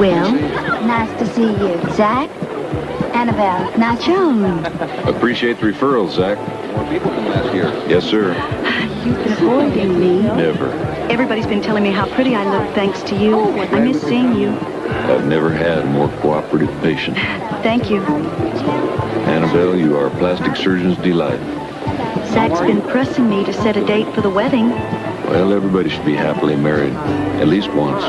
Will, nice to see you. Zach, Annabelle, now Joan. Appreciate the referral, Zach. More people than last year. Yes, sir. You've been avoiding me. Never. Everybody's been telling me how pretty I look thanks to you. I miss seeing you. I've never had a more cooperative patient. Thank you. Annabelle, you are a plastic surgeon's delight. Zach's been pressing me to set a date for the wedding. Well, everybody should be happily married. At least once.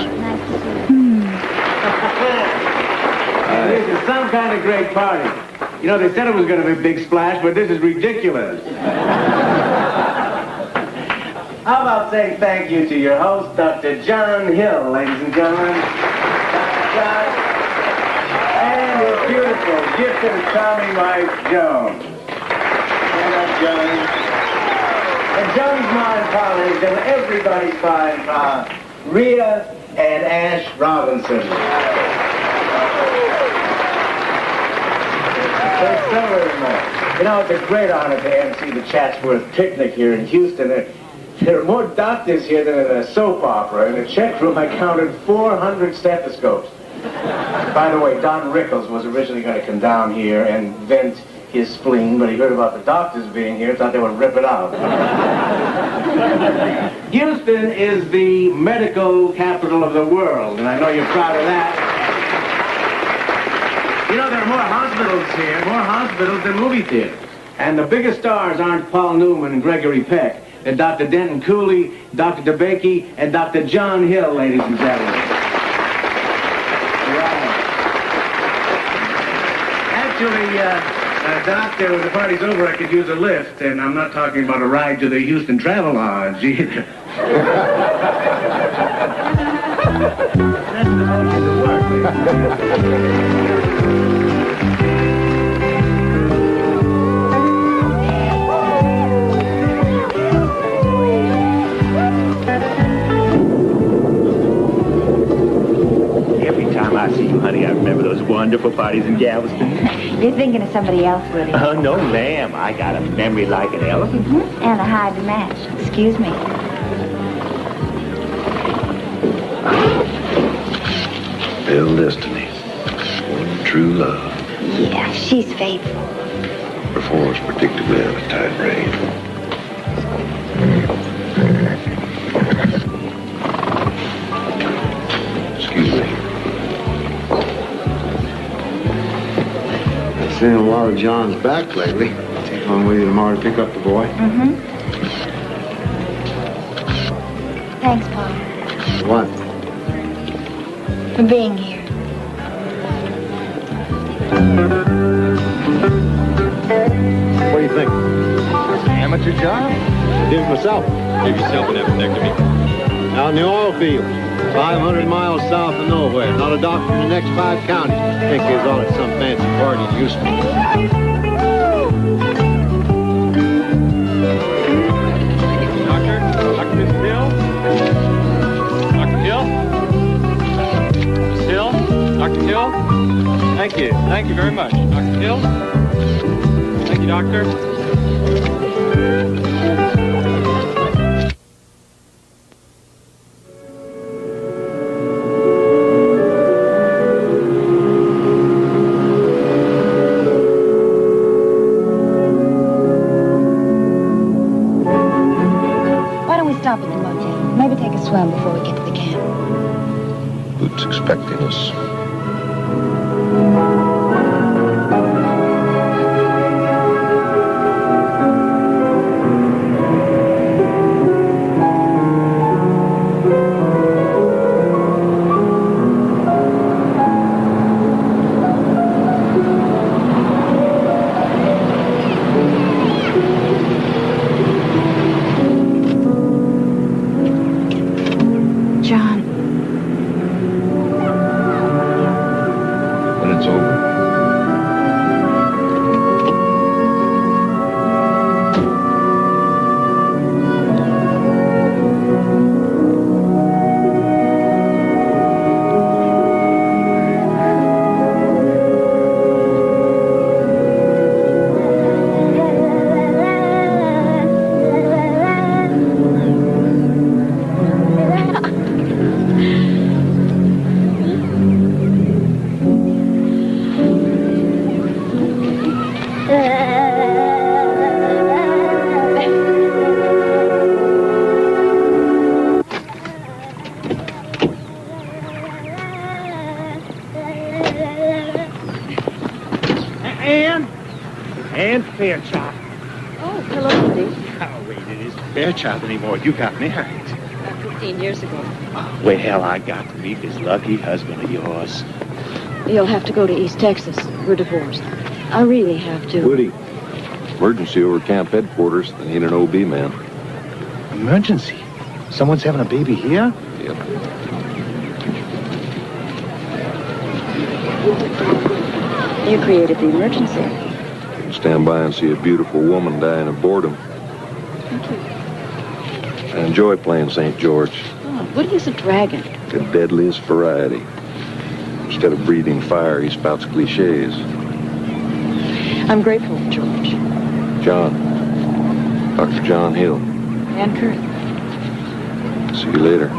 This is some kind of great party. You know, they said it was going to be a big splash, but this is ridiculous. How about saying thank you to your host, Dr. John Hill, ladies and gentlemen. John, and your beautiful, gifted, and charming wife, Joan. Stand up, Joan. And Joan's mind colleagues and everybody's fine, Rita and Ash Robinson. Thanks so very much. You know, it's a great honor to MC the Chatsworth Picnic here in Houston. There are more doctors here than in a soap opera. In the check room, I counted 400 stethoscopes. By the way, Don Rickles was originally going to come down here and vent his spleen, but he heard about the doctors being here, thought they would rip it out. Houston is the medical capital of the world, and I know you're proud of that. You know, there are more hospitals here, more hospitals than movie theaters. And the biggest stars aren't Paul Newman and Gregory Peck. They're Dr. Denton Cooley, Dr. DeBakey, and Dr. John Hill, ladies and gentlemen. Right. Actually, Doctor, when the party's over, I could use a lift, and I'm not talking about a ride to the Houston Travelodge either. That's the motion to work, Every time I see you, honey, I remember those wonderful parties in Galveston. You're thinking of somebody else, Willie. Oh, no, ma'am. I got a memory like an elephant. And a high to match. Excuse me. Pale destiny. One true love. Yeah, she's faithful. Performs predictably on a tight rein. Excuse me. I've seen a lot of John's back lately. Take one with you tomorrow to pick up the boy. Thanks, Paul, What? for being here. What do you think? Amateur job? I did it myself. Give yourself an appendectomy. Out in the oil fields. 500 miles south of nowhere. Not a doctor in the next 5 counties. Think he was out at some fancy party in Houston. Doctor? Dr. Mrs. Hill? Dr. Hill? Miss Hill? Dr. Hill? Thank you. Thank you very much. Dr. Hill? Thank you, Doctor. Why don't we stop at the motel? Maybe take a swim before we get to the camp. Who's expecting us? John. And Fairchild. Oh, hello, Woody. Oh, wait, it isn't Fairchild anymore. You got married. About 15 years ago. Well, I got to meet this lucky husband of yours. You'll have to go to East Texas. We're divorced. I really have to. Woody, emergency over camp headquarters. They need an OB man. Emergency? Someone's having a baby here? Yep. You created the emergency. Stand by and see a beautiful woman dying of boredom. Thank you. I enjoy playing St. George. Oh, Woody is a dragon. The deadliest variety. Instead of breathing fire, he spouts cliches. I'm grateful, George. John. Dr. John Hill. And Kurt. See you later.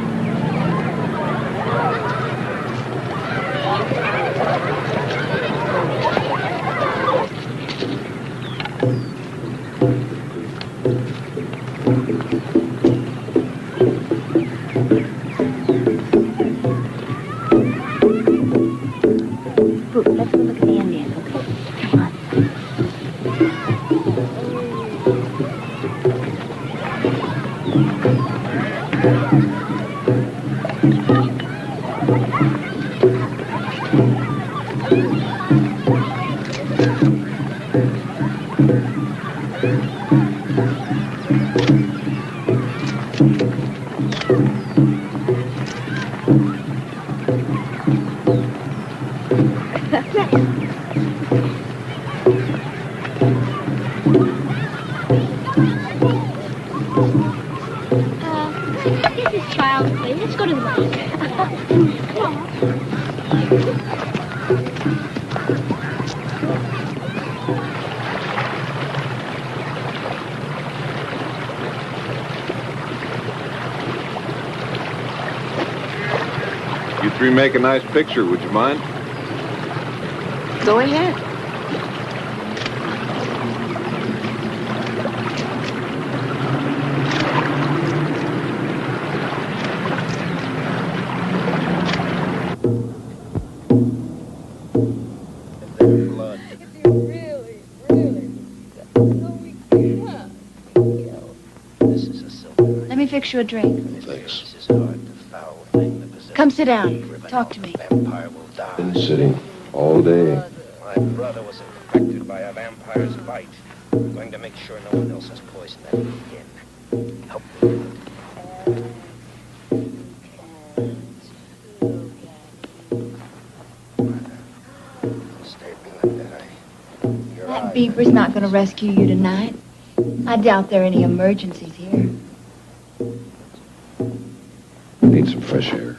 Let's go look at the Indians, okay? Come on. This is child's play. Let's go to the bike. Come on. You three make a nice picture, would you mind? Go ahead. Let me fix you a drink. Thanks. Come sit down. Talk to me. Been sitting all day. My brother was infected by a vampire's bite. I'm going to make sure no one else has poisoned that again. Help me. That beaver's not going to rescue you tonight. I doubt there are any emergencies here. Need some fresh air.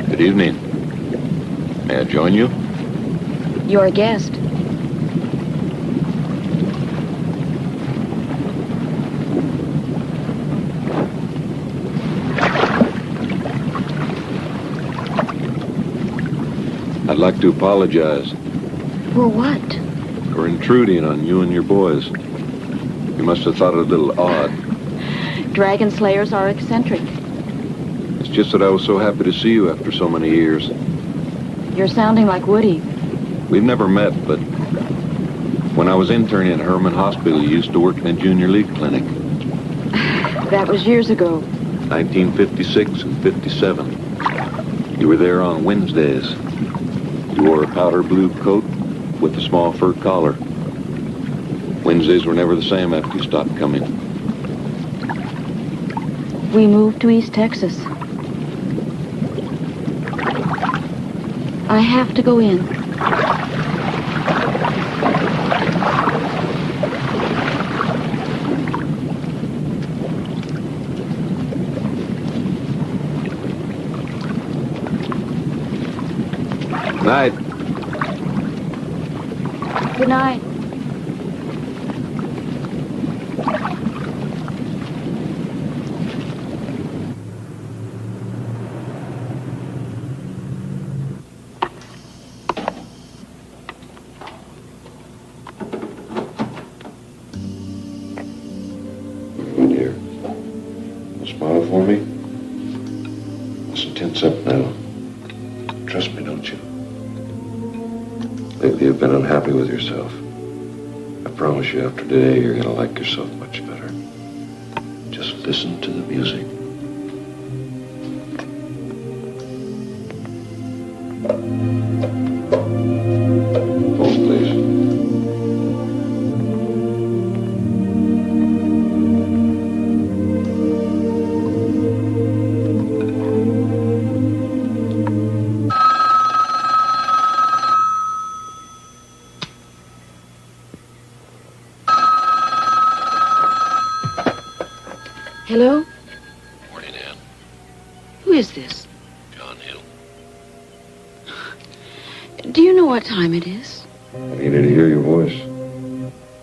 Good evening. May I join you? You're a guest. I'd like to apologize For what? for intruding on you and your boys. You must have thought it a little odd. Dragon slayers are eccentric. It's just that I was so happy to see you after so many years. You're sounding like Woody. We've never met, but when I was interning at Herman Hospital, you used to work in a junior league clinic. That was years ago. 1956 and 57. You were there on Wednesdays. You wore a powder blue coat with a small fur collar. Wednesdays were never the same after you stopped coming. We moved to East Texas. I have to go in. Night. Good night. for me? Listen, tense up now. Trust me, don't you? Lately you've been unhappy with yourself. I promise you after today you're gonna like yourself much better. Just listen to the music. Phone, please. Hello? Morning, Ann. Who is this? John Hill. Do you know what time it is? I needed to hear your voice.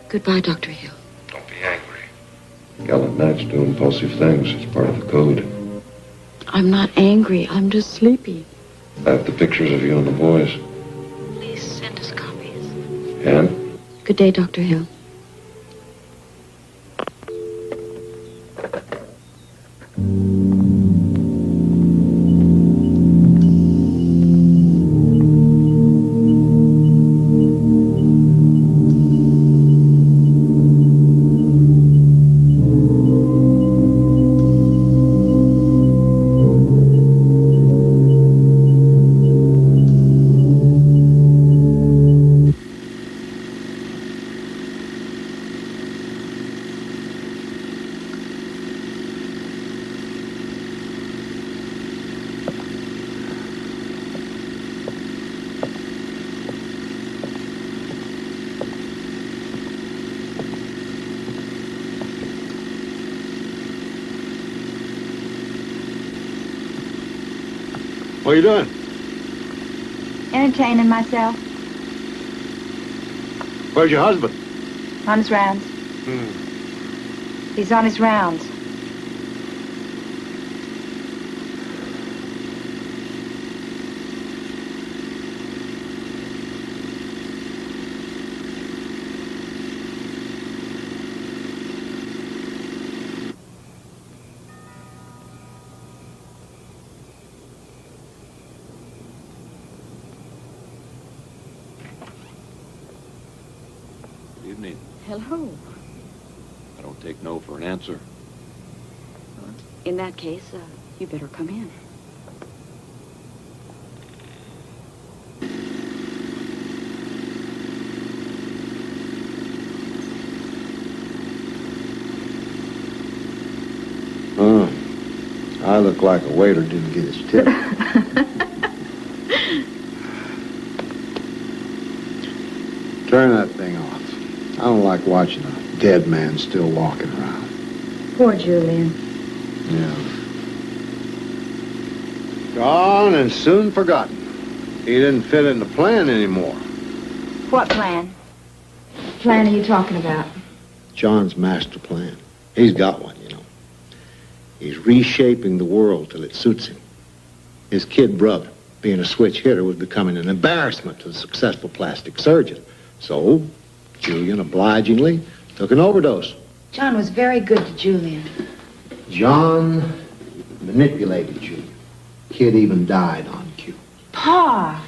Goodbye, Dr. Hill. Don't be angry. Gallant knights do impulsive things. It's part of the code. I'm not angry. I'm just sleepy. I have the pictures of you and the boys. Please send us copies. Ann? Good day, Dr. Hill. What are you doing? Entertaining myself. Where's your husband? On his rounds. He's on his rounds. Good evening. Hello. I don't take no for an answer. In that case, you better come in. I look like a waiter didn't get his tip. Turn that thing off. I don't like watching a dead man still walking around. Poor Julian. Yeah. Gone and soon forgotten. He didn't fit in the plan anymore. What plan? Plan are you talking about? John's master plan. He's got one, you know. He's reshaping the world till it suits him. His kid brother, being a switch hitter, was becoming an embarrassment to the successful plastic surgeon. So, Julian obligingly took an overdose. John was very good to Julian. John manipulated Julian. Kid even died on cue. Pa!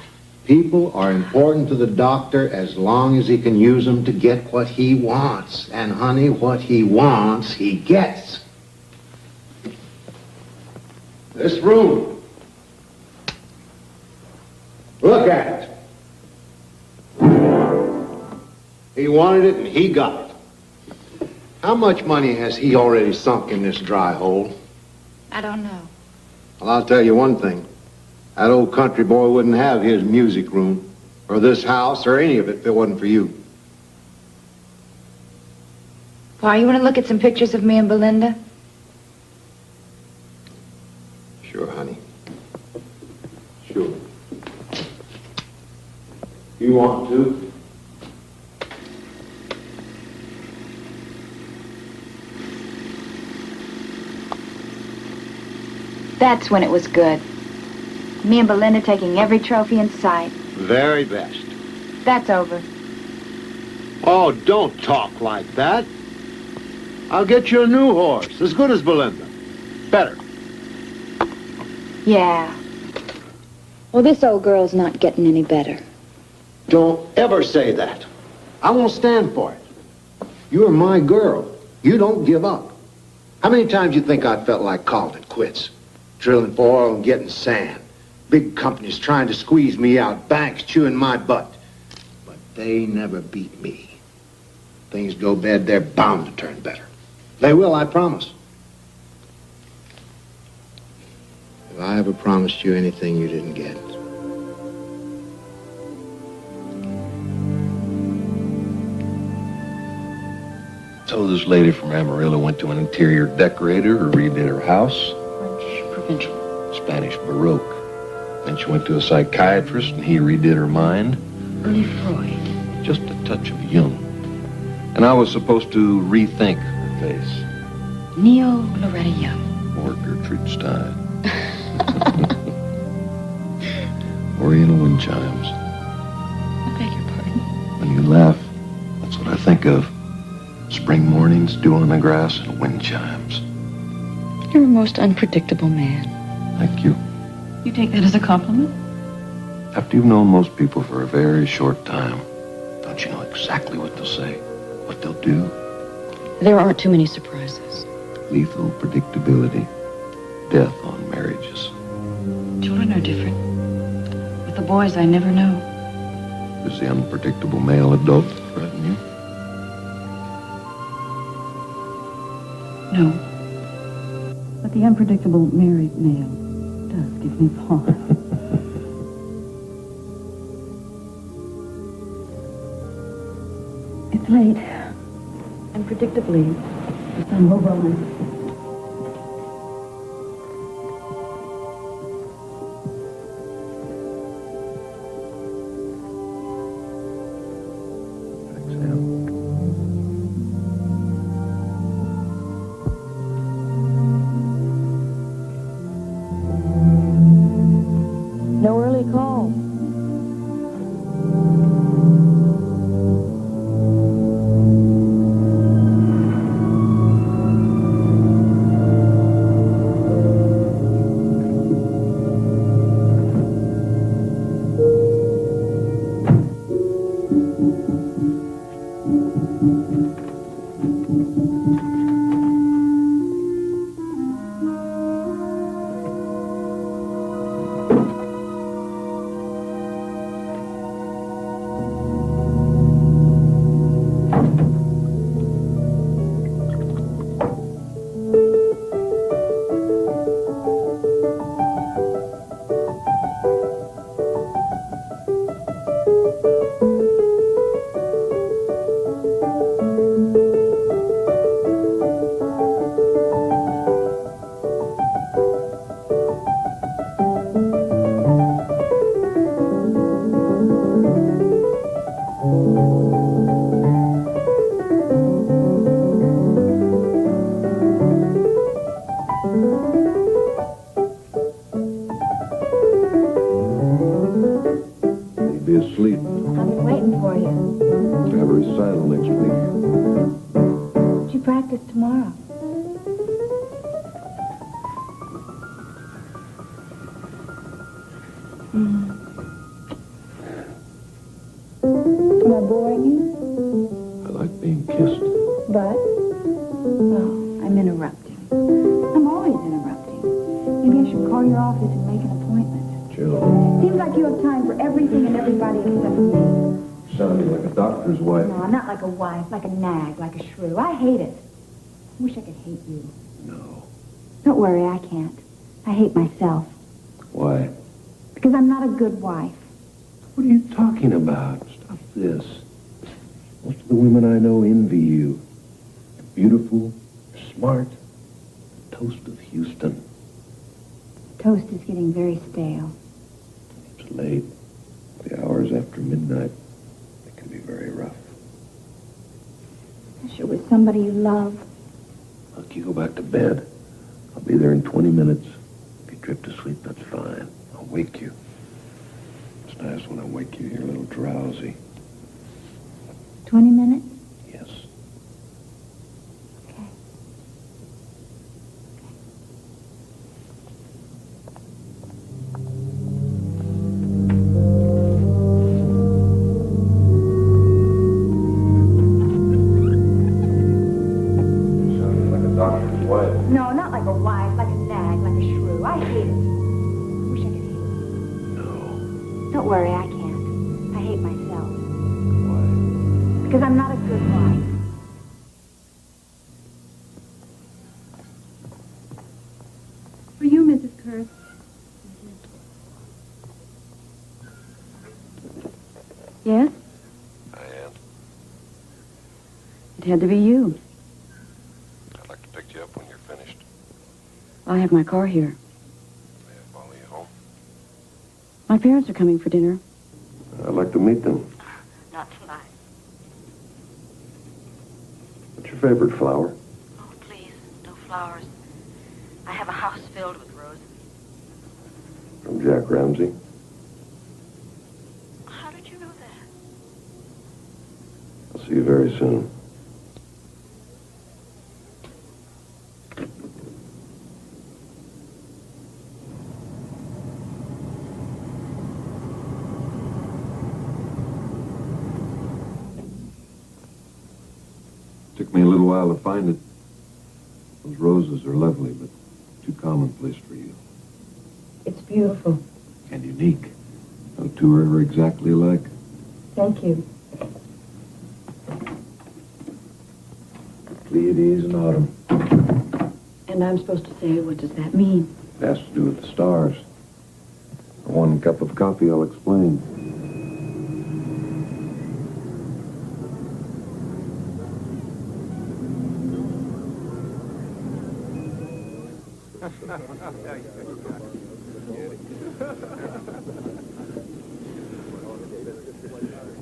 People are important to the doctor as long as he can use them to get what he wants. And, honey, what he wants, he gets. This room. Look at it. He wanted it and he got it. How much money has he already sunk in this dry hole? I don't know. Well, I'll tell you one thing. That old country boy wouldn't have his music room, or this house, or any of it if it wasn't for you. Pa, you want to look at some pictures of me and Belinda? Sure, honey. Sure. You want to? That's when it was good. Me and Belinda taking every trophy in sight. Very best. That's over. Oh, don't talk like that. I'll get you a new horse, as good as Belinda. Better. Yeah. Well, this old girl's not getting any better. Don't ever say that. I won't stand for it. You're my girl. You don't give up. How many times you think I felt like calling it quits? Drilling for oil and getting sand. Big companies trying to squeeze me out. Banks chewing my butt. But they never beat me. Things go bad, they're bound to turn better. They will, I promise. If I ever promised you anything you didn't get, So this lady from Amarillo went to an interior decorator who redid her house. French provincial. Spanish Baroque. Then she went to a psychiatrist and he redid her mind. Early Freud. Just a touch of Jung. And I was supposed to rethink her face. Neo Loretta Young. Or Gertrude Stein. Oriental wind chimes. I beg your pardon. When you laugh, that's what I think of. Spring mornings, dew on the grass, and wind chimes. You're a most unpredictable man. Thank you. You take that as a compliment? After you've known most people for a very short time, don't you know exactly what they'll say, what they'll do? There aren't too many surprises. Lethal predictability, death on marriages. Children are different. With the boys, I never know. Does the unpredictable male adult threaten you? No. But the unpredictable married male does give me pause. It's late. And predictably, the sun will rise. No early call. He'd be asleep. I've been waiting for you. We have a recital next week. Would you practice tomorrow? Am I boring you? I like being kissed. But? Oh, I'm interrupting. I'm always interrupting. Maybe I should call your office and make an appointment. Jill, Seems like you have time for everything and everybody except me. sounding like a doctor's wife. No, I'm not like a wife, like a nag, like a shrew. I hate it. I wish I could hate you. No. Don't worry, I can't. I hate myself. Why? Because I'm not a good wife. What are you talking about? Stop this. Most of the women I know envy you. You're beautiful, you're smart, the toast of Houston. Toast is getting very stale. It's late. The hours after midnight, it can be very rough. I wish it was somebody you love. Look, you go back to bed. I'll be there in 20 minutes. If you drift to sleep, that's fine. I'll wake you. It's nice when I wake you, you're a little drowsy. 20 minutes? Yes. Okay. No, not like a wife, like a nag, like a shrew. I hate it. I wish I could hate it. No. Don't worry, I can't. I hate myself. Why? Because I'm not a good wife. For you, Mrs. Kurth. Yes? Diane, It had to be you. I'd like to pick you up when you're finished. I have my car here. May I follow you home? My parents are coming for dinner. I'd like to meet them. Not tonight. What's your favorite flower? Oh, please, no flowers. I have a house filled with roses. From Jack Ramsey. How did you know that? I'll see you very soon. Took me a little while to find it. Those roses are lovely, but too commonplace for you. It's beautiful. And unique. No two are ever exactly alike. Thank you. Pleiades in autumn. And I'm supposed to say, what does that mean? It has to do with the stars. For 1 cup of coffee, I'll explain.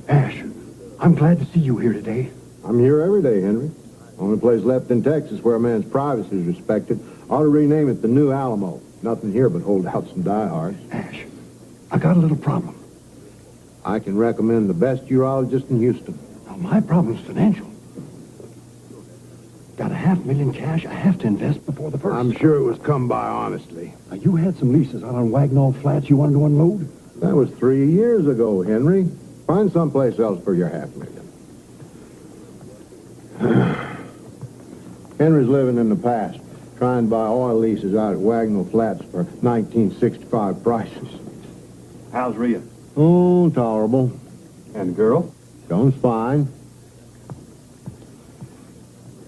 Ash, I'm glad to see you here today. I'm here every day, Henry. Only place left in Texas where a man's privacy is respected. Ought to rename it the New Alamo. Nothing here but holdouts and diehards. Ash, I got a little problem. I can recommend the best urologist in Houston. Now, my problem's financial. Got $500,000 cash I have to invest before the first. I'm sure it was come by honestly. Now, you had some leases out on Wagnall Flats you wanted to unload? That was 3 years ago, Henry. Find someplace else for your $500,000. Henry's living in the past, trying to buy oil leases out at Wagnall Flats for 1965 prices. How's Rhea? Oh, tolerable. And the girl? Joan's fine.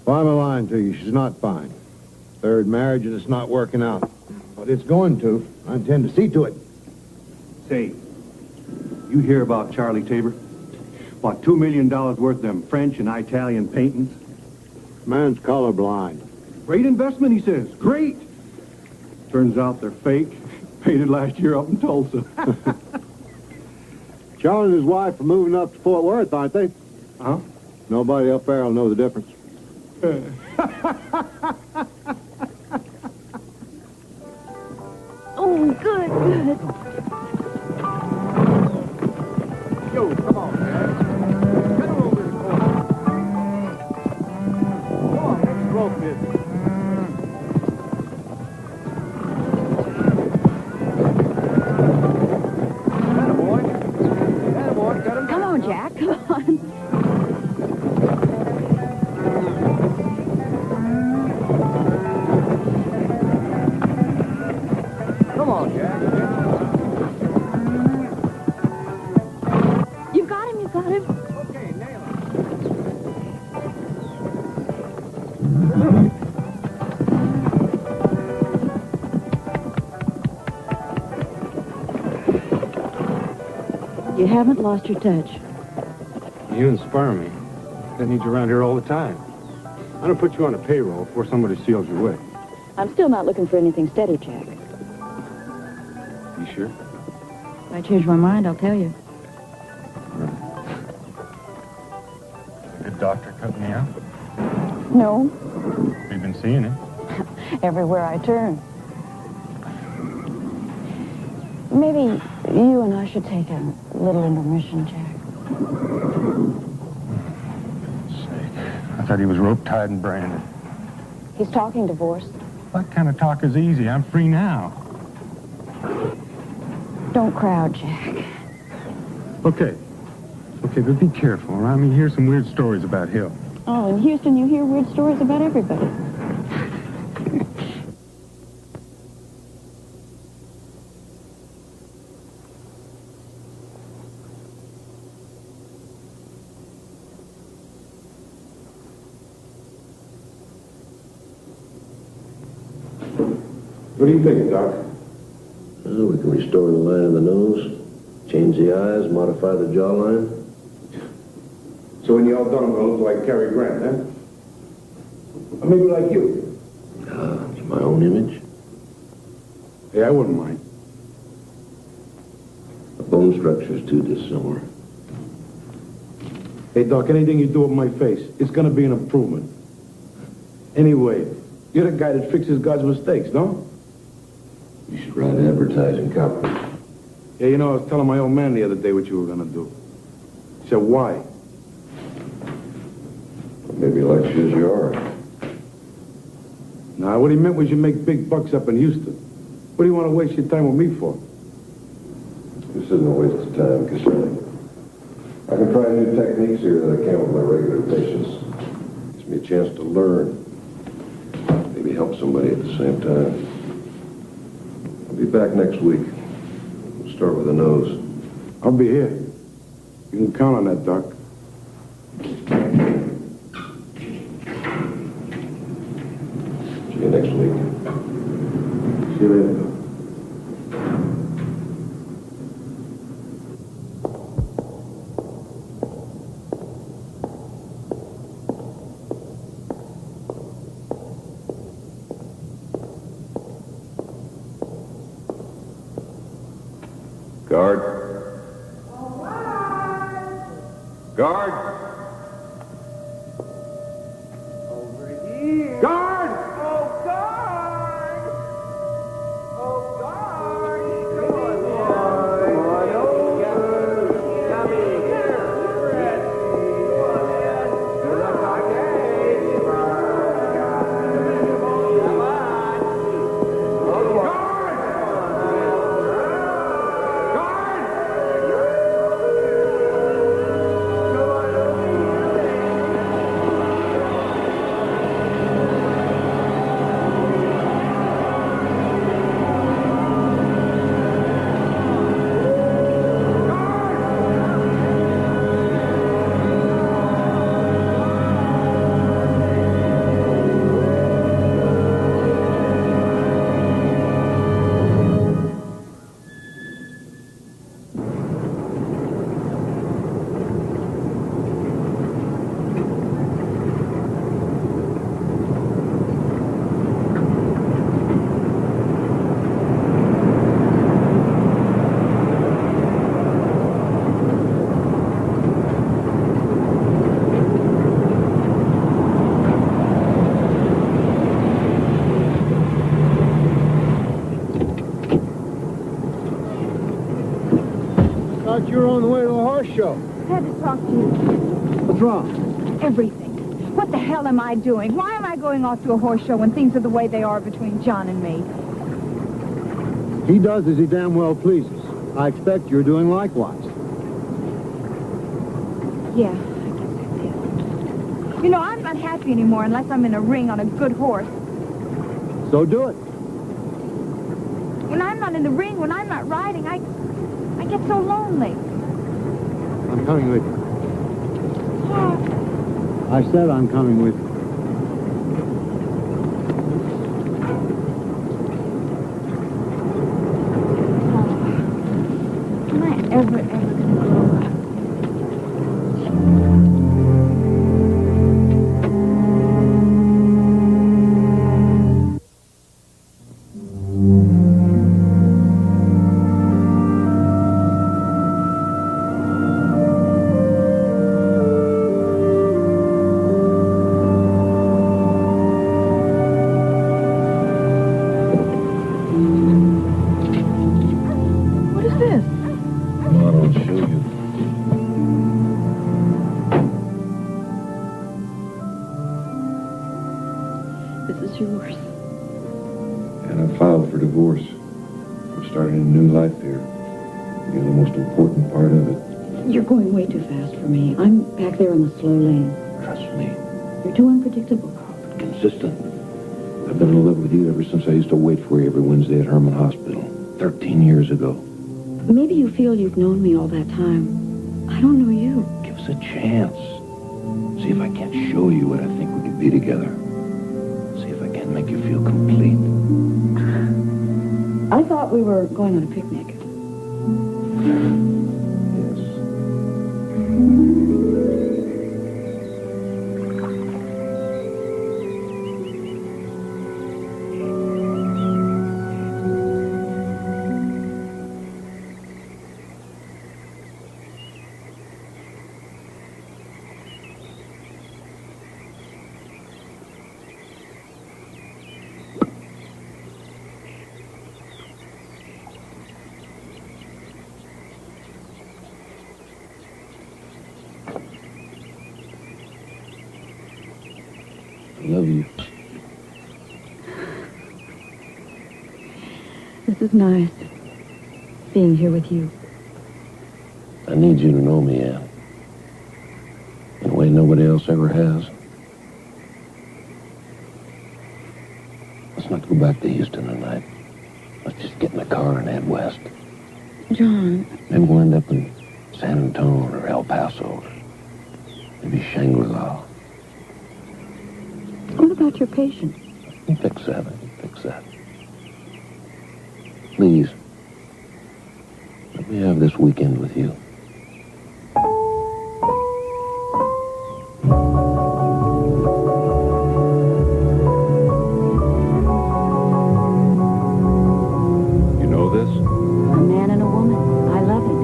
Why am I lying to you? She's not fine. Third marriage and it's not working out. But it's going to. I intend to see to it. Say, you hear about Charlie Tabor? What, $2 million worth of them French and Italian paintings? Man's colorblind. Great investment, he says. Great. Turns out they're fake. Painted last year up in Tulsa. Charlie and his wife are moving up to Fort Worth, aren't they? Huh? Nobody up there will know the difference. Oh, good, good. Yo, come on, man. Get her over the corner. Come on, let's rope this. Come on, Jack, come on. Come on, Jack. You got him, you got him. Okay, nail You haven't lost your touch. You inspire me. I need you around here all the time. I'm going to put you on a payroll before somebody steals your wig. I'm still not looking for anything steady, Jack. You sure? If I change my mind, I'll tell you. Good doctor cut me out. No, We've been seeing him. everywhere I turn. Maybe you and I should take a little intermission, Jack. I thought he was rope tied and branded. He's talking divorce. That kind of talk is easy. I'm free now. Don't crowd, Jack. Okay, but be careful. Around me, hear some weird stories about Hill. Oh, in Houston, you hear weird stories about everybody. What do you think, Doc? Well, we can restore the line of the nose, change the eyes, modify the jawline. So when you're all done, I'm going to look like Cary Grant, huh? Or maybe like you. My own image. Hey, I wouldn't mind. The bone structure's too dissimilar. Hey, Doc, anything you do with my face, it's going to be an improvement. Anyway, you're the guy that fixes God's mistakes, no? You should write advertising copy. Yeah, you know, I was telling my old man the other day what you were going to do. He said, why? Maybe like you as you are. Nah, what he meant was you make big bucks up in Houston. What do you want to waste your time with me for? This isn't a waste of time, Caselli. I can try new techniques here that I can't with my regular patients. Gives me a chance to learn. Maybe help somebody at the same time. I'll be back next week. We'll start with the nose. I'll be here. You can count on that, Doc. See you next week. See you later, Doc. Guard. Guard. Over here. Guard! Oh, guard! Oh, guard! Come on, boy. Come on over. Come in here. Ready. Come on, man. You look like a Come on. Oh, guard! Thought you were on the way to a horse show. I had to talk to you. What's wrong? Everything. What the hell am I doing? Why am I going off to a horse show when things are the way they are between John and me? He does as he damn well pleases. I expect you're doing likewise. Yeah, I guess I did. You know, I'm not happy anymore unless I'm in a ring on a good horse. So do it. When I'm not in the ring, when I'm not riding, I get so lonely. I'm coming with you. Oh, I said I'm coming with you. am I ever going to grow up? yours. And I filed for divorce. I'm starting a new life here. You're the most important part of it. You're going way too fast for me. I'm back there in the slow lane. Trust me. You're too unpredictable. Consistent. I've been in love with you ever since I used to wait for you every Wednesday at Herman Hospital. 13 years ago. Maybe you feel you've known me all that time. I don't know you. Give us a chance. See if I can't show you what I think we could be together. See if I can't make you feel complete. thought we were going on a picnic. I love you. This is nice, being here with you. I need you to know me, Ann. In a way nobody else ever has. Let's not go back to Houston tonight. Let's just get in the car and head west. John. Maybe we'll end up in San Antonio or El Paso or maybe Shangri-La. What about your patient? You fix that. Fix that. Please, let me have this weekend with you. You know this? A man and a woman. I love it.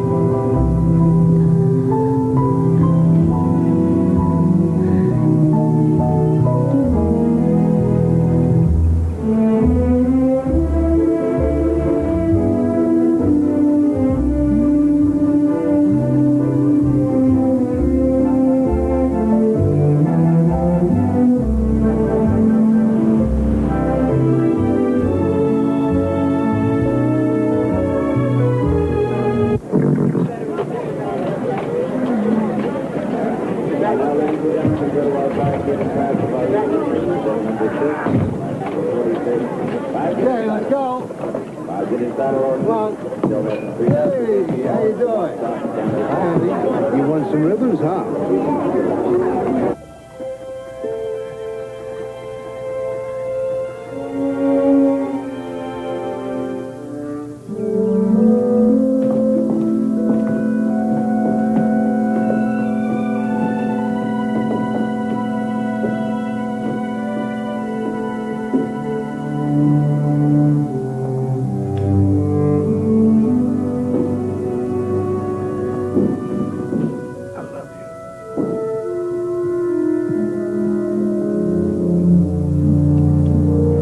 Okay, let's go. Come on. Hey, how you doing? Andy, you want some ribbons, huh?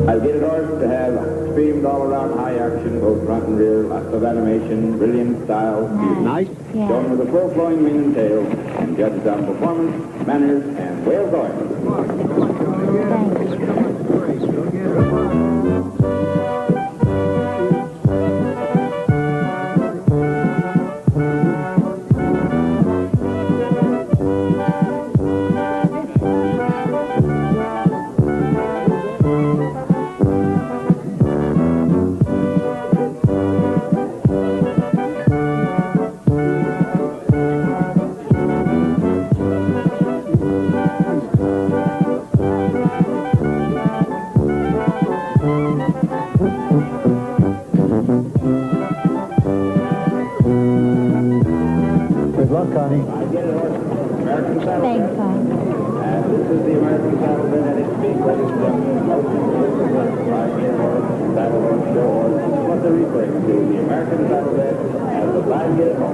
I'll get it ordered to have streamed all around high action, both front and rear, lots of animation, brilliant style, Nice. Yeah. shown with a full-flowing mane and tail, and judged on performance, manners, and way of going. Good luck, Connie. I get it ordered. American Saddle. Thanks, Tom. And this is the American Saddle Bed, and it's being registered Saddle Horse Show Horse. This is what they're referring to, the American Saddle Bed as the blind get it home.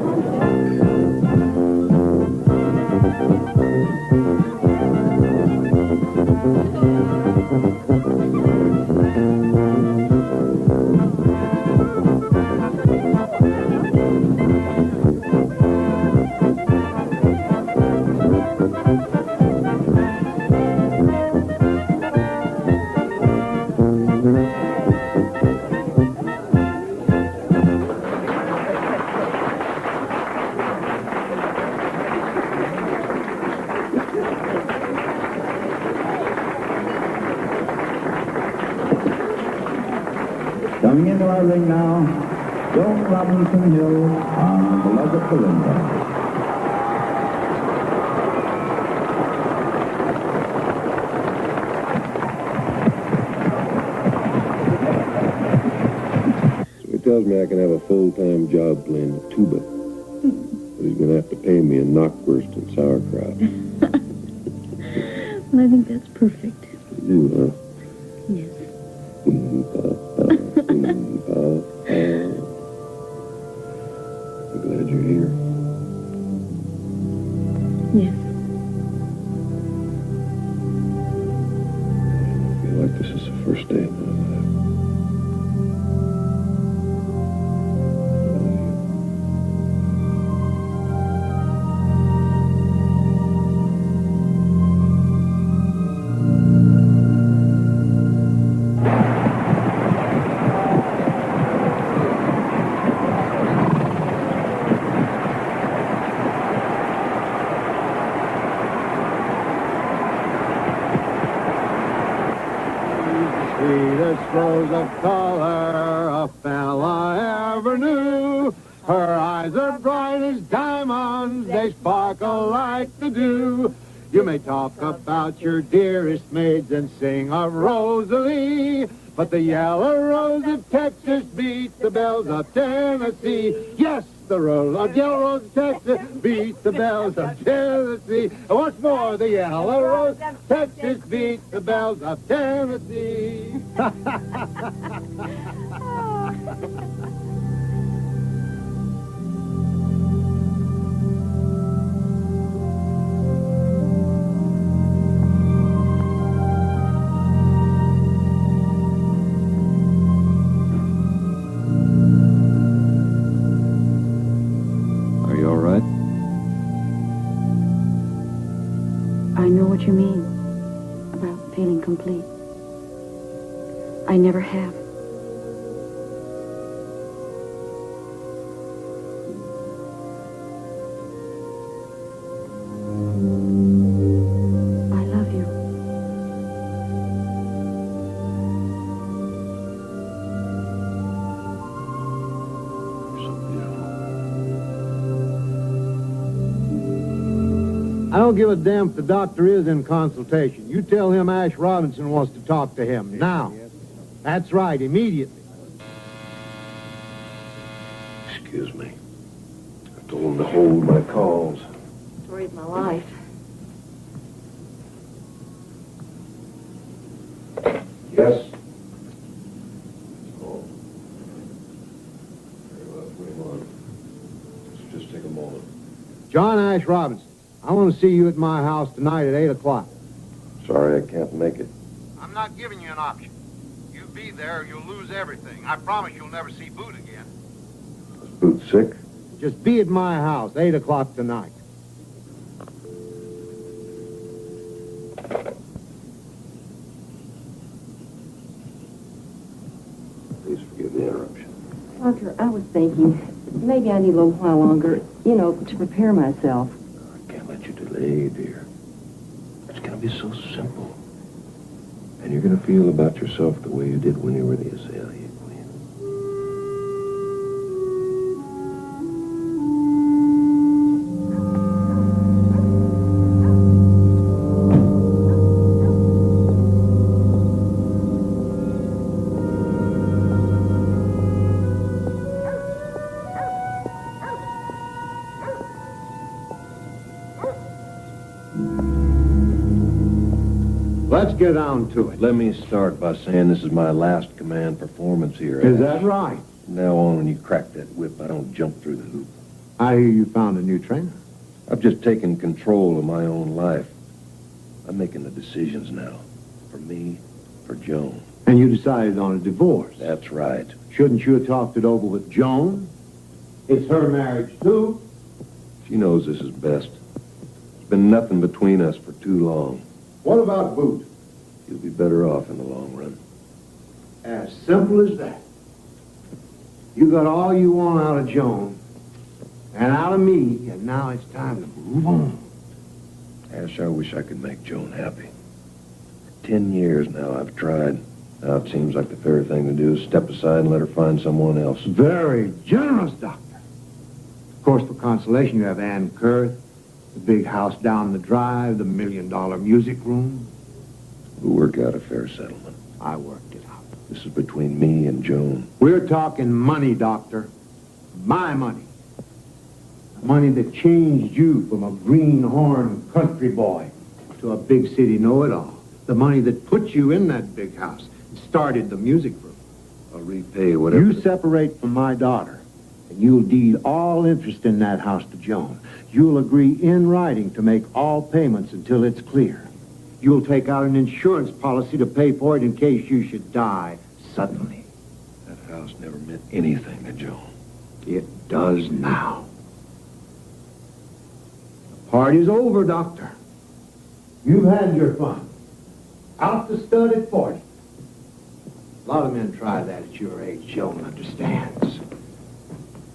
Coming into our ring now, Joan Robinson Hill on the leg of Belinda. tells me I can have a full-time job playing the tuba. But he's going to have to pay me in knockwurst and sauerkraut. Well, I think that's perfect. You, huh? Yes. I'm glad you're here. Yes. I feel like this is the first day of my life. Sweetest rose of color a fella ever knew. Her eyes are bright as diamonds, they sparkle like the dew. You may talk about your dearest maids and sing of Rosalie, but the yellow rose of Texas beats the bells of Tennessee. Yes, the yellow rose of Texas beats the bells of Tennessee. And once more, the yellow rose of Texas beats the bells of Tennessee. Are you all right? I know what you mean about feeling complete. I never have. I love you. I don't give a damn if the doctor is in consultation. You tell him Ash Robinson wants to talk to him now. That's right, immediately. Excuse me. I told him to hold my calls. Story of my life. Yes? Oh. Very well, bring on. Just take a moment. John Ash Robinson, I want to see you at my house tonight at 8 o'clock. Sorry, I can't make it. I'm not giving you an option. You be there or you'll lose everything. I promise you'll never see Boot again. Is Boot sick? Just be at my house, 8 o'clock tonight. Please forgive the interruption. Doctor, I was thinking maybe I need a little while longer, to prepare myself. I can't let you delay, dear. It's going to be so simple. And you're going to feel about yourself the way you did when you were the Azalea Queen. Let's get down to it. Let me start by saying this is my last command performance here. Is that right? From now on, when you crack that whip, I don't jump through the hoop. I hear you found a new trainer. I've just taken control of my own life. I'm making the decisions now. For me, for Joan. And you decided on a divorce. That's right. Shouldn't you have talked it over with Joan? It's her marriage, too. She knows this is best. There's been nothing between us for too long. What about Boot? You'll be better off in the long run. As simple as that. You got all you want out of Joan and out of me, and now it's time to move on. Ash, I wish I could make Joan happy. For 10 years now I've tried. Now it seems like the fair thing to do is step aside and let her find someone else. Very generous, Doctor. Of course, for consolation, you have Ann Kurth, the big house down the drive, the $1 million music room. We'll work out a fair settlement. I worked it out. This is between me and Joan. We're talking money, Doctor. My money. The money that changed you from a greenhorn country boy to a big city know-it-all. The money that put you in that big house and started the music room. I'll repay whatever... You separate from my daughter, and you'll deed all interest in that house to Joan. You'll agree in writing to make all payments until it's clear. You'll take out an insurance policy to pay for it in case you should die suddenly. That house never meant anything to Joan. It does now. The party's over, Doctor. You've had your fun. Out to stud at 40. A lot of men try that at your age. Joan understands.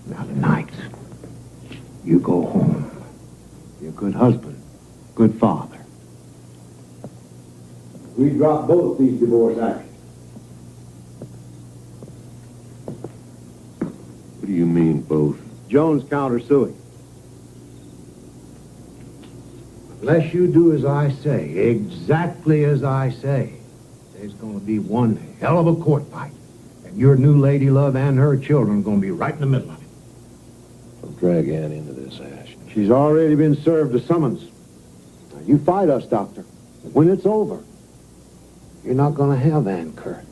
Now tonight, you go home. Be a good husband, good father. We drop both these divorce actions. What do you mean, both? Joan's countersuing. Unless you do as I say, exactly as I say, there's going to be one hell of a court fight. And your new lady love and her children are going to be right in the middle of it. Don't drag Ann into this, Ash. She's already been served a summons. Now, you fight us, Doctor. When it's over, you're not going to have Ann Kurt.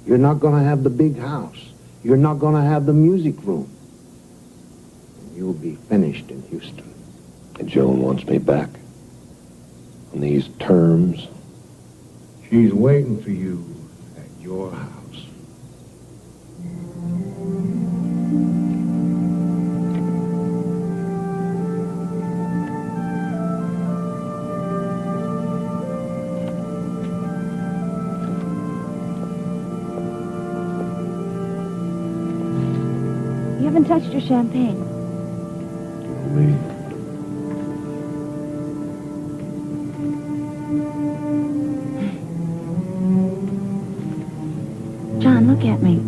You're not going to have the big house. You're not going to have the music room. And you'll be finished in Houston. And Joan wants me back? On these terms? She's waiting for you at your house. You haven't touched your champagne. Me? John, look at me.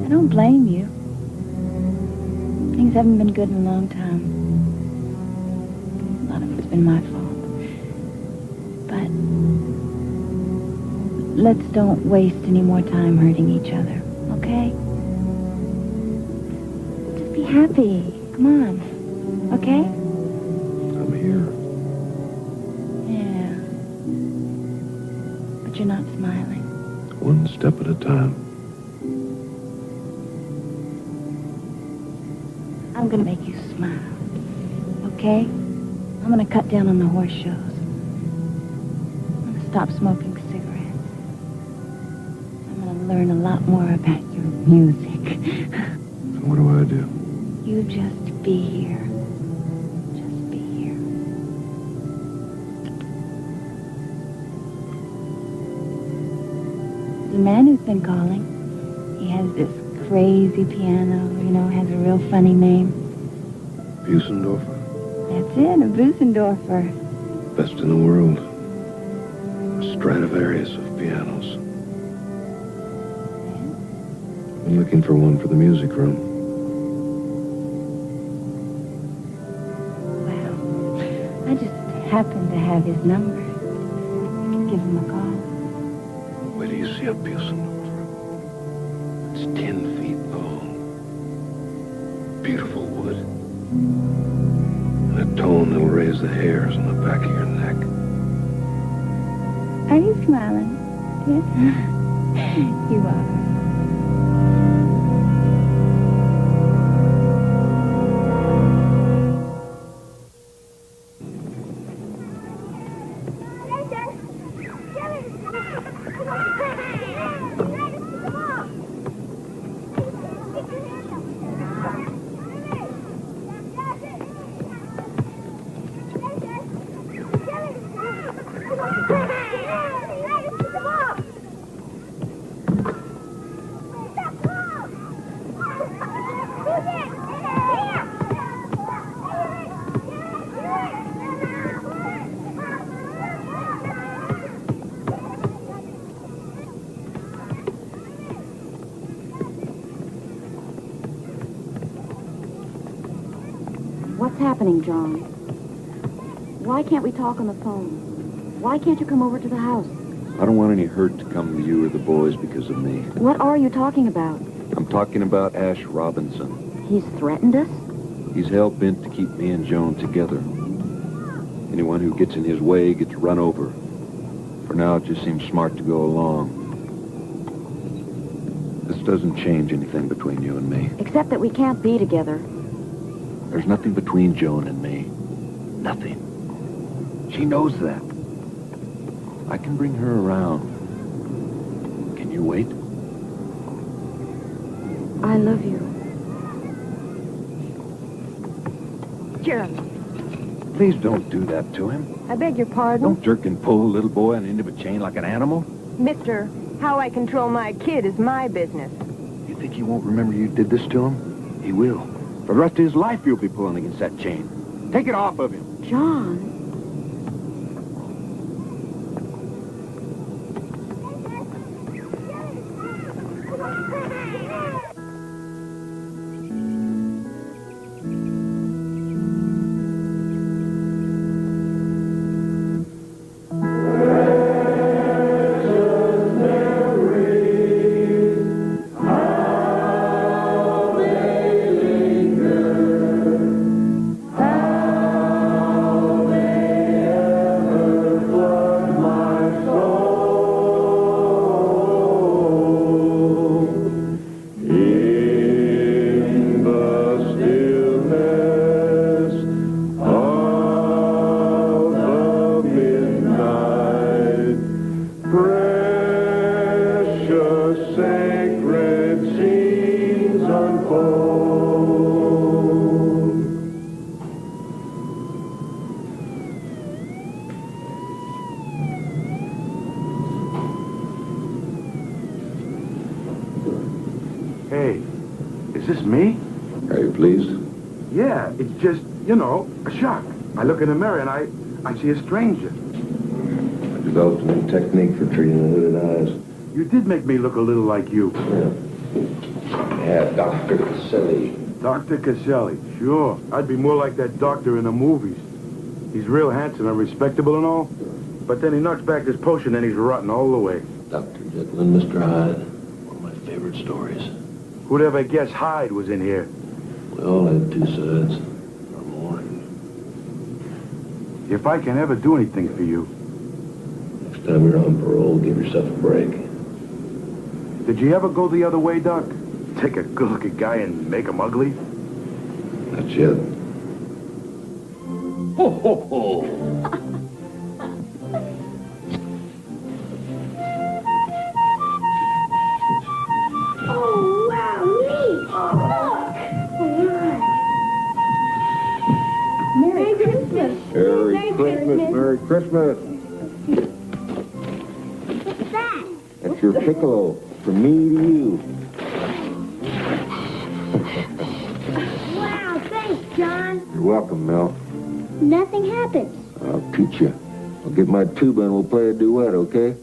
I don't blame you. Things haven't been good in a long time. A lot of it's been my fault. But let's don't waste any more time hurting each other, okay? Just be happy. Come on. Okay? I'm here. Yeah. But you're not smiling. One step at a time. I'm gonna make you smile, okay? I'm gonna cut down on the horse shows. I'm gonna stop smoking cigarettes. I'm gonna learn a lot more about your music. And what do I do? You just be here. Just be here. The man who's been calling, he has this crazy piano, has a real funny name. Busendorfer? That's it, a Busendorfer. Best in the world. A Stradivarius of pianos. I'm looking for one for the music room. Well, I just happen to have his number. Give him a call. Where do you see a Busendorfer? It's 10 feet long. Beautiful wood. And a tone that'll raise the hairs on the back of your neck. Are you smiling? Yes? You are. What's happening, John? Why can't we talk on the phone? Why can't you come over to the house? I don't want any hurt to come to you or the boys because of me. What are you talking about? I'm talking about Ash Robinson. He's threatened us? He's hell-bent to keep me and Joan together. Anyone who gets in his way gets run over. For now, it just seems smart to go along. This doesn't change anything between you and me. Except that we can't be together. There's nothing between Joan and me. Nothing. She knows that. I can bring her around. Can you wait? I love you. Gerald, Please don't do that to him. I beg your pardon? Don't jerk and pull a little boy on the end of a chain like an animal. Mister, how I control my kid is my business. You think he won't remember you did this to him? He will. For the rest of his life, you'll be pulling against that chain. Take it off of him. John. Hey, is this me? Are you pleased? Yeah, it's just, you know, a shock. I look in the mirror and I see a stranger. I developed a new technique for treating the hooded eyes. You did make me look a little like you. Yeah, Dr. Caselli. Dr. Caselli, sure. I'd be more like that doctor in the movies. He's real handsome and respectable and all, but then he knocks back this potion and he's rotten all the way. Dr. Jekyll and Mr. Hyde. One of my favorite stories. Who'd ever guess Hyde was in here? We all had two sides, or more. If I can ever do anything for you. Next time you're on parole, give yourself a break. Did you ever go the other way, Doc? Take a good-looking guy and make him ugly? Not yet. Ho, ho, ho! Oh, wow, neat! Look! Merry Christmas! Merry Christmas, Merry Christmas. What's that? That's your piccolo, from me to you. Wow, thanks, John. You're welcome, Mel. Nothing happens. I'll teach you. I'll get my tuba and we'll play a duet, okay?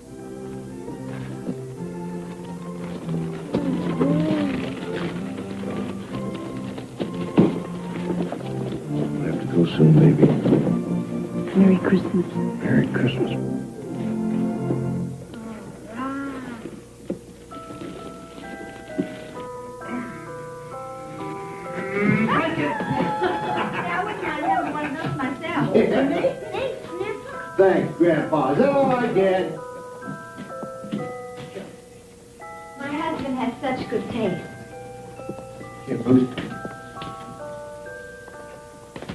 I have to go soon, baby. Merry Christmas. Merry Christmas. Thanks, Grandpa. Is that all I get? My husband has such good taste. Here, Bruce.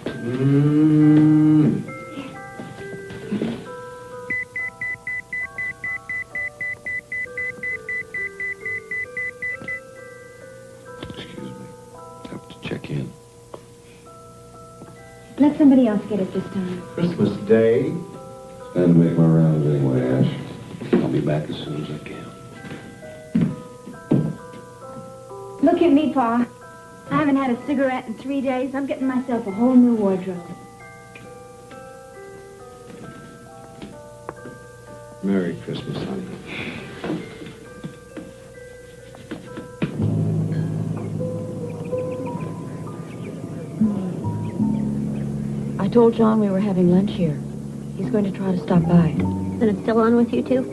Mmm. Excuse me. I have to check in. Let somebody else get it this time. Christmas Day. It's time to make my rounds anyway, Ash. I'll be back as soon as I can. Look at me, Pa. I haven't had a cigarette in 3 days. I'm getting myself a whole new wardrobe. Merry Christmas, honey. I told John we were having lunch here. He's going to try to stop by. Then it's still on with you two?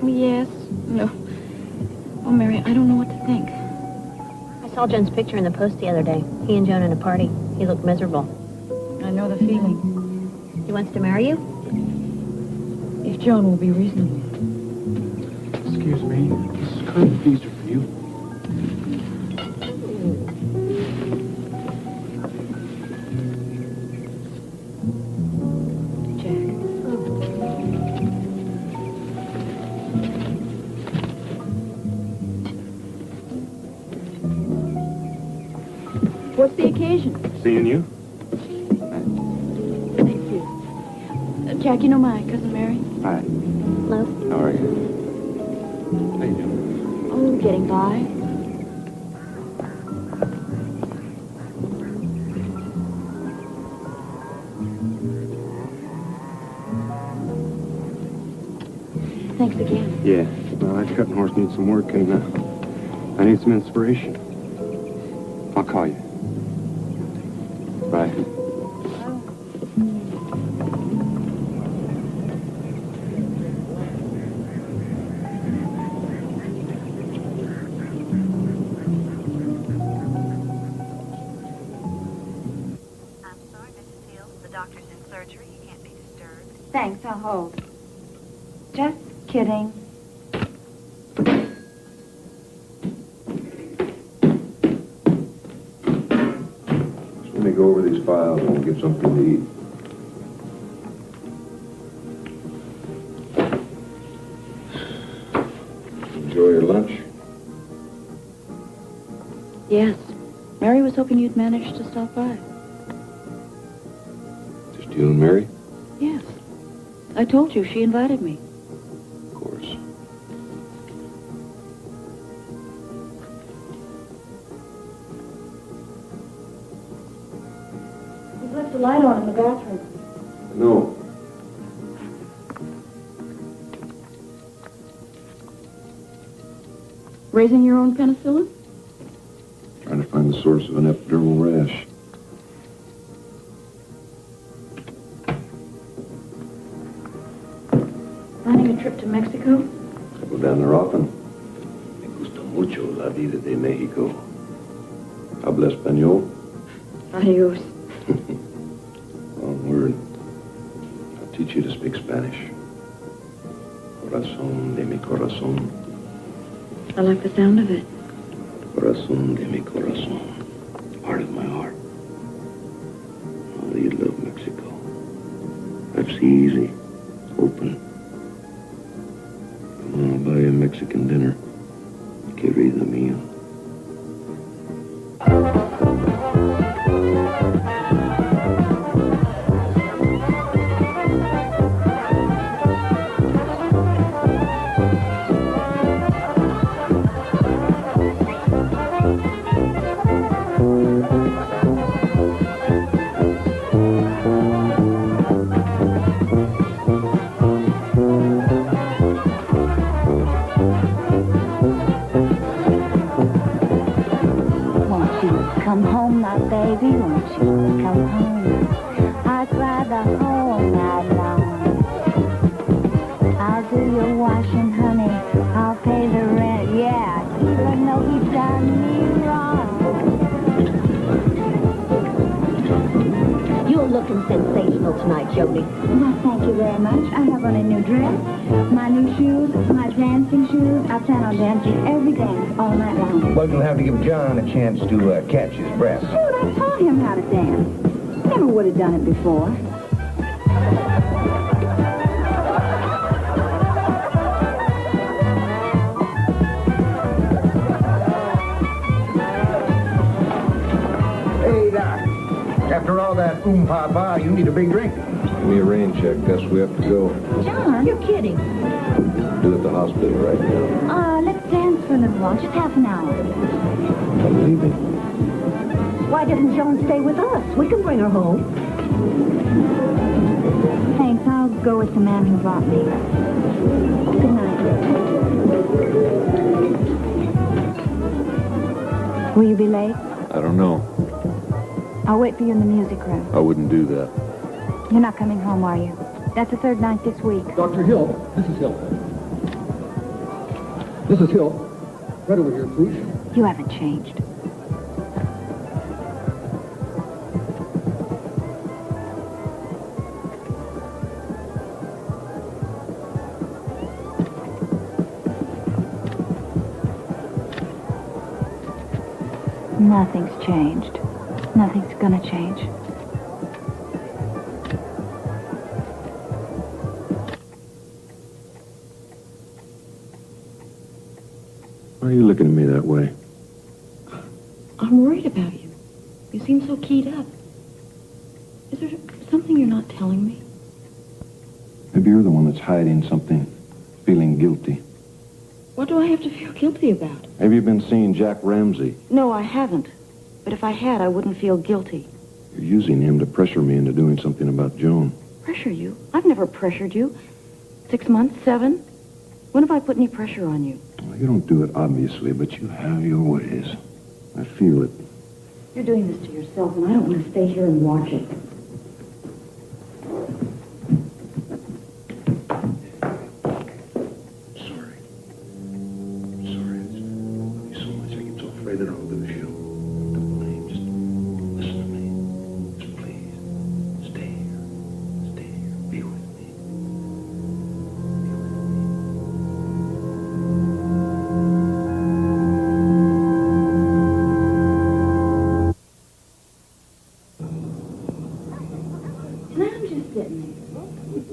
Yes. No. Oh, Mary, I don't know what to think. I saw John's picture in the Post the other day. He and Joan at a party. He looked miserable. I know the feeling. He wants to marry you? If Joan will be reasonable. Excuse me. This is Colonel Feaster for you. What's the occasion? Seeing you? Thank you. Jack, you know my cousin Mary? Hi. Hello. How are you? How you doing? Oh, getting by. Thanks again. Yeah. Well, that cutting horse needs some work, and I need some inspiration. I'll call you. Bye. Thanks, I'll hold. Just kidding. Let me go over these files and we'll get something to eat. Enjoy your lunch? Yes. Mary was hoping you'd manage to stop by. Just you and Mary? Yes. I told you she invited me. Of course. You've left the light on in the bathroom. No. Raising your own penicillin? Trying to find the source of an epidermal rash. Planning a trip to Mexico? I go down there often. Me gusta mucho la vida de Mexico. Habla español? Adios. Wrong word. I'll teach you to speak Spanish. Corazón de mi corazón. I like the sound of it. Corazón de mi corazón. Heart of my heart. Oh, you love Mexico. Life's easy. Open. Come on, I'll buy you a Mexican dinner. Querida mía. Come home, my baby, won't you come home? I'd cry the whole night long. I'll do your washing, honey. I'll pay the rent. Yeah, even though he done me wrong. You're looking sensational tonight, Jody. Well, thank you very much. I have on a new dress, my new shoes, my dancing shoes. I plan on dancing every dance all night long. Well, you'll have to give John a chance to catch his breath. Shoot, I taught him how to dance. Never would have done it before. Hey, Doc. After all that pa, you need a big drink. Give me a rain check. Guess we have to go. John, you're kidding. Do at the hospital right now. Let's dance for a little while, just half an hour. I'm leaving. Why doesn't Joan stay with us? We can bring her home. Thanks, I'll go with the man who brought me. Good night. Will you be late? I don't know. I'll wait for you in the music room. I wouldn't do that. You're not coming home, are you? That's the third night this week. Dr. Hill, this is Hill. Mrs. Hill, right over here, please. You haven't changed. Nothing's changed. Nothing's gonna change. Why are you looking at me that way? I'm worried about you. You seem so keyed up. Is there something you're not telling me? Maybe you're the one that's hiding something, feeling guilty. What do I have to feel guilty about? Have you been seeing Jack Ramsey? No, I haven't. But if I had, I wouldn't feel guilty. You're using him to pressure me into doing something about Joan. Pressure you? I've never pressured you. 6 months, 7? When have I put any pressure on you? Well, you don't do it, obviously, but you have your ways. I feel it. You're doing this to yourself, and I don't want to stay here and watch it. Sorry. I love you so much. I get so afraid that I'll lose you. Don't blame. Just listen to me. Just please. Stay here. Stay here. Be with me.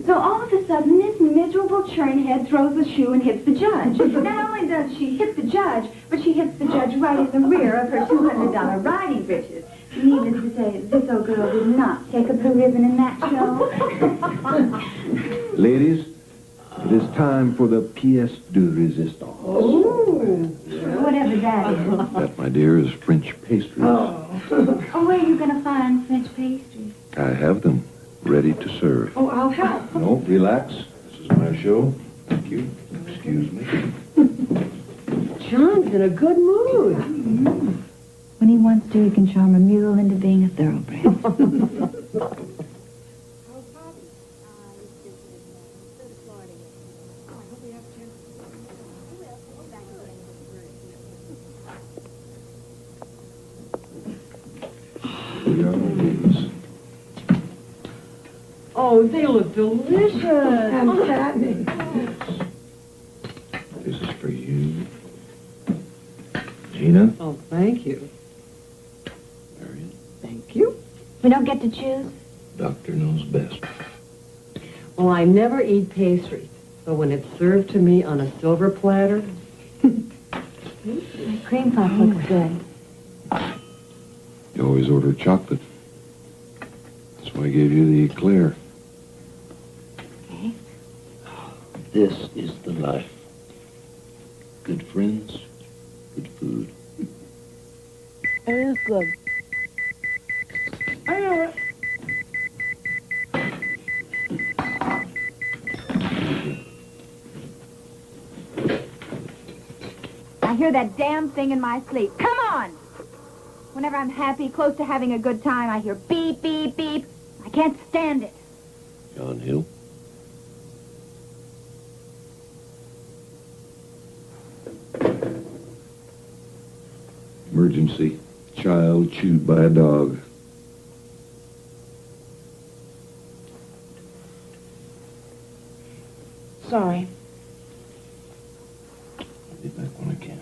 So all of a sudden, this miserable churnhead throws the shoe and hits the judge. Not only does she hit the judge, but she hits the judge right in the rear of her $200 riding breeches. Needless to say, this old girl did not take a blue ribbon in that show. Ladies, it is time for the pièce de résistance. Ooh, whatever that is. That, my dear, is French pastries. Oh, where are you going to find French pastries? I have them ready to serve. Oh, I'll help. No, relax. This is my show. Thank you. Excuse me. John's in a good mood. When he wants to, he can charm a mule into being a thoroughbred. We are these. Oh, they look delicious. And fattening. This is for you. Gina? Oh, thank you. Marion? Thank you. We don't get to choose? Doctor knows best. Well, I never eat pastry, but when it's served to me on a silver platter... My cream puff looks good. You always order chocolate. That's why I gave you the eclair. Okay. This is the life. Good friends, good food. It is good. I know it. I hear that damn thing in my sleep. Come on! Whenever I'm happy, close to having a good time, I hear beep, beep, beep. I can't stand it. John Hill? Emergency. Child chewed by a dog. Sorry. I'll be back when I can.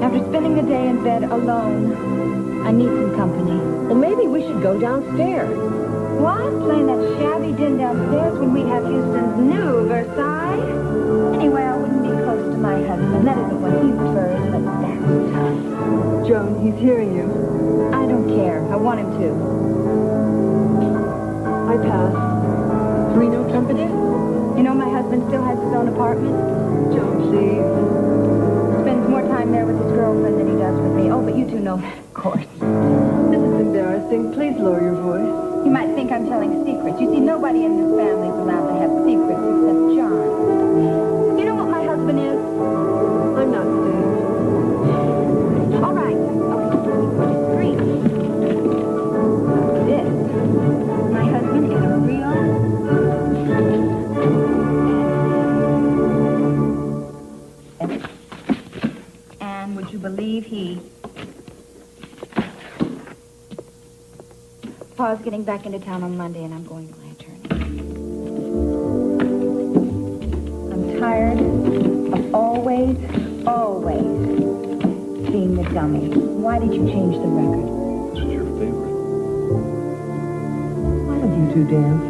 After spending the day in bed alone, I need some company. Well, maybe we should go downstairs. What? Playing that shabby din downstairs when we have Houston's new Versailles? Anyway, I wouldn't be close to my husband. That isn't what he prefers, but that's tough. Joan, he's hearing you. I don't care. I want him to. I pass. Reno Trumpeter? You know my husband still has his own apartment? Joan, please. Spends more time there with his girlfriend than he does with me. Oh, but you two know that, of course. This is embarrassing. Please lower your voice. You might think I'm telling secrets. You see, nobody in this family is allowed to have secrets except John. You know what my husband is? I'm not staying. All right. Okay, discreet. This. My husband is a real... And would you believe he... Paul's getting back into town on Monday, and I'm going to my attorney. I'm tired of always being the dummy. Why did you change the record? This is your favorite. Why don't you two dance?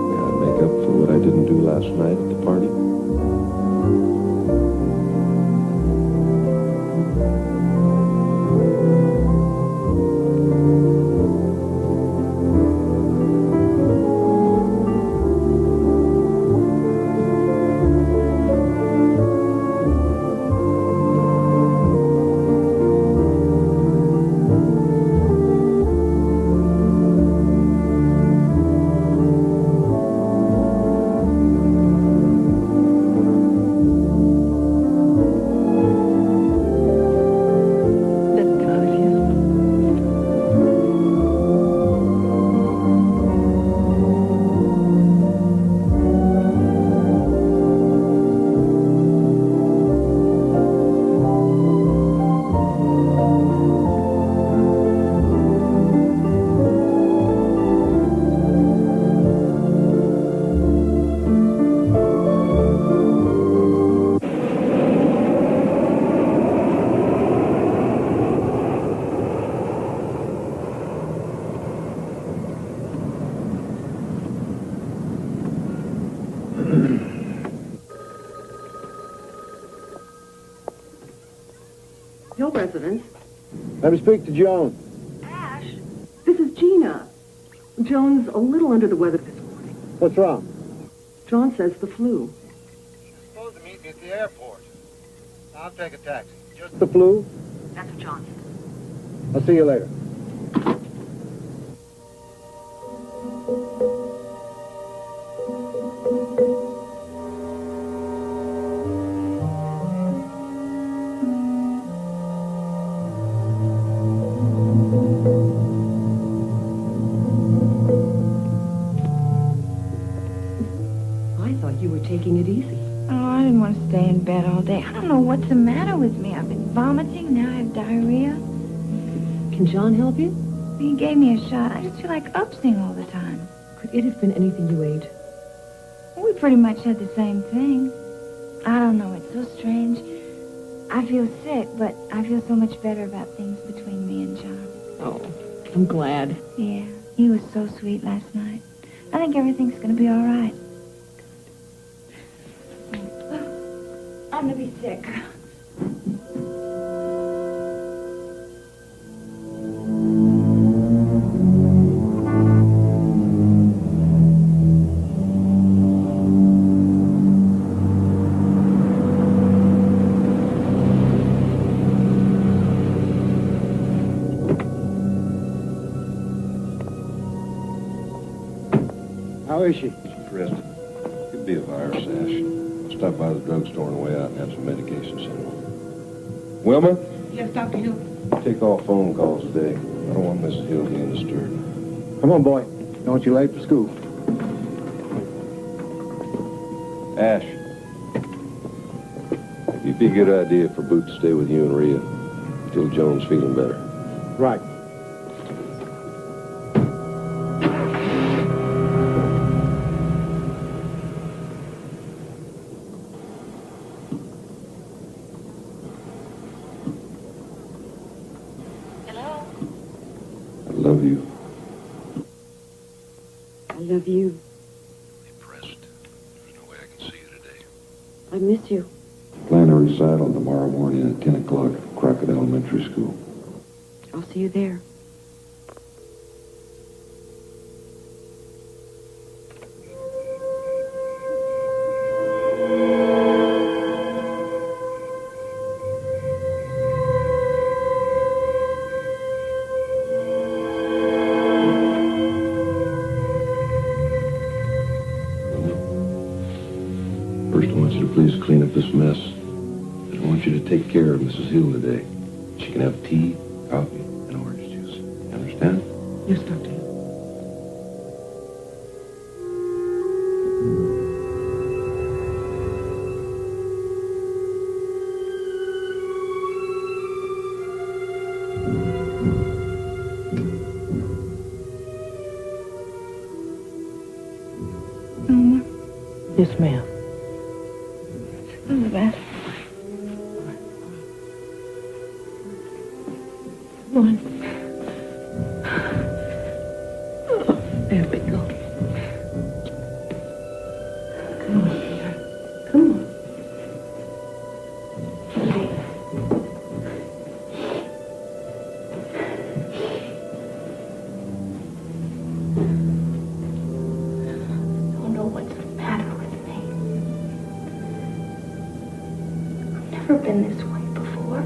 May I make up for what I didn't do last night at the party? Hill residence. Let me speak to Joan. Ash, this is Gina. Joan's a little under the weather this morning. What's wrong? John says the flu. Supposed to meet me at the airport. I'll take a taxi. Just the flu? That's what John said. I'll see you later. I thought you were taking it easy. Oh, I didn't want to stay in bed all day. I don't know what's the matter with me. I've been vomiting, now I have diarrhea. Can John help you? He gave me a shot. I just feel like upsing all the time. Could it have been anything you ate? We pretty much had the same thing. I don't know, it's so strange. I feel sick, but I feel so much better about things between me and John. Oh, I'm glad. Yeah, he was so sweet last night. I think everything's going to be all right. I'm going to be sick. How is she? She's rested. Could be a virus, Ash. I'll stop by the drugstore on the way out and have some medication sent on. Wilma, Yes, Dr. Hill. take all phone calls today. I don't want Mrs. Hill being disturbed. Come on, boy. Don't want you late for school. Ash, it'd be a good idea for Boot to stay with you and Rhea until Joan's feeling better. Right. I love you. I miss you. Plan a recital tomorrow morning at 10 o'clock at Crockett Elementary School. I'll see you there. First, I want you to please clean up this mess. And I want you to take care of Mrs. Hill today. She can have tea, coffee, and orange juice. You understand? Yes, Doctor. Norma? Yes, ma'am. Elizabeth. Come on. There we go. Come on, dear. Come on. I don't know what's the matter with me. I've never been this way before.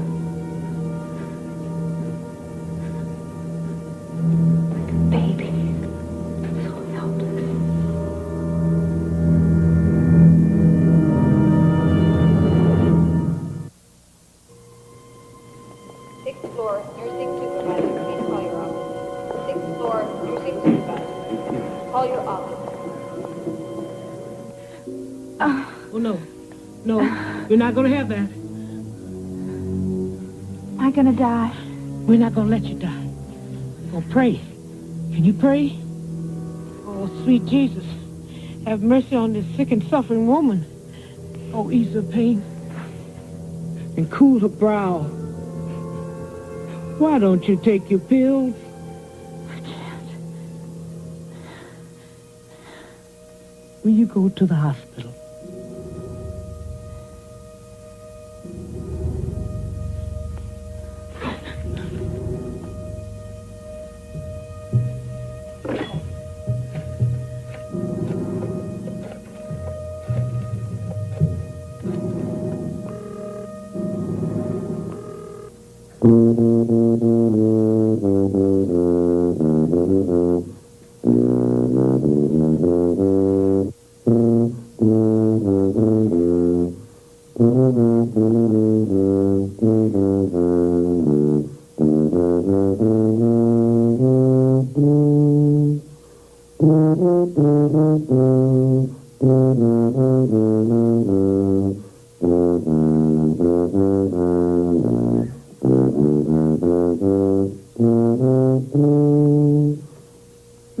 Like a baby. So helpless. Sixth floor, nursing supervisor. Please call your office. Sixth floor, nursing supervisor. Call your office. Oh, no. No, you're not going to have that. Am I gonna die? We're not going to let you die. Oh, pray. Can you pray? Oh, sweet Jesus, have mercy on this sick and suffering woman. Oh, ease her pain and cool her brow. Why don't you take your pills? I can't. Will you go to the hospital?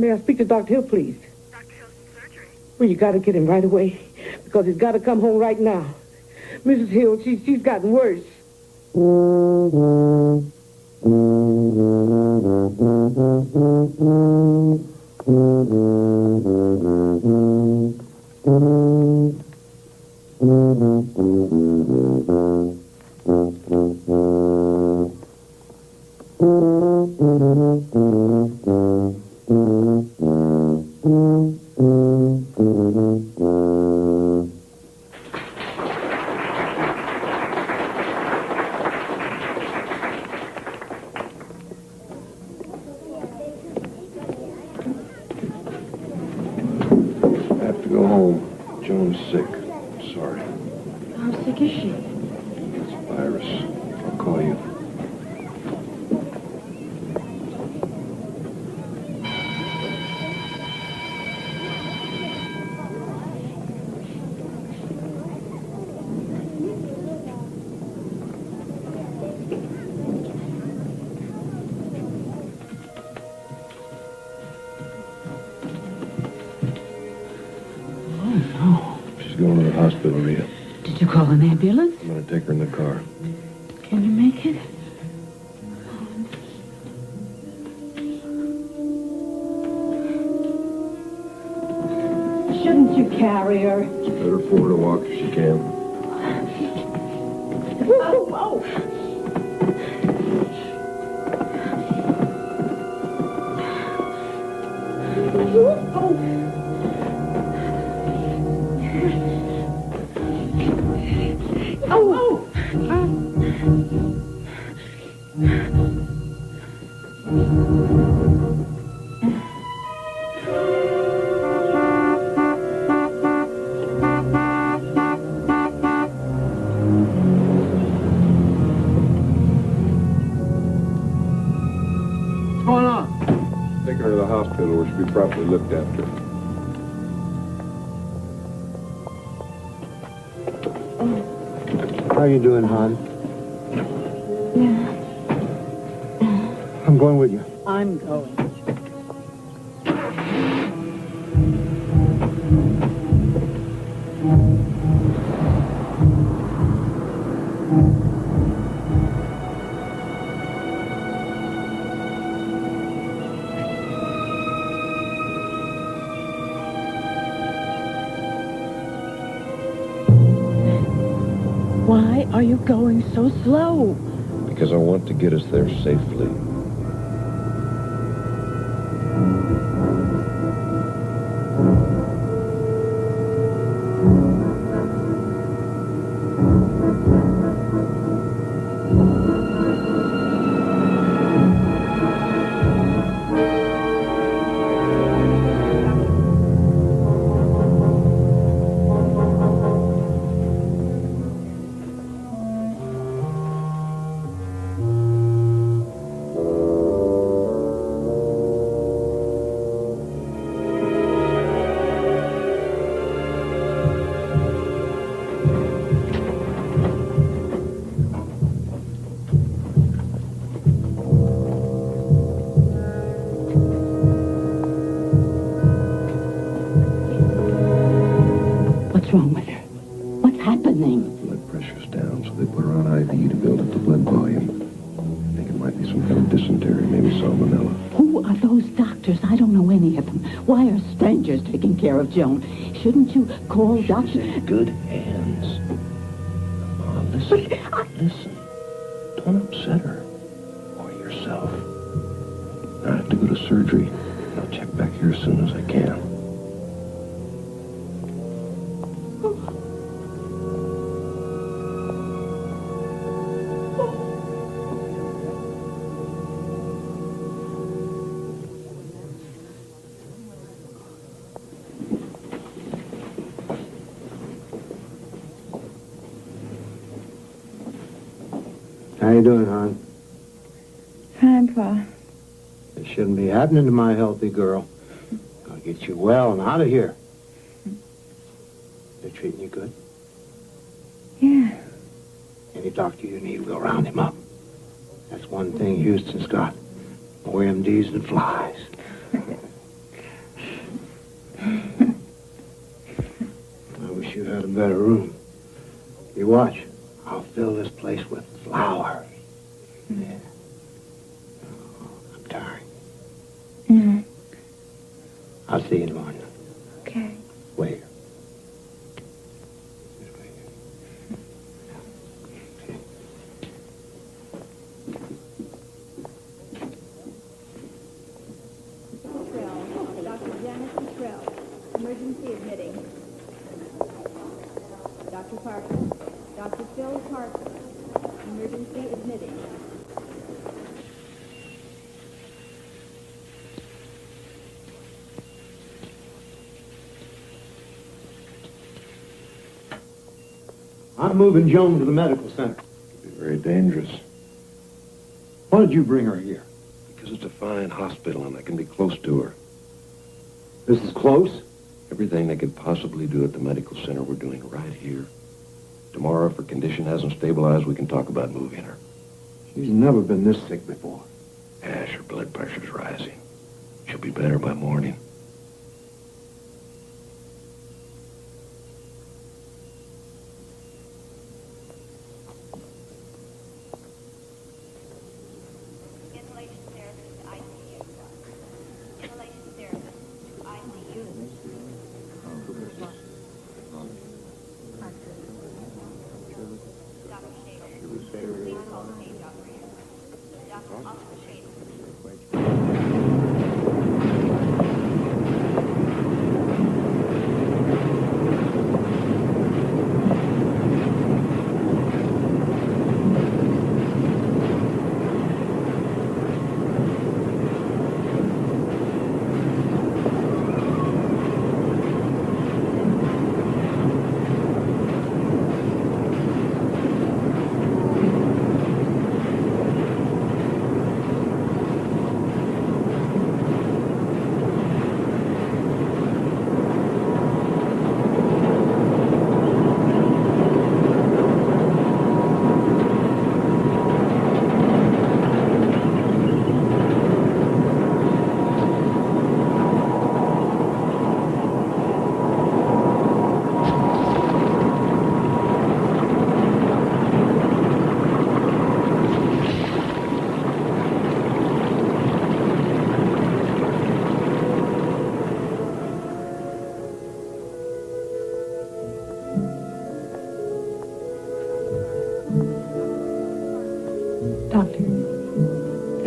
May I speak to Dr. Hill, please? Dr. Hill's in surgery. Well, you got to get him right away because he's got to come home right now. Mrs. Hill, she's gotten worse. I have to go home. Joan's sick. Sorry. How sick is she? It's a virus. I'll call you. She's going to the hospital, Rita. Did you call an ambulance? I'm going to take her in the car. Can you make it? Shouldn't you carry her? It's better for her to walk if she can. What's going on? Take her to the hospital where she'll be properly looked after. How you doing, hon? Yeah. I'm going with you. I'm going. Why are you going so slow? Because I want to get us there safely. What's wrong with her? What's happening? Blood pressure's down, so they put her on IV to build up the blood volume. I think it might be some kind of dysentery, maybe salmonella. Who are those doctors? I don't know any of them. Why are strangers taking care of Joan? Shouldn't you call doctors? She's in good hands. Ma, listen. Listen. Don't upset her. Or yourself. I have to go to surgery. I'll check back here as soon as I can. How you doing, hon? Fine, Pa. It shouldn't be happening to my healthy girl. Gotta get you well and out of here. They're treating you good? Yeah. Any doctor you need, we'll round him up. That's one thing Houston's got. More MDs than flies. I wish you had a better room. You watch. I'll fill this place with flowers. Yeah. Oh, I'm tired. No. I'll see you in the morning. Okay. Wait. Dr. Janet Cottrell, emergency admitting. Dr. Parker. Dr. Phil Parker, emergency admitting. I'm moving Joan to the medical center. It'd be very dangerous. Why did you bring her here? Because it's a fine hospital and I can be close to her. This is close? Everything they could possibly do at the medical center, we're doing right here. Tomorrow, if her condition hasn't stabilized, we can talk about moving her. She's never been this sick before. Ash, her blood pressure's rising. She'll be better by morning. Inhalation therapist, ICU. Inhalation therapist, ICU. Dr. Shader. Please call the page operator. Dr. Oscar Shader.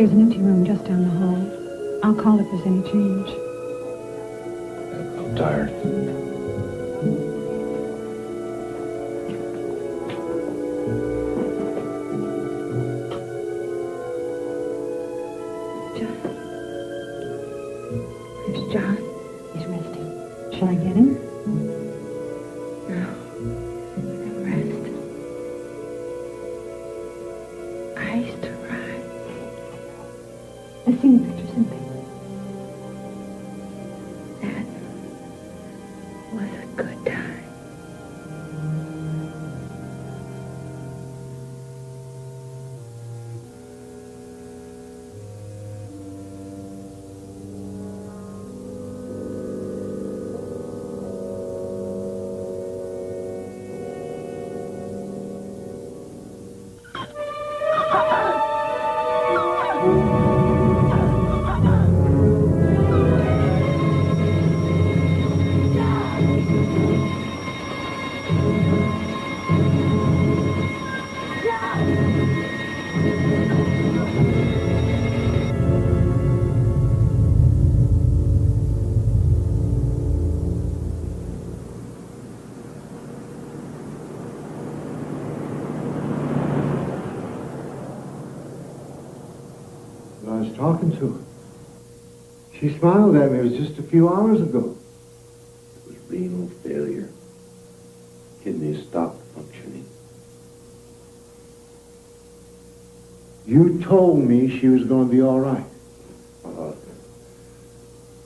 There's an empty room just down the hall. I'll call if there's any change. I'm tired. There's John. He's resting. Shall I get him? No. Let him rest. I used to cry. I've seen the pictures in paper. That was a good time. I was talking to her. She smiled at me. It was just a few hours ago. It was renal failure. Kidneys stopped functioning. You told me she was going to be all right.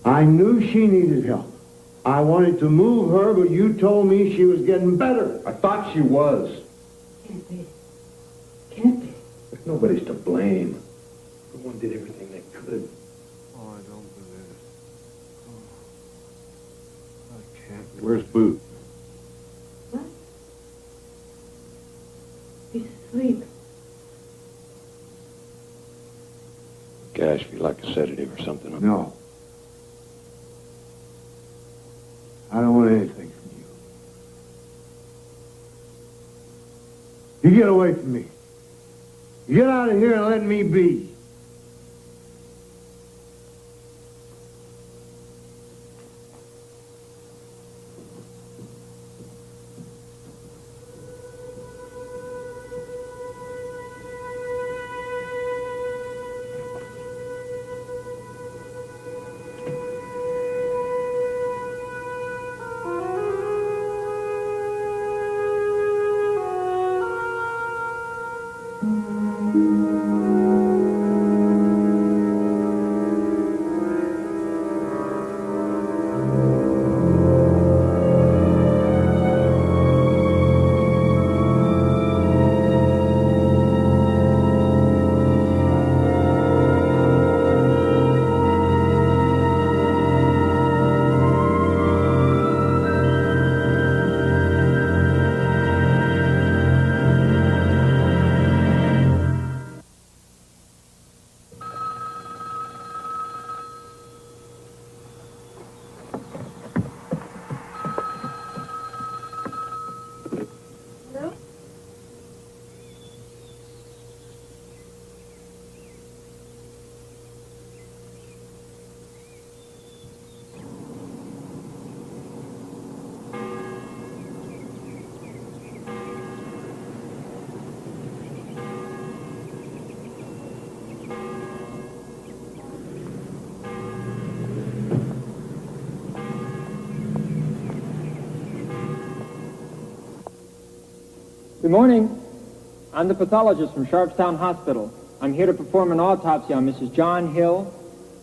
I knew she needed help. I wanted to move her, but you told me she was getting better. I thought she was. Can't be. Can't be. But nobody's to blame. Everyone did everything they could. Oh, I don't believe it. Oh, I can't. Where's Booth? What? He's asleep. Gosh, feel like a sedative or something. No. I don't want anything from you. You get away from me. Get out of here and let me be. Good morning. I'm the pathologist from Sharpstown Hospital. I'm here to perform an autopsy on Mrs. John Hill.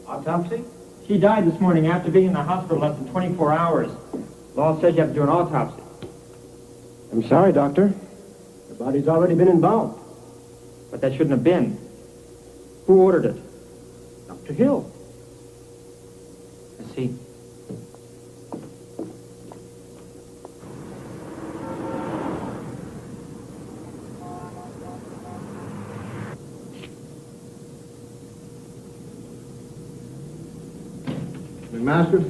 Autopsy? She died this morning after being in the hospital less than 24 hours. Law says you have to do an autopsy. I'm sorry, Doctor. The body's already been embalmed. But that shouldn't have been. Who ordered it? Dr. Hill. I see. McMaster?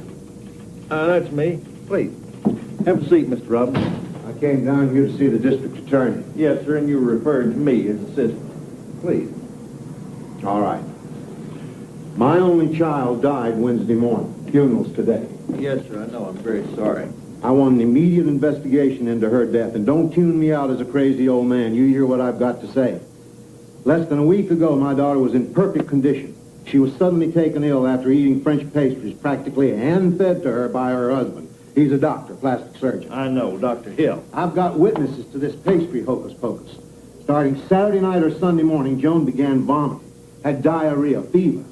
That's me. Please. Have a seat, Mr. Robbins. I came down here to see the district attorney. Yes, sir, and you were referred to me as assistant. Please. All right. My only child died Wednesday morning. Funeral's today. Yes, sir, I know. I'm very sorry. I want an immediate investigation into her death, and don't tune me out as a crazy old man. You hear what I've got to say. Less than a week ago, my daughter was in perfect condition. She was suddenly taken ill after eating French pastries, practically hand-fed to her by her husband. He's a doctor, plastic surgeon. I know, Dr. Hill. I've got witnesses to this pastry hocus-pocus. Starting Saturday night or Sunday morning, Joan began vomiting, had diarrhea, fever.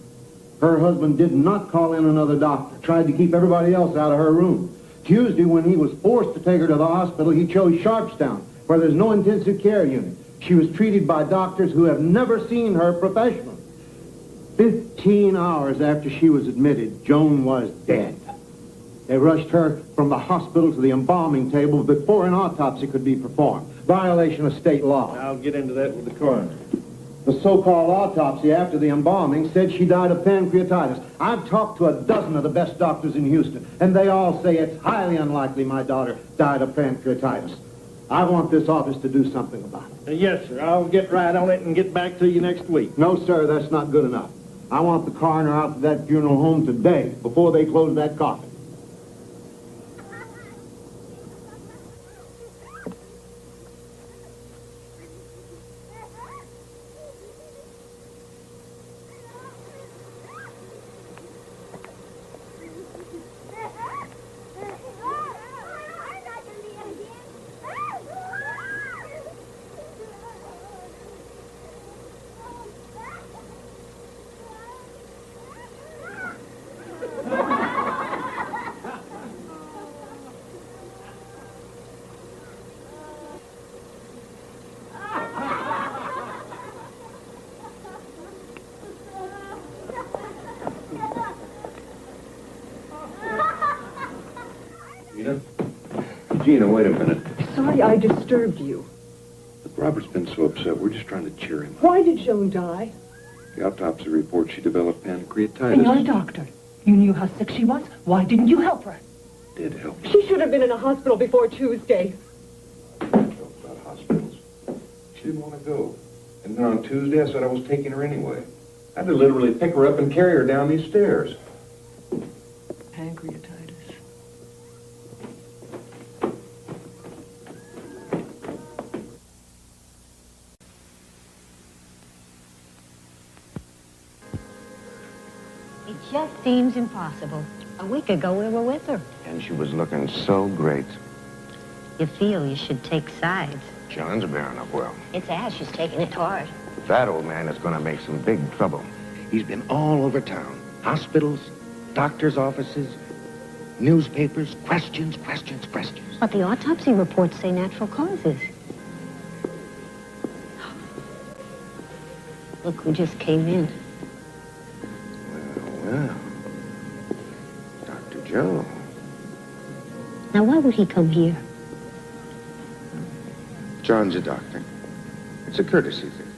Her husband did not call in another doctor, tried to keep everybody else out of her room. Tuesday, when he was forced to take her to the hospital, he chose Sharpstown, where there's no intensive care unit. She was treated by doctors who have never seen her professionally. 15 hours after she was admitted, Joan was dead. They rushed her from the hospital to the embalming table before an autopsy could be performed. Violation of state law. I'll get into that with the coroner. The so-called autopsy after the embalming said she died of pancreatitis. I've talked to a dozen of the best doctors in Houston, and they all say it's highly unlikely my daughter died of pancreatitis. I want this office to do something about it. Yes, sir. I'll get right on it and get back to you next week. No, sir, that's not good enough. I want the coroner out to that funeral home today, before they close that coffin. Gina, wait a minute. Sorry I disturbed you. Look, Robert's been so upset. We're just trying to cheer him up. Why did Joan die? The autopsy report, she developed pancreatitis. And you're a doctor. You knew how sick she was. Why didn't you help her? Did help. She should have been in a hospital before Tuesday. About hospitals. She didn't want to go. And then on Tuesday, I said I was taking her anyway. I had to literally pick her up and carry her down these stairs. Pancreatitis. It just seems impossible. A week ago, we were with her. And she was looking so great. You feel you should take sides. John's bearing up well. It's Ash who's taking it hard. That old man is going to make some big trouble. He's been all over town. Hospitals, doctors' offices, newspapers, questions. But the autopsy reports say natural causes. Look who just came in. Well, Dr. Joe. Now, why would he come here? John's a doctor. It's a courtesy thing.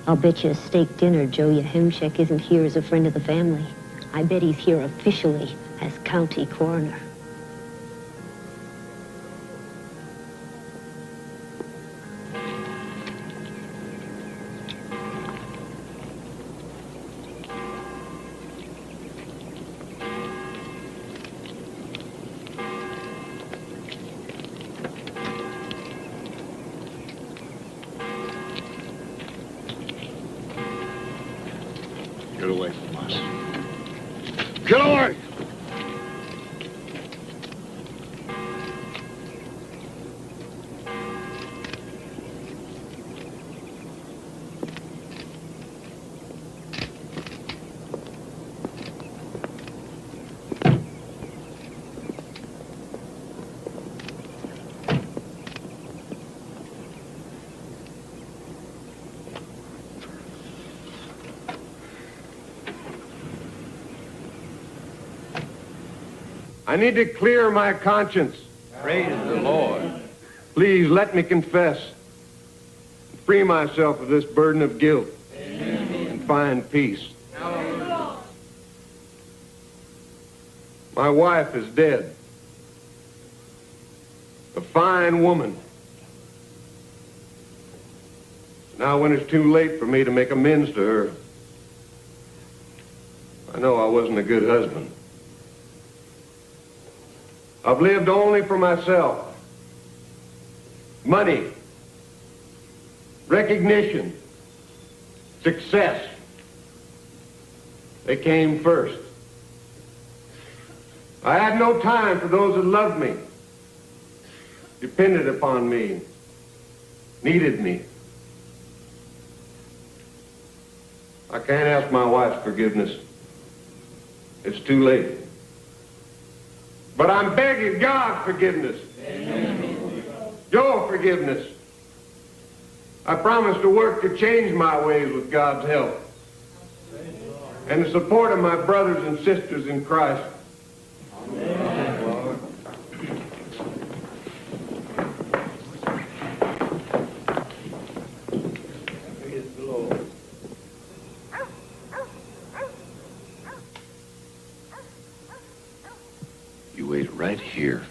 I'll bet you a steak dinner Joe Yahemchek isn't here as a friend of the family. I bet he's here officially as county coroner. Get away from us. Get away! I need to clear my conscience. Praise the Lord. Please let me confess. Free myself of this burden of guilt. Amen. And find peace. My wife is dead. A fine woman. Now, when it's too late for me to make amends to her, I know I wasn't a good husband. I've lived only for myself. Money, recognition, success. They came first. I had no time for those that loved me, depended upon me, needed me. I can't ask my wife's forgiveness. It's too late. But I'm begging God's forgiveness. Amen. Your forgiveness. I promise to work to change my ways with God's help and the support of my brothers and sisters in Christ. Amen. You wait right here.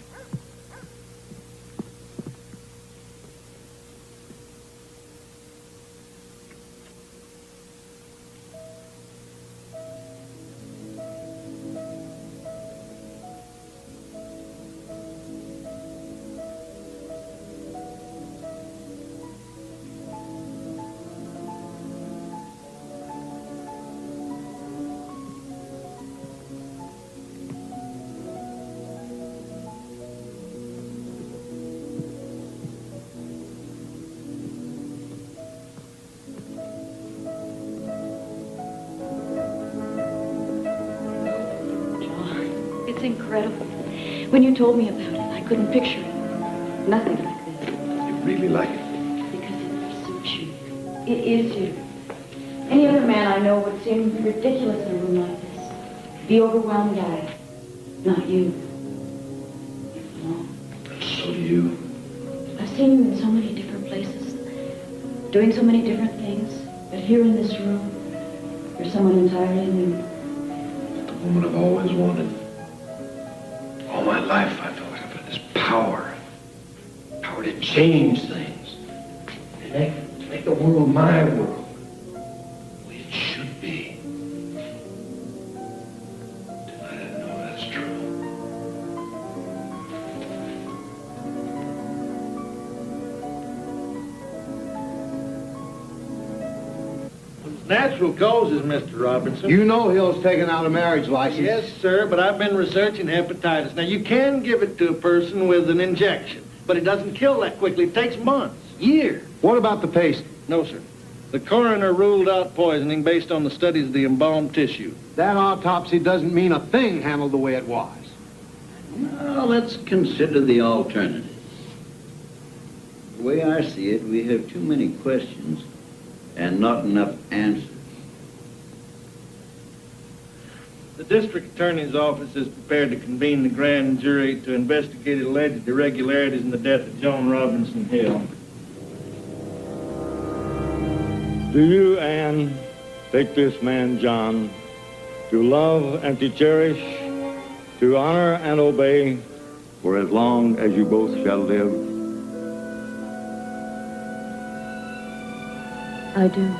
It's incredible. When you told me about it, I couldn't picture it. Nothing like this. You really like it? Because it suits you. It is you. Any other man I know would seem ridiculous in a room like this. The overwhelmed guy. Not you. No. So do you. I've seen you in so many different places, doing so many different things. But here in this room, you're someone entirely new. The woman I've always wanted. All my life, I felt like I've had this power. Power to change things. To make the world my world. The way it should be. Till I didn't know that's true. Natural causes, Mr. Robinson. You know Hill's taken out a marriage license. Yes, sir, but I've been researching hepatitis. Now, you can give it to a person with an injection, but it doesn't kill that quickly. It takes months, years. What about the patient? No, sir. The coroner ruled out poisoning based on the studies of the embalmed tissue. That autopsy doesn't mean a thing handled the way it was. Well, let's consider the alternatives. The way I see it, we have too many questions and not enough answers. The district attorney's office is prepared to convene the grand jury to investigate alleged irregularities in the death of Joan Robinson Hill. Do you, Anne, take this man, John, to love and to cherish, to honor and obey for as long as you both shall live? I do.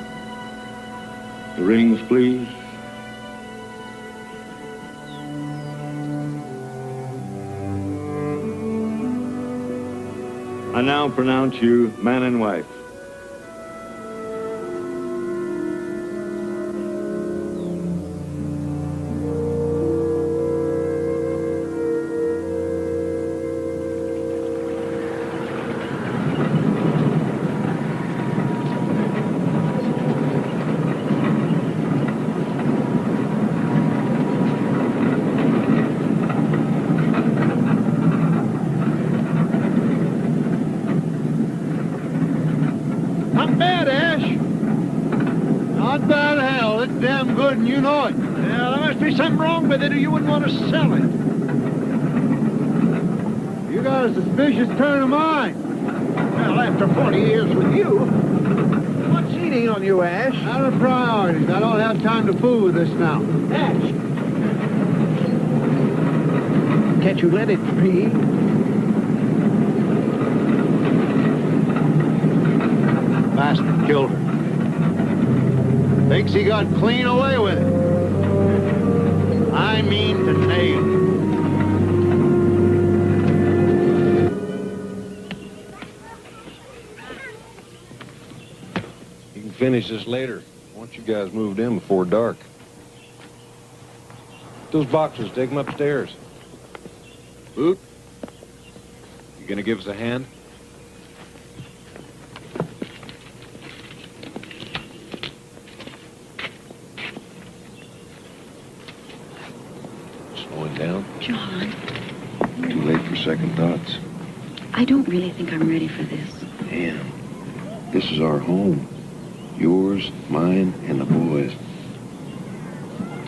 The rings, please. I now pronounce you man and wife. Not bad, Ash. Not bad, hell. It's damn good, and you know it. Yeah, there must be something wrong with it, or you wouldn't want to sell it. You got a suspicious turn of mind. Well, after 40 years with you, what's eating on you, Ash? Out of priorities. I don't have time to fool with this now. Ash. Can't you let it be? Bastard killed her. Thinks he got clean away with it. I mean to nail him. You can finish this later. I want you guys moved in before dark. Those boxes, take them upstairs. Boot, you gonna give us a hand? Slowing down? John, Too late for second thoughts. I don't really think I'm ready for this. Damn. This is our home. Yours, mine, and the boys.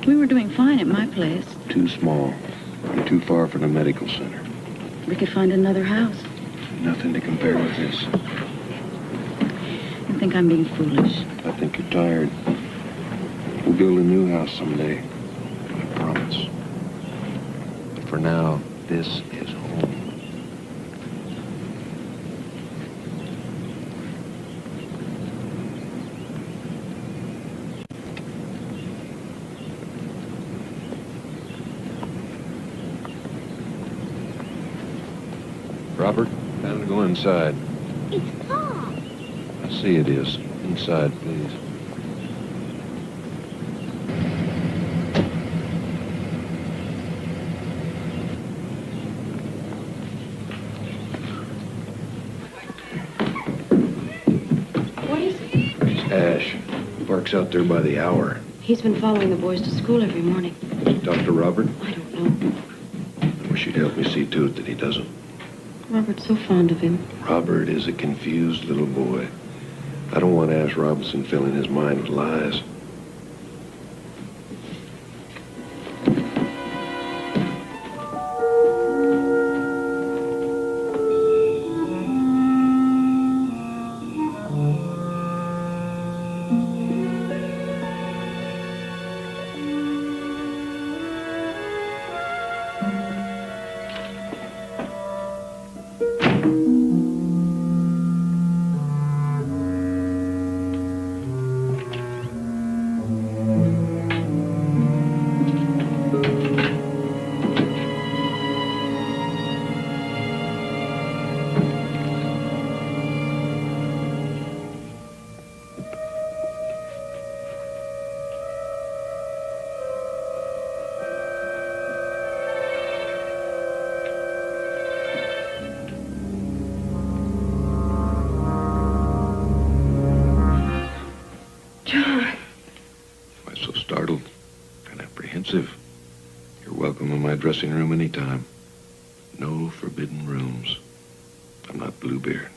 We were doing fine at my place. Too small. And too far from the medical center. We could find another house. Nothing to compare with this. I think I'm being foolish. I think you're tired. We'll build a new house someday. I promise. But for now, this is home. Robert, time to go inside. It's Tom. I see it is. Inside, please. What is it? It's Ash. Parks out there by the hour. He's been following the boys to school every morning. Dr. Robert? I don't know. I wish you'd help me see to it that he doesn't. Robert's so fond of him. Robert is a confused little boy. I don't want Ash Robinson filling his mind with lies. You're welcome in my dressing room anytime. No forbidden rooms. I'm not Bluebeard.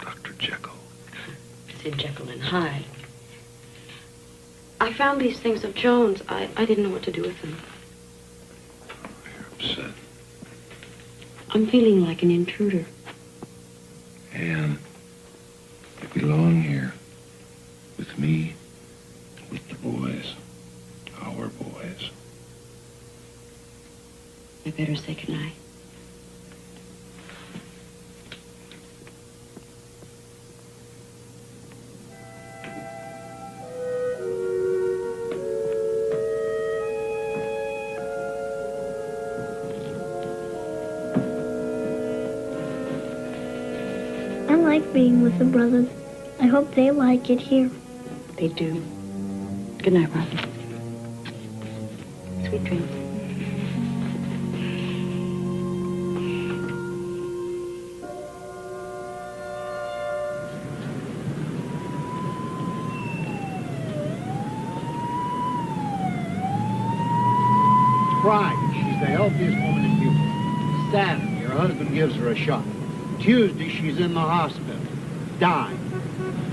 I'm Dr. Jekyll. Sid Jekyll and Hyde. I found these things of Joan's. I didn't know what to do with them. You're upset. I'm feeling like an intruder. Anne, you belong here. With me. With the boys. Our boys. I better say goodnight. I like being with the brothers. I hope they like it here. They do. Good night, Robert. Sweet dreams. Friday, she's the healthiest woman in Houston. Saturday, her husband gives her a shot. Tuesday, she's in the hospital, dying.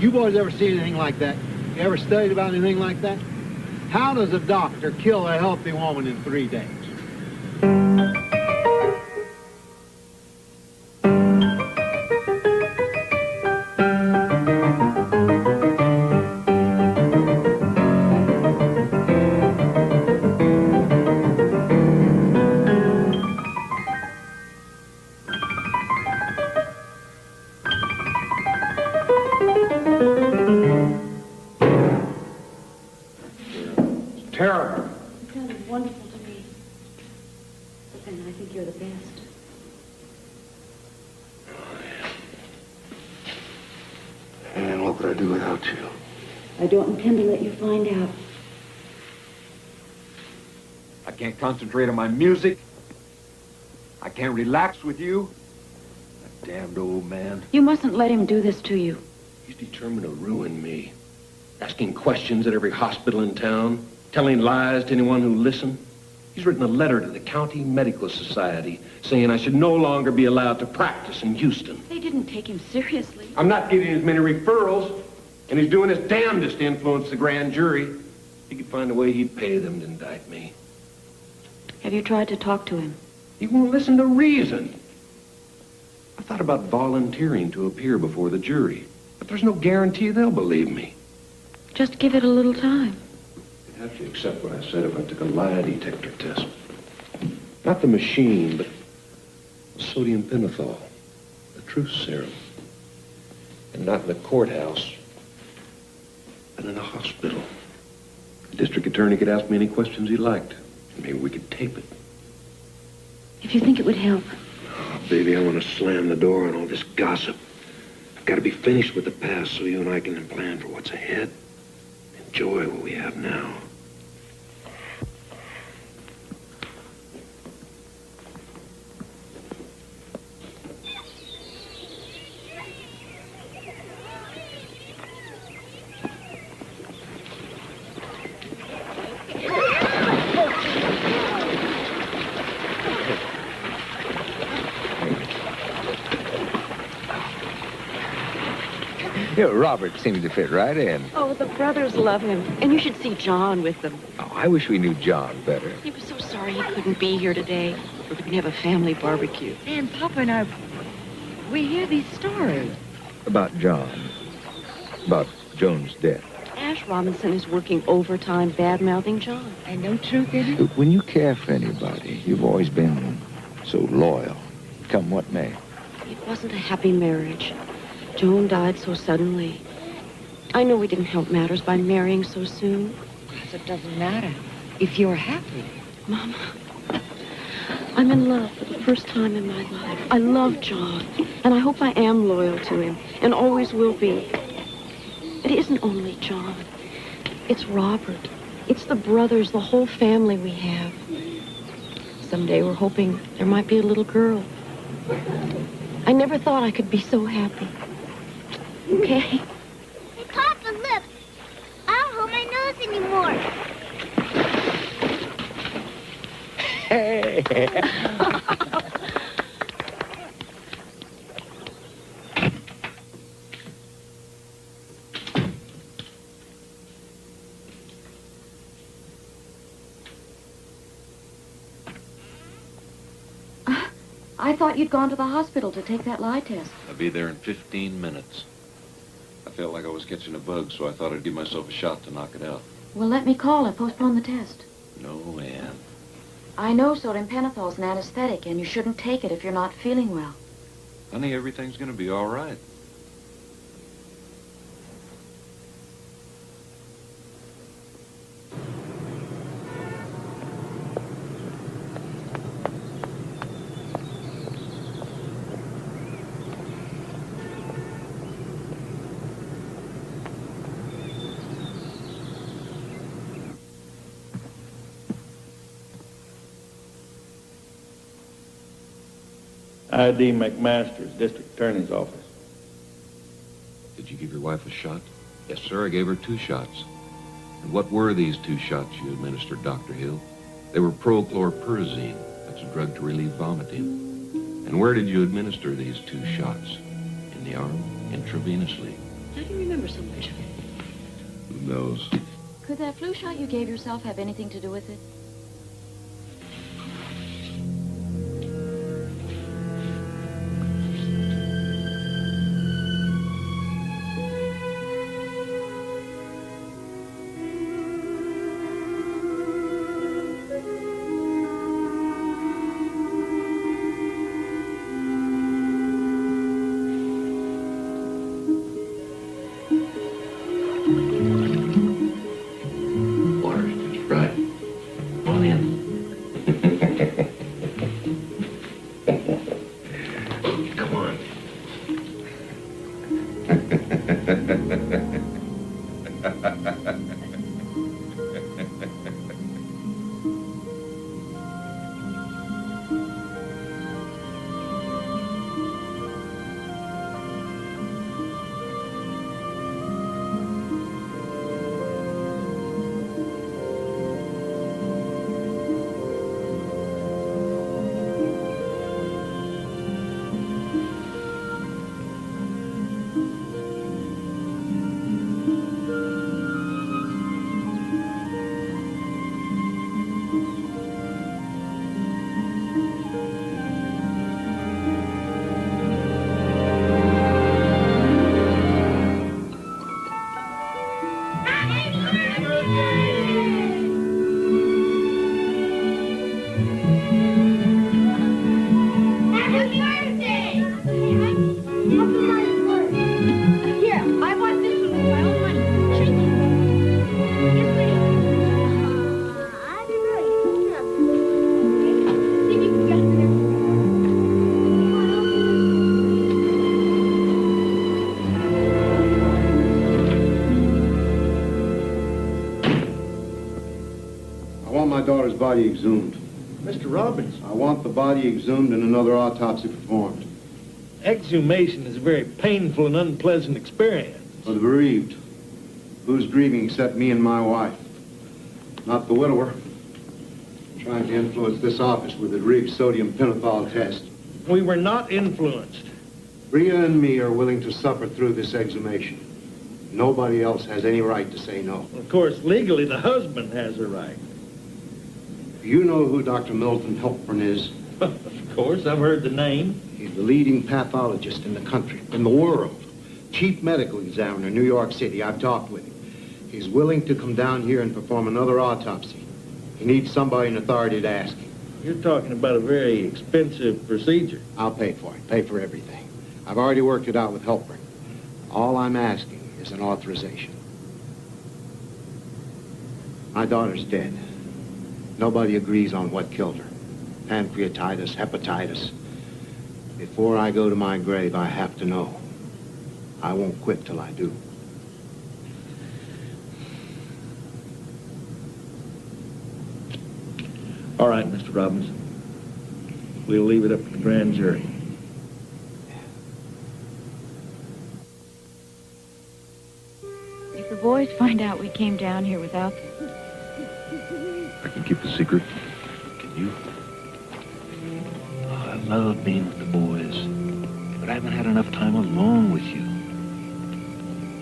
You boys ever see anything like that? You ever studied about anything like that? How does a doctor kill a healthy woman in 3 days? terrible. It sounded wonderful to me. And I think you're the best. And what would I do without you? I don't intend to let you find out. I can't concentrate on my music. I can't relax with you. That damned old man. You mustn't let him do this to you. He's determined to ruin me. Asking questions at every hospital in town, telling lies to anyone who'll listen. He's written a letter to the County Medical Society saying I should no longer be allowed to practice in Houston. They didn't take him seriously. I'm not getting as many referrals, and he's doing his damnedest to influence the grand jury. He could find a way he'd pay them to indict me. Have you tried to talk to him? He won't listen to reason. I thought about volunteering to appear before the jury, but there's no guarantee they'll believe me. Just give it a little time. You'd have to accept what I said if I took a lie detector test. Not the machine, but sodium pentothal, the truth serum. And not in the courthouse, but in a hospital. The district attorney could ask me any questions he liked. And maybe we could tape it. If you think it would help. Oh, baby, I want to slam the door on all this gossip. I've got to be finished with the past so you and I can plan for what's ahead. Enjoy what we have now. Robert seems to fit right in. Oh, the brothers love him. And you should see John with them. Oh, I wish we knew John better. He was so sorry he couldn't be here today. We can have a family barbecue. And Papa and I, we hear these stories. About John. About Joan's death. Ash Robinson is working overtime bad-mouthing John. And no truth in it? When you care for anybody, you've always been so loyal, come what may. It wasn't a happy marriage. Joan died so suddenly. I know we didn't help matters by marrying so soon. It doesn't matter if you're happy. Mama, I'm in love for the first time in my life. I love John, and I hope I am loyal to him, and always will be. It isn't only John. It's Robert. It's the brothers, the whole family we have. Someday we're hoping there might be a little girl. I never thought I could be so happy. Okay? Hey, Papa, look. I don't hold my nose anymore. Hey! I thought you'd gone to the hospital to take that lie test. I'll be there in 15 minutes. I felt like I was catching a bug, so I thought I'd give myself a shot to knock it out. Well, let me call and postpone the test. No, Ann. I know sodium pentothal is an anesthetic, and you shouldn't take it if you're not feeling well. Honey, everything's gonna be all right. I.D. McMasters, District Attorney's Office. Did you give your wife a shot? Yes, sir, I gave her 2 shots. And what were these 2 shots you administered, Dr. Hill? They were prochlorperazine. That's a drug to relieve vomiting. And where did you administer these 2 shots? In the arm, intravenously. How do you remember so much? Who knows? Could that flu shot you gave yourself have anything to do with it? Water's just right. My daughter's body exhumed. Mr. Robbins. I want the body exhumed and another autopsy performed. Exhumation is a very painful and unpleasant experience. For the bereaved. Who's grieving except me and my wife? Not the widower. Trying to influence this office with the rigged sodium pentothal test. We were not influenced. Rhea and me are willing to suffer through this exhumation. Nobody else has any right to say no. Of course, legally, the husband has a right. You know who Dr. Milton Helpern is? Of course, I've heard the name. He's the leading pathologist in the country, in the world. Chief medical examiner, New York City. I've talked with him. He's willing to come down here and perform another autopsy. He needs somebody in authority to ask him. You're talking about a very expensive procedure. I'll pay for it, pay for everything. I've already worked it out with Helpern. All I'm asking is an authorization. My daughter's dead. Nobody agrees on what killed her. Pancreatitis, hepatitis. Before I go to my grave, I have to know. I won't quit till I do. All right, Mr. Robbins. We'll leave it up to the grand jury. If the boys find out we came down here without them, I can keep the secret. Can you? Oh, I love being with the boys, but I haven't had enough time alone with you.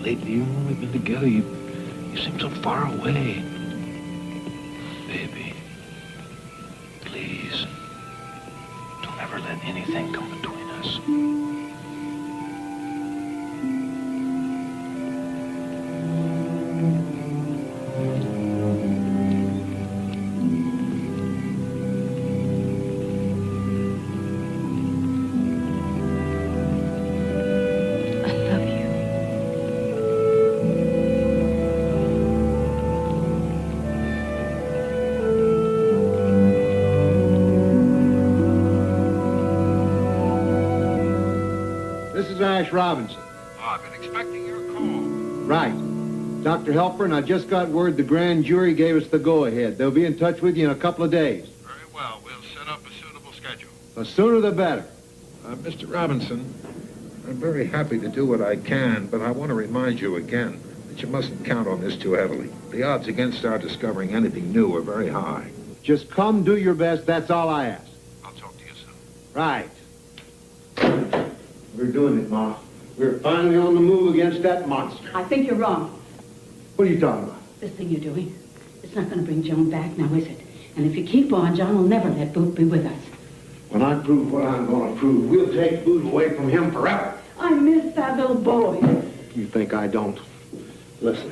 Lately, even when we've been together, you seem so far away. Baby, please, don't ever let anything come between us. Ash Robinson. Oh, I've been expecting your call. Right. Dr. Helpern, I just got word the grand jury gave us the go-ahead. They'll be in touch with you in a couple of days. Very well. We'll set up a suitable schedule. The sooner the better. Mr. Robinson, I'm very happy to do what I can, but I want to remind you again that you mustn't count on this too heavily. The odds against our discovering anything new are very high. Just come do your best. That's all I ask. I'll talk to you soon. Right. We're doing it, Ma. We're finally on the move against that monster. I think you're wrong. What are you talking about? This thing you're doing, it's not going to bring Joan back, now is it? And if you keep on, John will never let Boot be with us. When I prove what I'm going to prove, we'll take Boot away from him forever. I miss that little boy. You think I don't? Listen,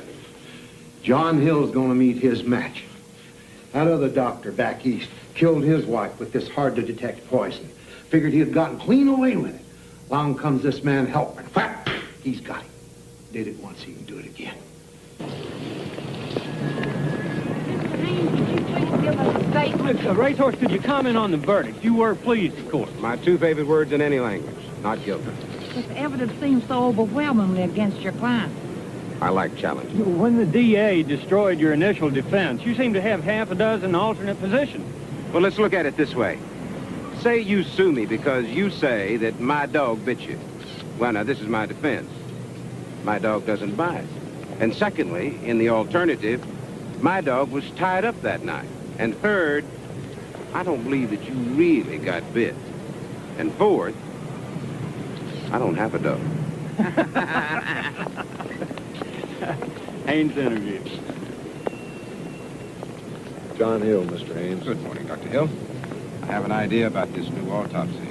John Hill's going to meet his match. That other doctor back east killed his wife with this hard-to-detect poison. Figured he had gotten clean away with it. Along comes this man Helpern. Fact, he's got him. Did it once, he can do it again. Mr. Racehorse, could you comment on the verdict? You were pleased, of course. My two favorite words in any language. Not guilty. But the evidence seems so overwhelmingly against your client. I like challenge. When the DA destroyed your initial defense, you seem to have half a dozen alternate positions. Well, let's look at it this way. Say you sue me because you say that my dog bit you. Well, now, this is my defense. My dog doesn't bite. And secondly, in the alternative, my dog was tied up that night. And third, I don't believe that you really got bit. And fourth, I don't have a dog. Haynes interview. John Hill, Mr. Haynes. Good morning, Dr. Hill. I have an idea about this new autopsy.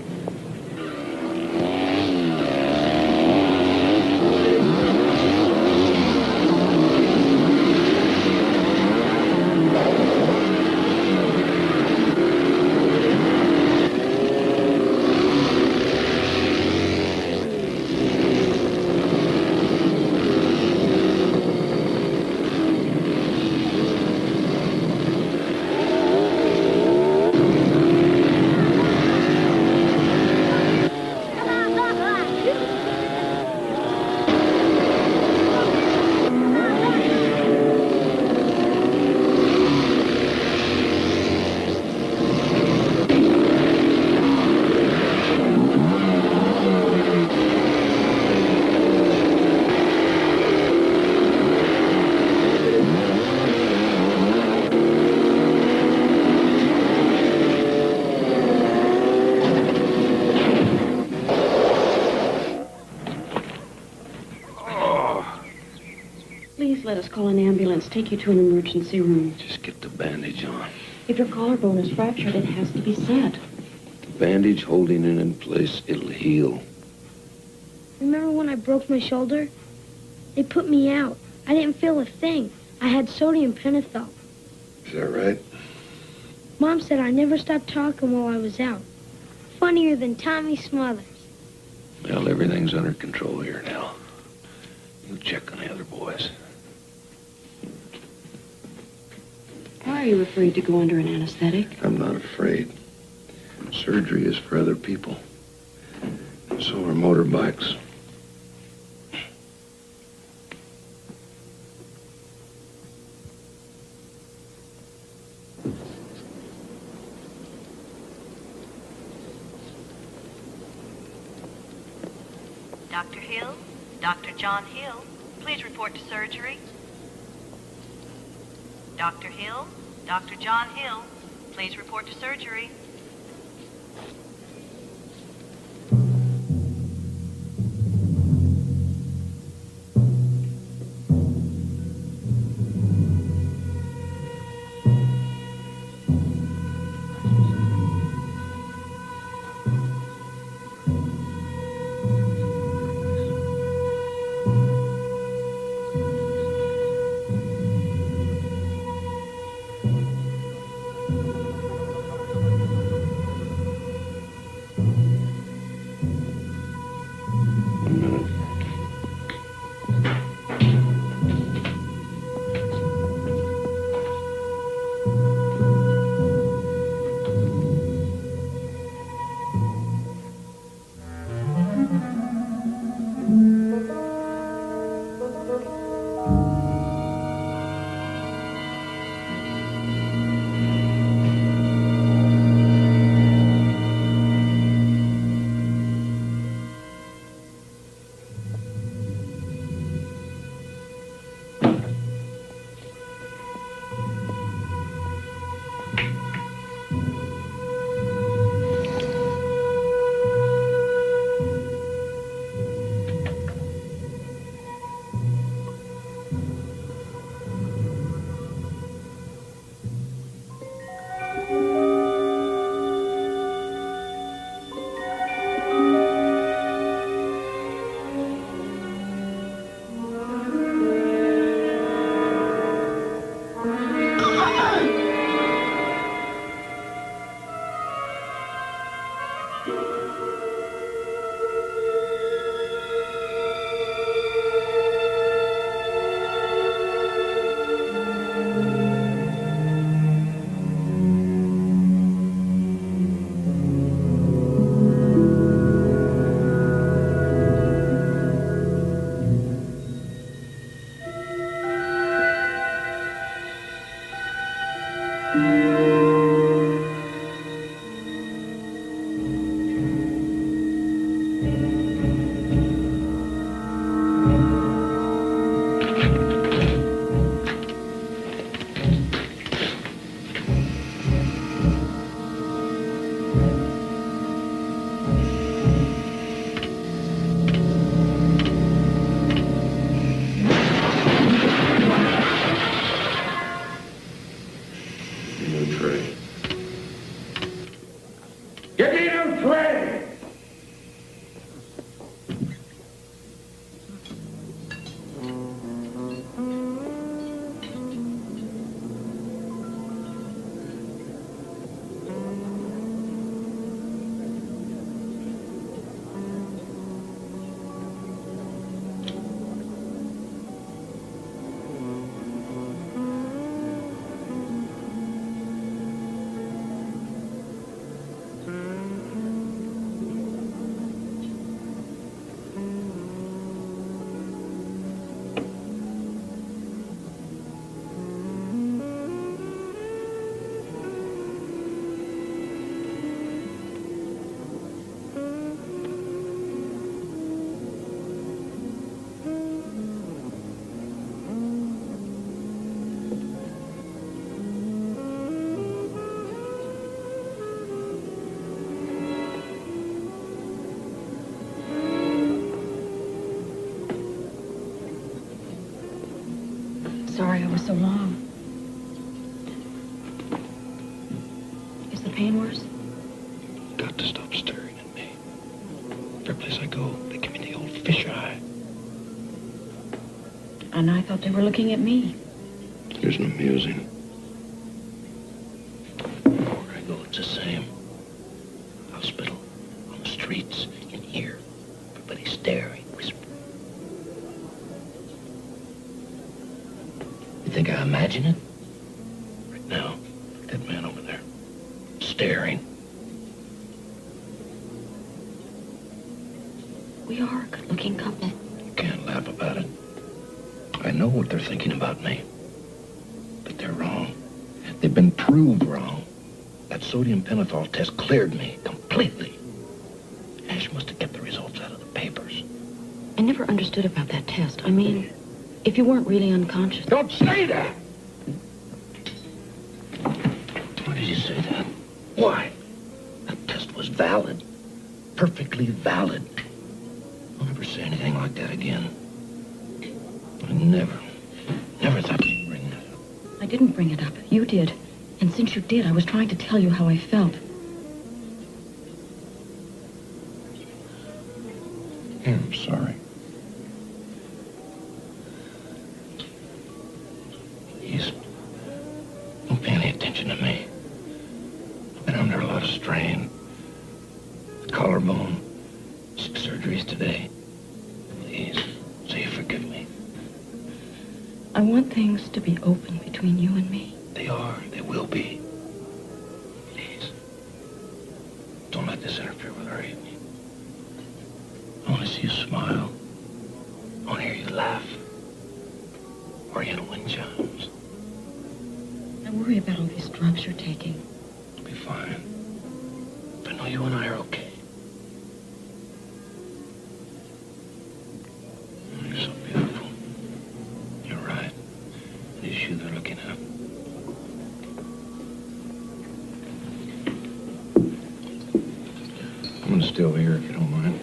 Let us call an ambulance, take you to an emergency room. Just get the bandage on. If your collarbone is fractured, it has to be set. The bandage holding it in place, it'll heal. Remember when I broke my shoulder? They put me out. I didn't feel a thing. I had sodium pentothal. Is that right? Mom said I never stopped talking while I was out. Funnier than Tommy Smothers. Well, everything's under control here now. You check on the other boys. Why are you afraid to go under an anesthetic? I'm not afraid. Surgery is for other people. So are motorbikes. Dr. Hill? Dr. John Hill? Please report to surgery. Dr. Hill? Dr. John Hill? Please report to surgery. Sorry I was so long. Is the pain worse? Got to stop staring at me. Every place I go, they give me the old fisheye. And I thought they were looking at me. Isn't amusing. Where I go, it's the same. Hospital, on the streets, in here. Everybody staring, whispering. You think I imagine it? Right now, that man over there, staring. We are a good-looking couple. You can't laugh about it. I know what they're thinking about me. But they're wrong. They've been proved wrong. That sodium pentothal test cleared me completely. Ash must have kept the results out of the papers. I never understood about that test. I mean, if you weren't really unconscious. Don't say that! Why did you say that? Why? That test was valid. Perfectly valid. I'll never say anything like that again. I never thought you'd bring that up. I didn't bring it up. You did. And since you did, I was trying to tell you how I felt. I'm sorry. Please, don't pay any attention to me. I've been under a lot of strain. Collarbone, 6 surgeries today. Please, say you forgive me. I want things to be open between you and me. They are. They will be. Please, don't let this interfere with our evening. I want to see you smile. I want to hear you laugh. Oriental wind chimes. I worry about all these drugs you're taking. I'll be fine. I know you and I are okay. You're so beautiful. You're right. It is you they're looking at. I'm gonna stay over here if you don't mind.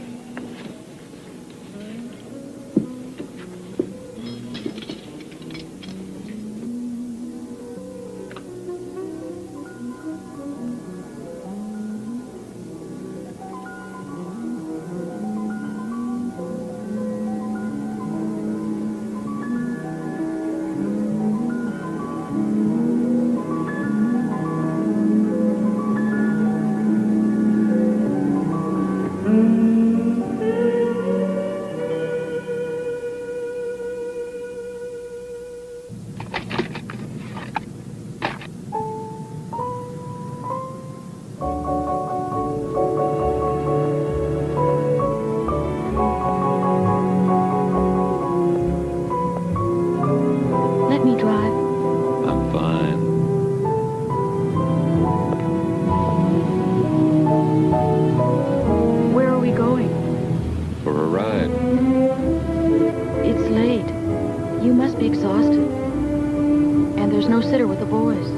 There's no sitter with the boys.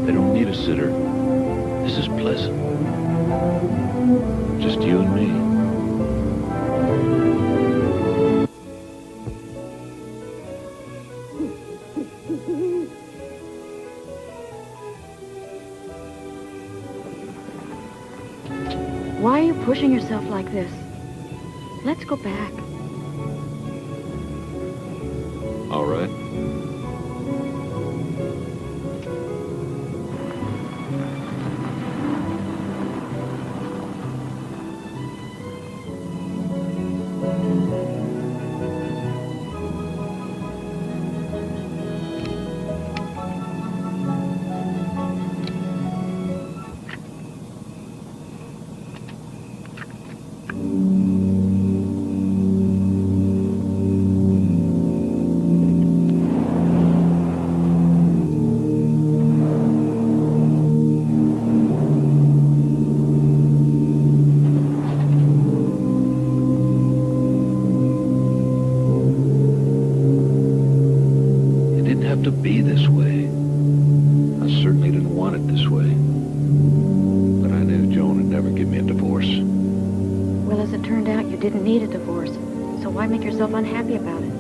They don't need a sitter. This is pleasant. Just you and me. Why are you pushing yourself like this? Let's go back. All right. To be this way. I certainly didn't want it this way. But I knew Joan would never give me a divorce. Well, as it turned out, you didn't need a divorce. So why make yourself unhappy about it?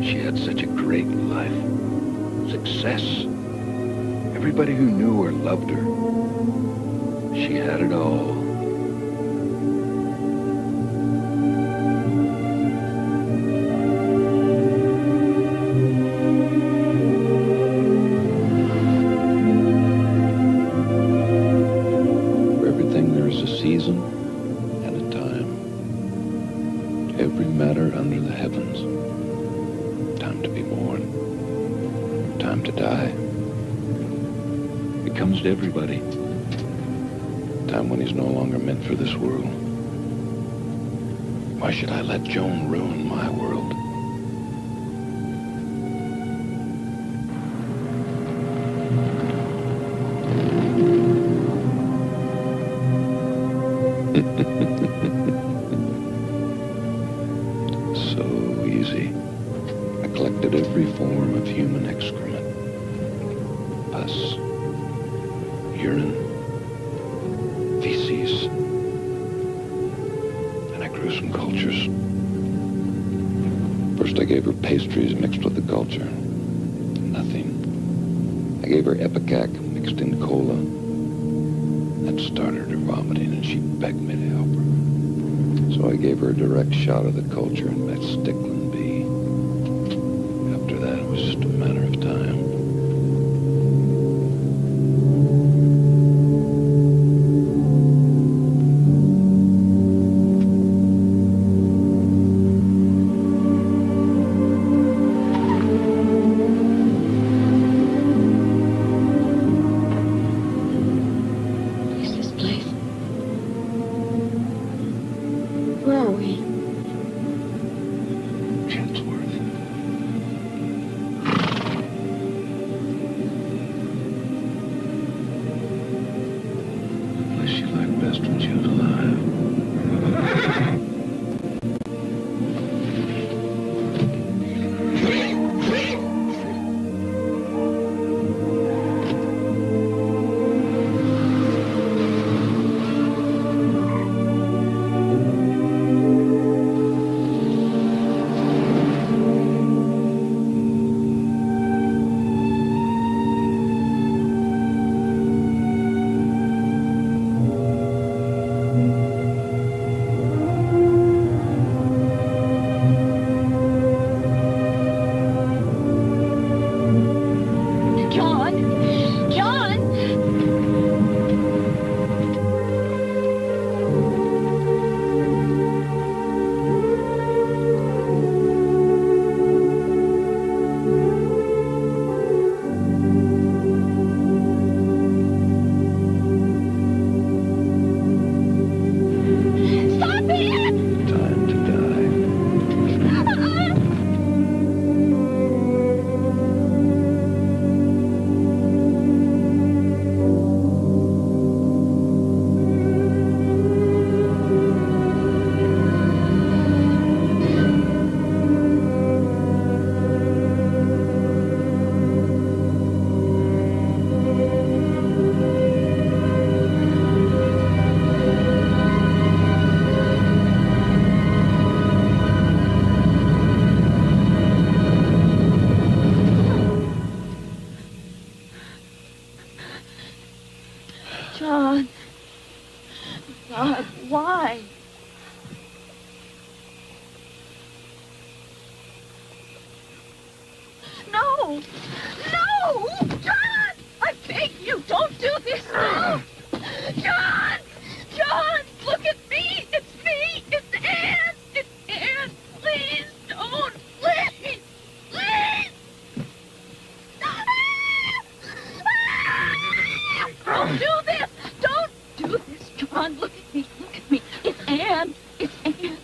She had such a great life. Success. Everybody who knew her loved her. She had it all. Season and a time. To every matter under the heavens. Time to be born. Time to die. It comes to everybody. Time when he's no longer meant for this world. Why should I let Joan ruin my world? So easy. I collected every form of human excrement. Pus, urine, feces. And I grew some cultures. First I gave her pastries mixed with the culture. Nothing. I gave her Epicac mixed in cola. That started her vomiting, and she begged me to help her. So I gave her a direct shot of the culture and met Stickland B. After that, it was just a matter of time. John. God, why? No! No! John! I beg you, don't do this now! John! John, look at me! It's me! It's Anne! It's Anne! Please, don't! Please! Please! Don't do this! Don't do this, John! Look at me! Look at me! It's Anne! It's Anne!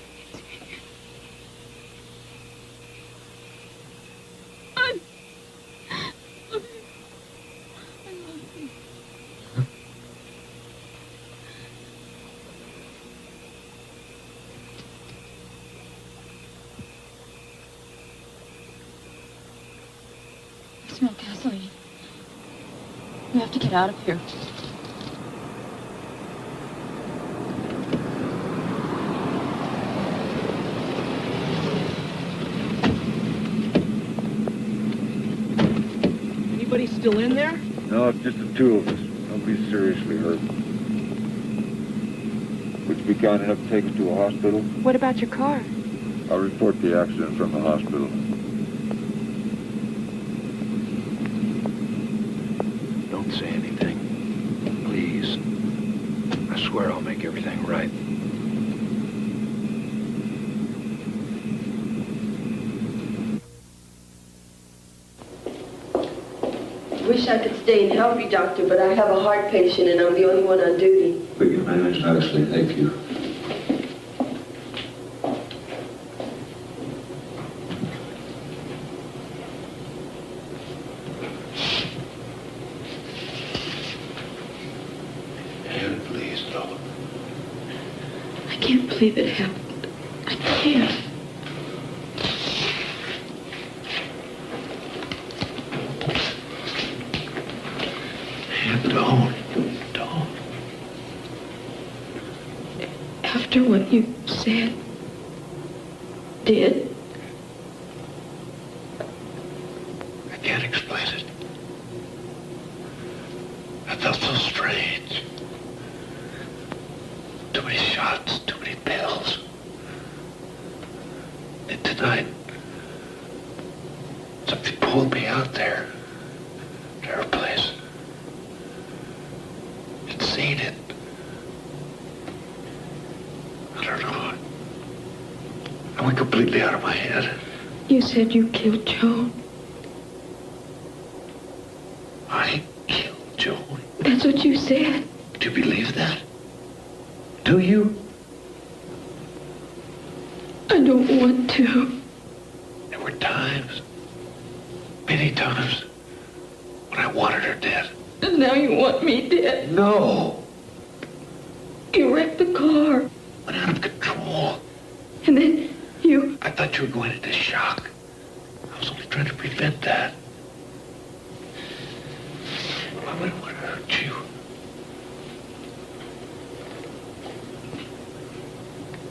I smell gasoline. We have to get out of here. Anybody still in there? No, it's just the two of us. Nobody's seriously hurt. Would you be kind enough to take us to a hospital? What about your car? I'll report the accident from the hospital. Don't say anything. Please. I swear I'll make everything right. Wish I could stay and help you, Doctor, but I have a heart patient and I'm the only one on duty. But you managed nicely, thank you. Anne, please, don't. I can't believe it happened. I can't. Don't. After what you said, did, I can't explain it. I felt so strange. Too many shots, too many pills. And tonight, something pulled me out there to her place. I'd seen it. I don't know. I went completely out of my head. you said you killed Joan. I killed Joan. That's what you said. Do you believe that? Do you? I don't want to. There were times, many times, when I wanted her dead. And now you want me dead. No. You wrecked the car. Went out of control. And then you... I thought you were going into shock. I was only trying to prevent that. Why would I want to hurt you?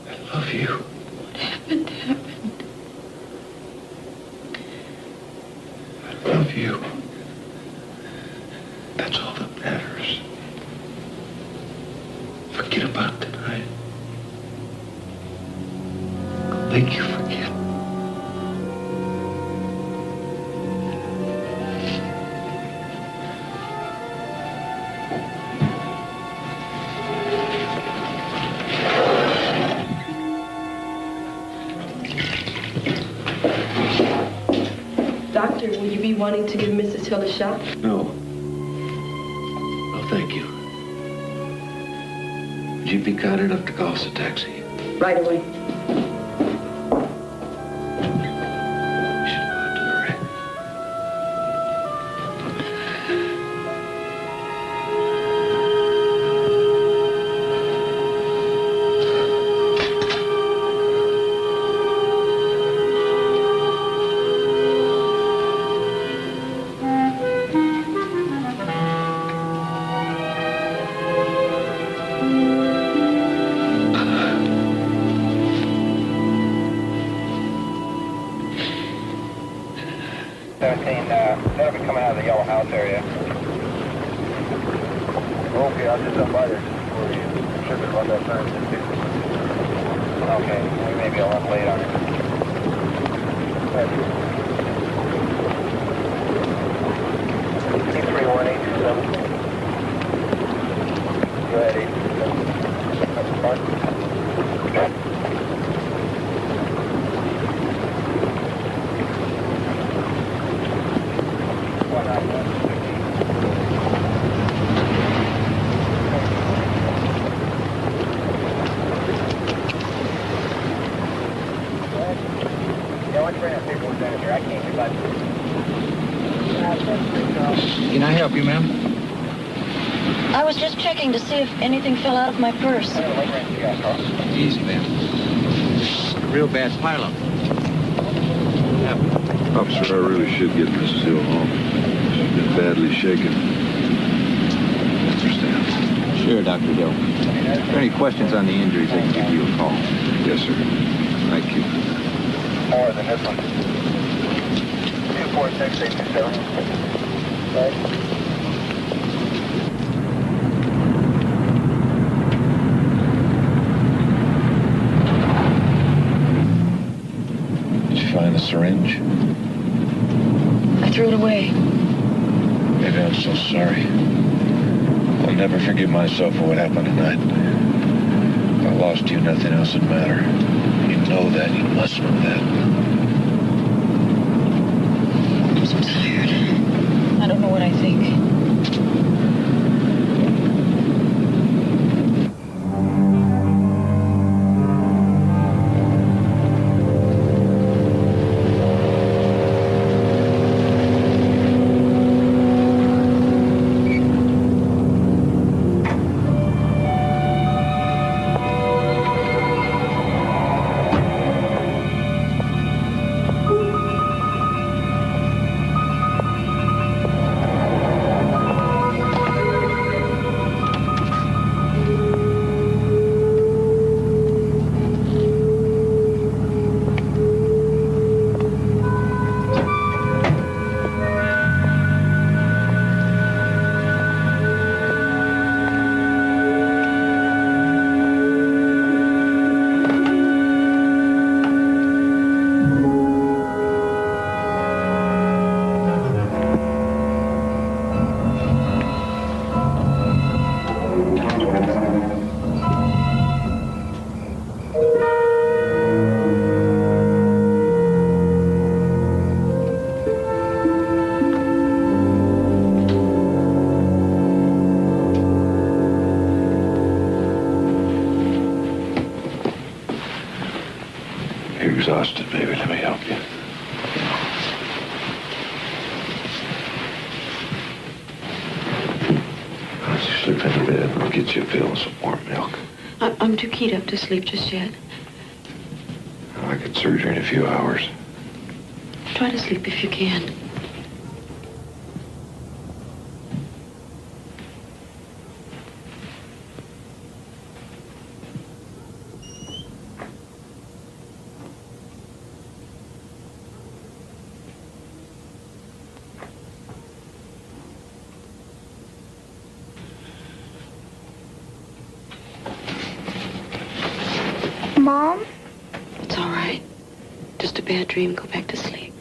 I love you. What happened, happened. I love you. That's all that matters. Forget about tonight. I'll make you forget. Doctor, will you be wanting to give Mrs. Hill a shot? No. No, thank you. Would you be kind enough to call us a taxi? Right away. They'll be coming out of the Yellow House area. Okay, I'll just stop by there for you. Should be about that time. Okay, maybe I'll run late on it. Thank you. 31827. Go ahead, 827. That's fine. Okay. Can I help you, ma'am? I was just checking to see if anything fell out of my purse. Easy, ma'am. A real bad pileup. Officer, I really should get Mrs. Hill home. She's been badly shaken. Understand? Sure, Dr. Hill. If there are any questions on the injuries, they can give you a call. Yes, sir. Thank you. More than this one. 246-827. Right. Did you find the syringe? I threw it away. Baby, I'm so sorry. I'll never forgive myself for what happened tonight. If I lost you, nothing else would matter. You know that. You must know that. I'm so tired. I don't know what I think. Exhausted, baby. Let me help you. Why don't you sleep in the bed and I'll get you a pail and some warm milk. I'm too keyed up to sleep just yet. I'll get surgery in a few hours. Try to sleep if you can. Mom? It's all right. Just a bad dream. Go back to sleep.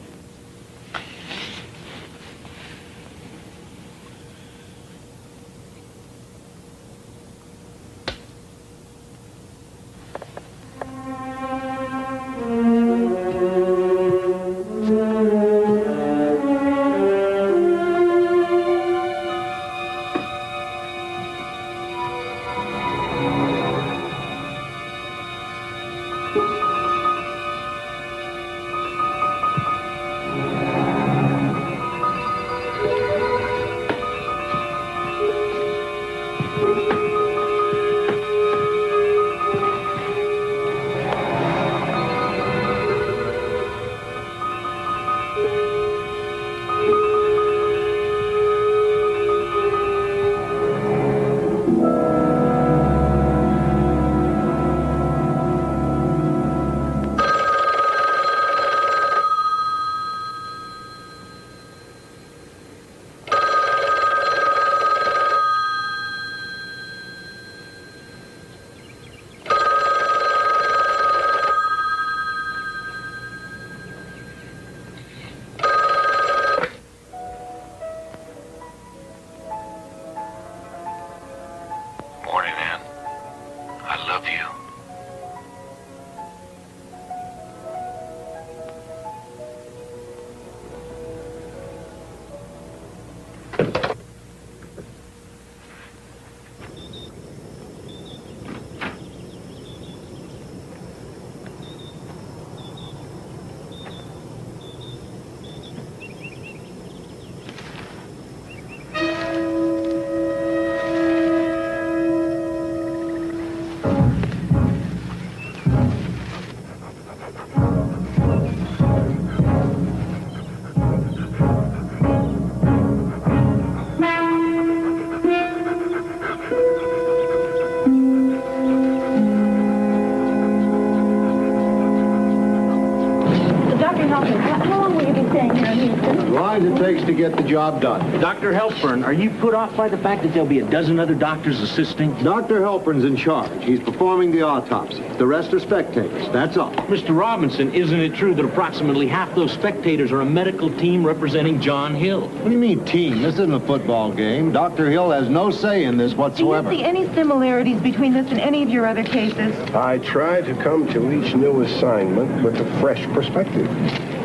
long will you be staying here in Houston? As long as it takes to get the job done. Dr. Helpern, are you put off by the fact that there'll be a dozen other doctors assisting? Dr. Helpern's in charge. He's performing the autopsy. The rest are spectators. That's all. Mr. Robinson, isn't it true that approximately half those spectators are a medical team representing John Hill? What do you mean, team? This isn't a football game. Dr. Hill has no say in this whatsoever. Do you see any similarities between this and any of your other cases? I try to come to each new assignment with a fresh perspective.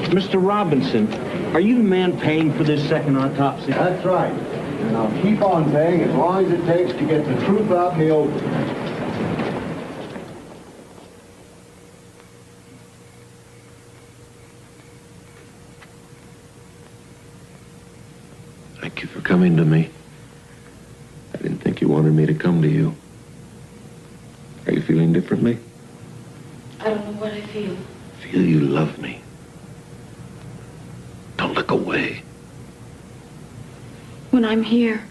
Mr. Robinson, are you the man paying for this second autopsy? That's right. And I'll keep on paying as long as it takes to get the truth out in the open. Thank you for coming to me. I didn't think you wanted me to come to you. Are you feeling differently? I don't know what I feel. Feel you love me. Don't look away. When I'm here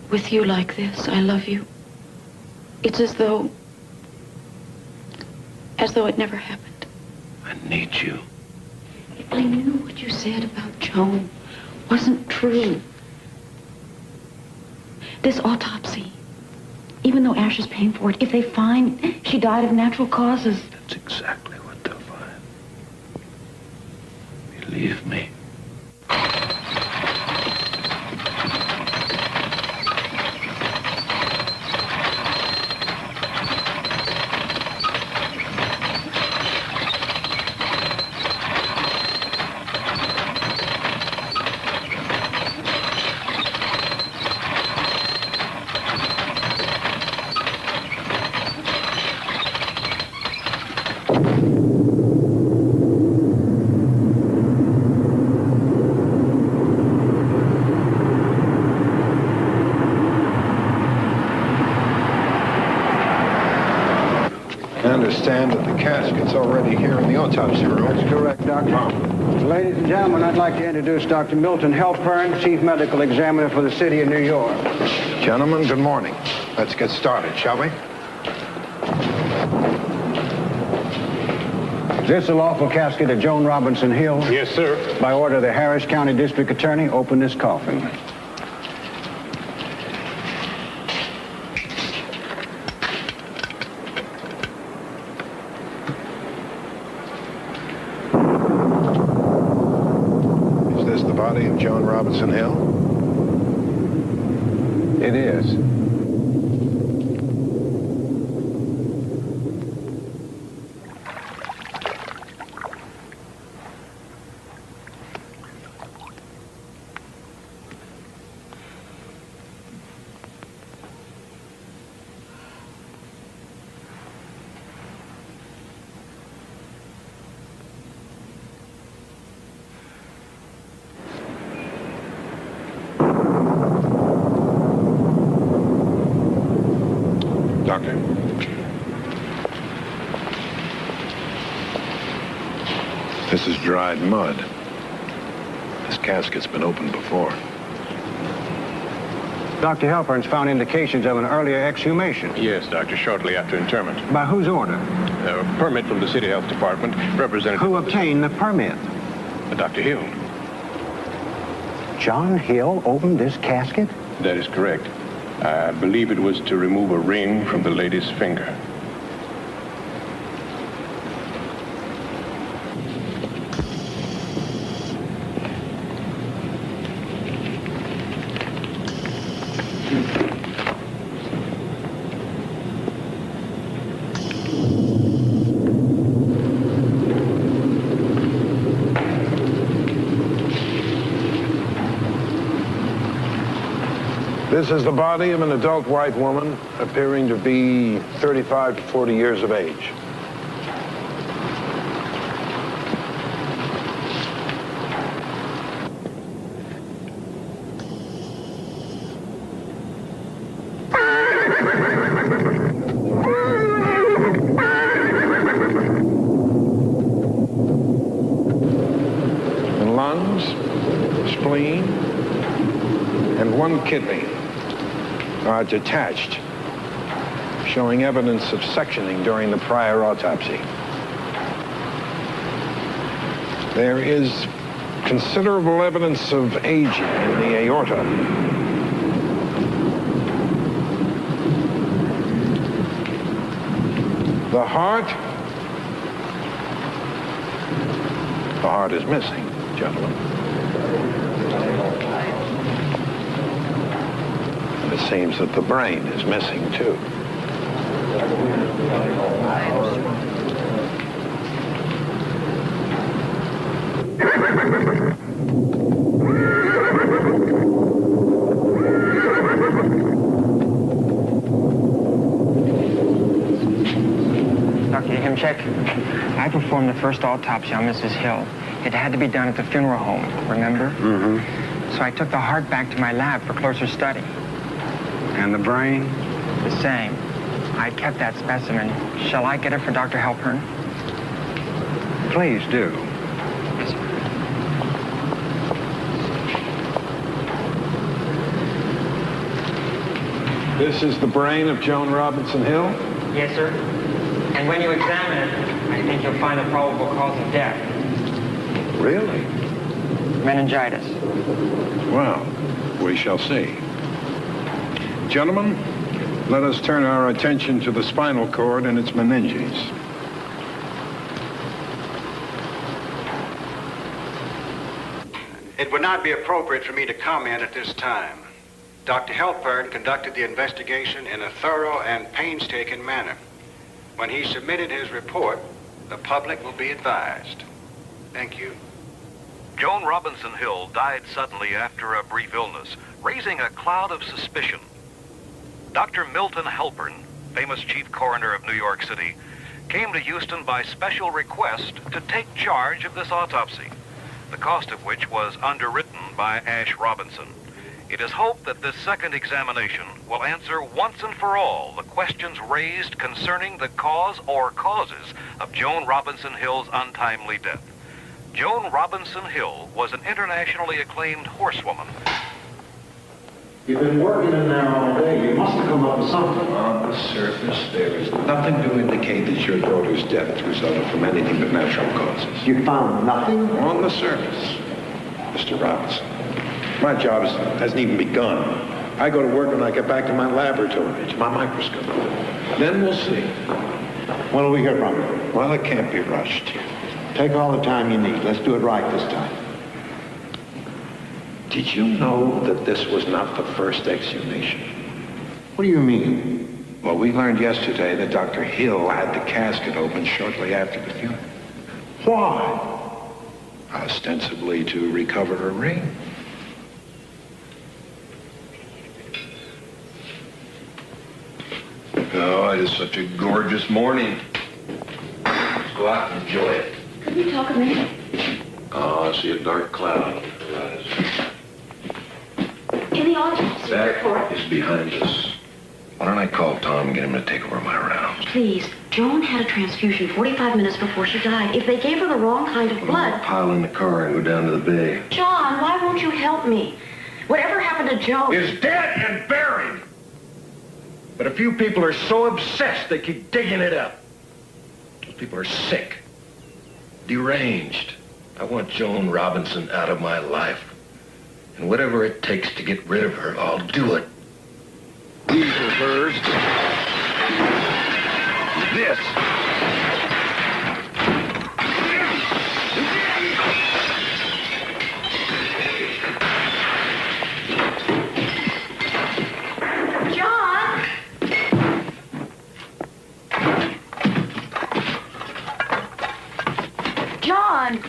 with you like this, I love you. It's as though it never happened. I need you. I knew what you said about Joan wasn't true. This autopsy, even though Ash is paying for it, if they find she died of natural causes. That's exactly what they'll find. Believe me. Casket's already here in the autopsy room. That's correct, Doctor. Ladies and gentlemen, I'd like to introduce Dr. Milton Helpern, Chief Medical Examiner for the City of New York. Gentlemen, good morning. Let's get started, shall we? Is this the lawful casket of Joan Robinson Hill? Yes, sir. By order of the Harris County District Attorney, open this coffin. Of Joan Robinson Hill? It is. Doctor. This is dried mud. This casket's been opened before. Dr. Helpern's found indications of an earlier exhumation. Yes, Doctor, shortly after interment. By whose order? A permit from the City Health Department, representative... Who obtained the permit? Dr. Hill. John Hill opened this casket? That is correct. I believe it was to remove a ring from the lady's finger. This is the body of an adult white woman appearing to be 35 to 40 years of age. The lungs, spleen, and one kidney are detached, showing evidence of sectioning during the prior autopsy. There is considerable evidence of aging in the aorta. The heart is missing, gentlemen. And it seems that the brain is missing, too. Dr. Yahimchek, I performed the first autopsy on Mrs. Hill. It had to be done at the funeral home, remember? Mm-hmm. So I took the heart back to my lab for closer study. And the brain? The same. I kept that specimen. Shall I get it for Dr. Halpern? Please do. Yes, sir. This is the brain of Joan Robinson Hill? Yes, sir. And when you examine it, I think you'll find the probable cause of death. Really? Meningitis. Well, we shall see. Gentlemen, let us turn our attention to the spinal cord and its meninges. It would not be appropriate for me to comment at this time. Dr. Halpern conducted the investigation in a thorough and painstaking manner. When he submitted his report, the public will be advised. Thank you. Joan Robinson Hill died suddenly after a brief illness, raising a cloud of suspicion. Dr. Milton Halpern, famous chief coroner of New York City, came to Houston by special request to take charge of this autopsy, the cost of which was underwritten by Ash Robinson. It is hoped that this second examination will answer once and for all the questions raised concerning the cause or causes of Joan Robinson Hill's untimely death. Joan Robinson Hill was an internationally acclaimed horsewoman. You've been working in there all day. You must have come up with something. On the surface, there is nothing to indicate that your daughter's death resulted from anything but natural causes. You found nothing? On the surface, Mr. Robinson. My job hasn't even begun. I go to work when I get back to my laboratory, to my microscope. Then we'll see. When will we hear from you? Well, it can't be rushed. Take all the time you need. Let's do it right this time. Did you know that this was not the first exhumation? What do you mean? Well, we learned yesterday that Dr. Hill had the casket opened shortly after the funeral. Why? Ostensibly to recover her ring. Oh, it is such a gorgeous morning. Let's go out and enjoy it. Could we talk a minute? Oh, I see a dark cloud. In the autopsy report. That is behind us. Why don't I call Tom and get him to take over my rounds? Please, Joan had a transfusion 45 minutes before she died. If they gave her the wrong kind of blood... Pile in the car and go down to the bay. John, why won't you help me? Whatever happened to Joan... Is dead and buried. But a few people are so obsessed they keep digging it up. Those people are sick. Deranged. I want Joan Robinson out of my life. And whatever it takes to get rid of her, I'll do it. Weasel birds. This. John! John!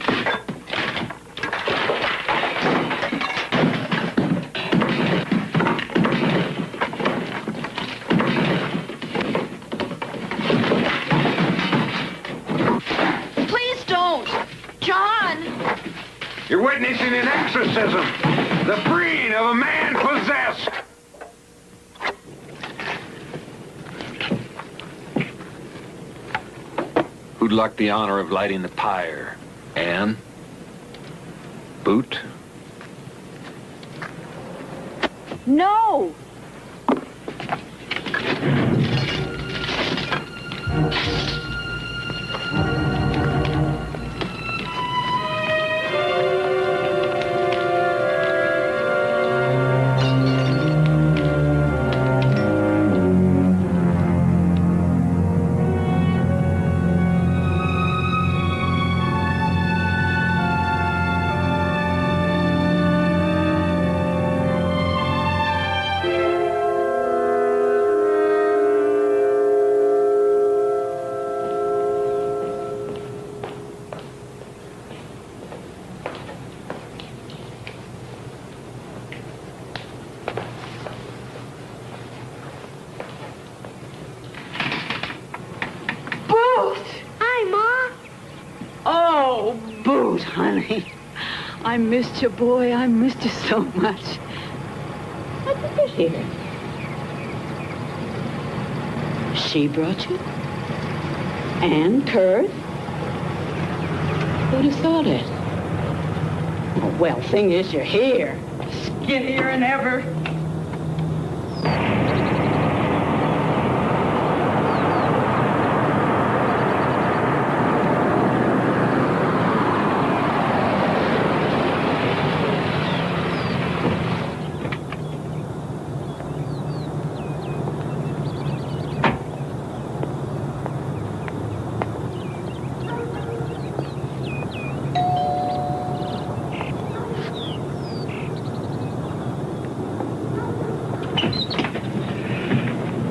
Please don't! John! You're witnessing an exorcism. The freeing of a man possessed. Who'd like the honor of lighting the pyre? Anne? Boot? No! Rose, honey. I missed you, boy. I missed you so much. What did you hear? She brought you? And Kurt? Who'd have thought it? Oh, well, thing is, you're here. Skinnier than ever.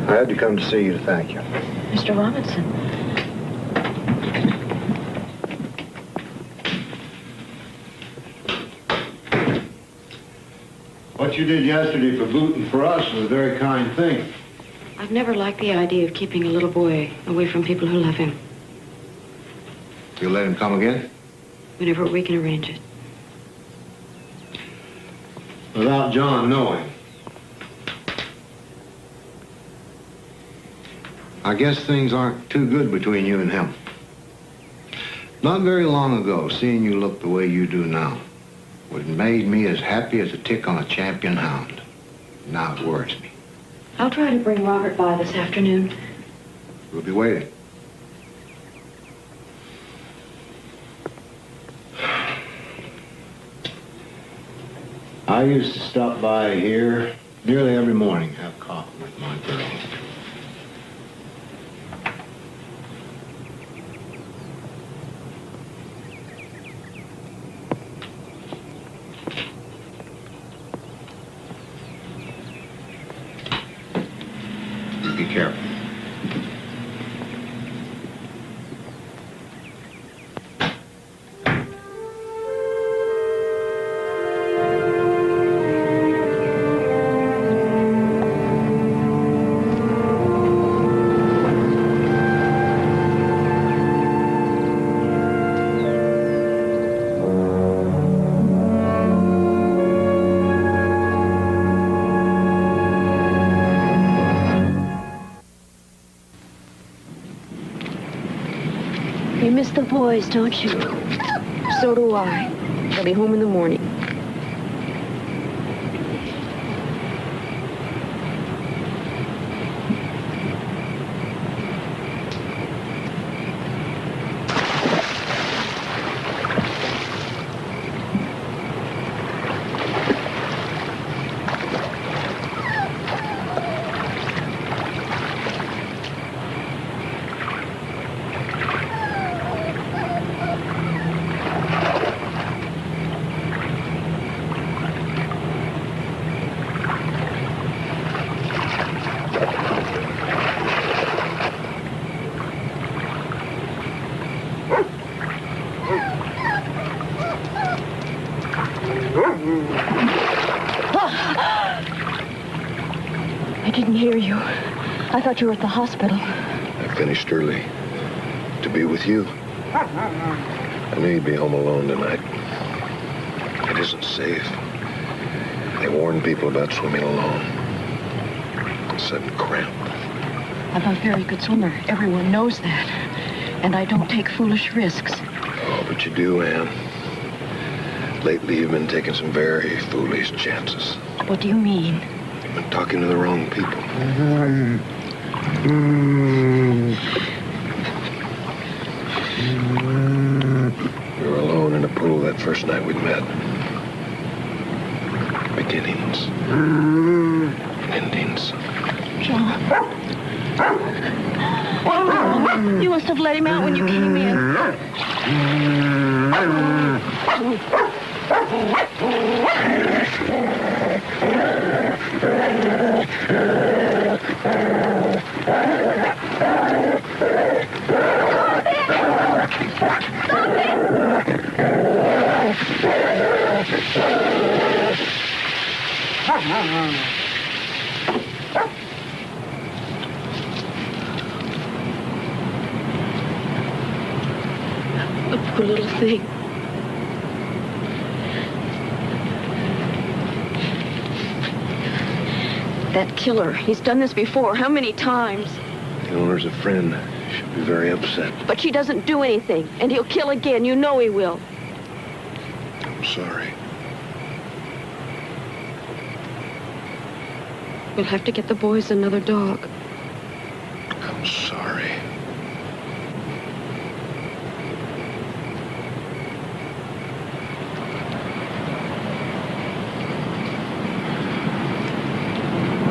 I had to come to see you to thank you. Mr. Robinson. What you did yesterday for Boot and for us was a very kind thing. I've never liked the idea of keeping a little boy away from people who love him. You'll let him come again? Whenever we can arrange it. Without John knowing. I guess things aren't too good between you and him. Not very long ago, seeing you look the way you do now would have made me as happy as a tick on a champion hound. Now it worries me. I'll try to bring Robert by this afternoon. We'll be waiting. I used to stop by here nearly every morning, have coffee with my girl. Be careful. You miss the boys, don't you? So do I. They'll be home in the morning. I didn't hear you. I thought you were at the hospital. I finished early to be with you. I knew you'd be home alone tonight. It isn't safe. They warn people about swimming alone. A sudden cramp. I'm a very good swimmer. Everyone knows that. And I don't take foolish risks. Oh, but you do, Anne. Lately, you've been taking some very foolish chances. What do you mean? You've been talking to the wrong people. We were alone in a pool that first night we met. Beginnings. Endings. John. You must have let him out when you came in. The poor little thing. That killer, he's done this before. How many times? The owner's a friend. She'll be very upset. But she doesn't do anything, and he'll kill again. You know he will. I'm sorry. We'll have to get the boys another dog. I'm sorry.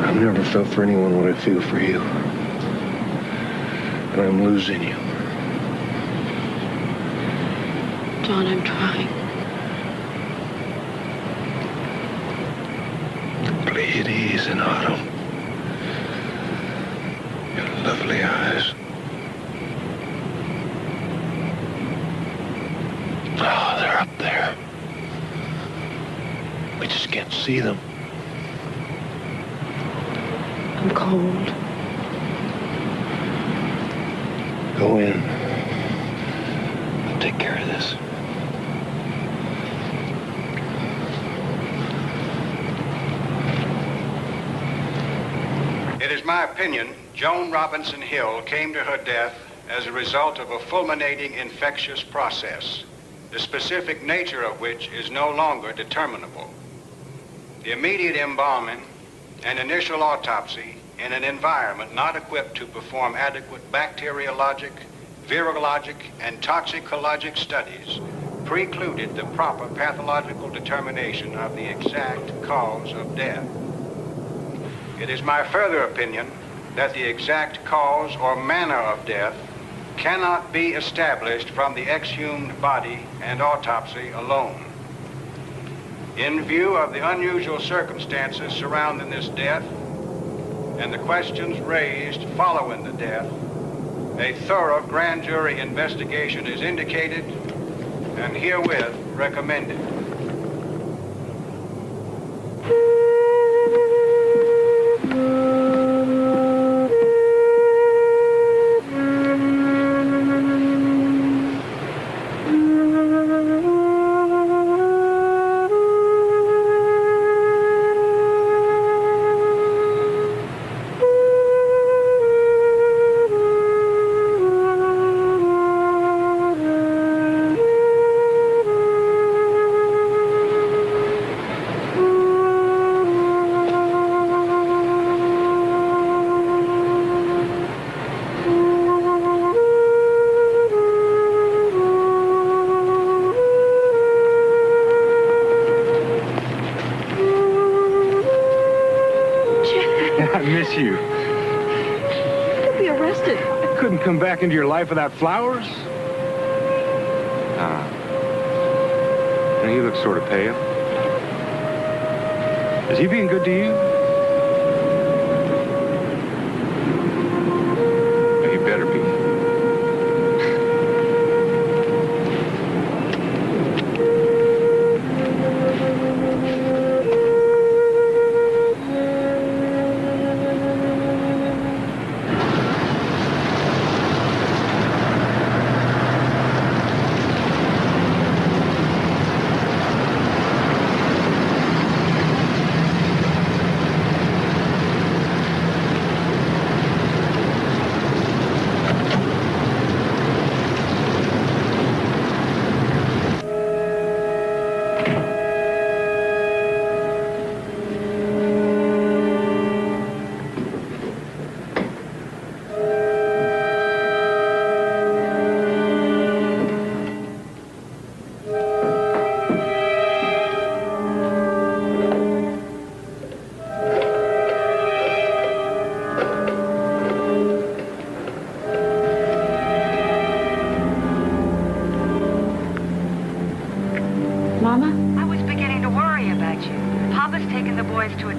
I've never felt for anyone what I feel for you. And I'm losing you. John, I'm trying. The Pleiades in autumn. Your lovely eyes. Oh, they're up there. We just can't see them. I'm cold. Go in. I'll take care of this. It is my opinion Joan Robinson Hill came to her death as a result of a fulminating infectious process, the specific nature of which is no longer determinable. The immediate embalming and initial autopsy in an environment not equipped to perform adequate bacteriologic, virologic, and toxicologic studies precluded the proper pathological determination of the exact cause of death. It is my further opinion that the exact cause or manner of death cannot be established from the exhumed body and autopsy alone. In view of the unusual circumstances surrounding this death and the questions raised following the death, a thorough grand jury investigation is indicated and herewith recommended. You. You'll be arrested. I couldn't come back into your life without flowers. You look sort of pale. Is he being good to you? He better be.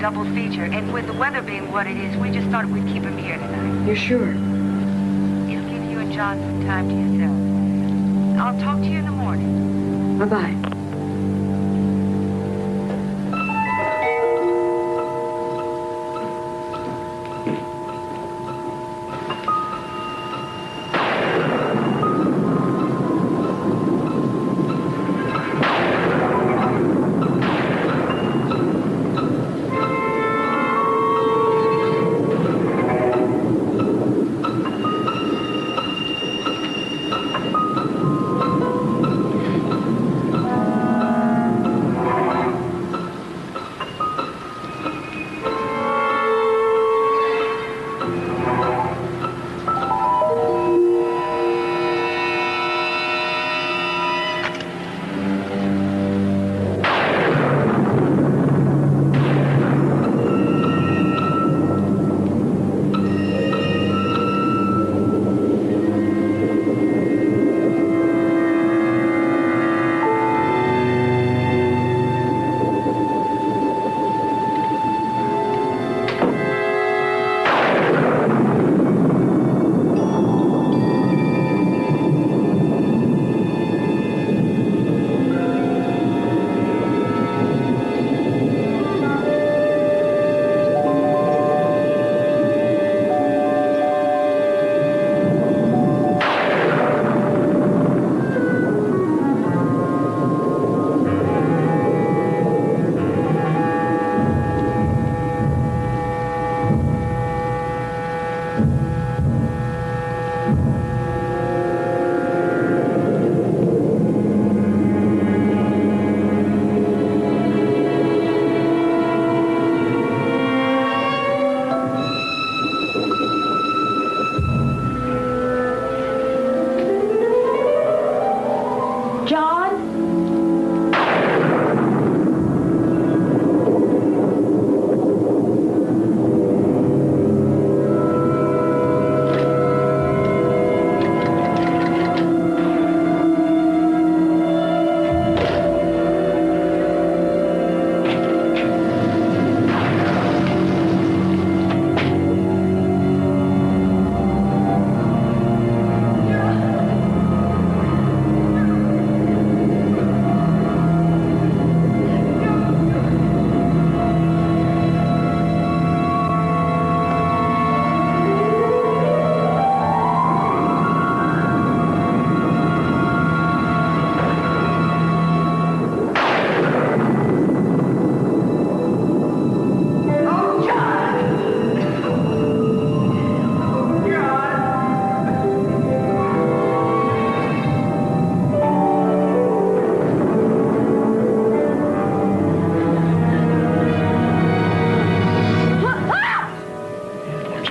Double feature, and with the weather being what it is, we just thought we'd keep him here tonight. You're sure? It'll give you and John some time to yourself. I'll talk to you in the morning. Bye-bye.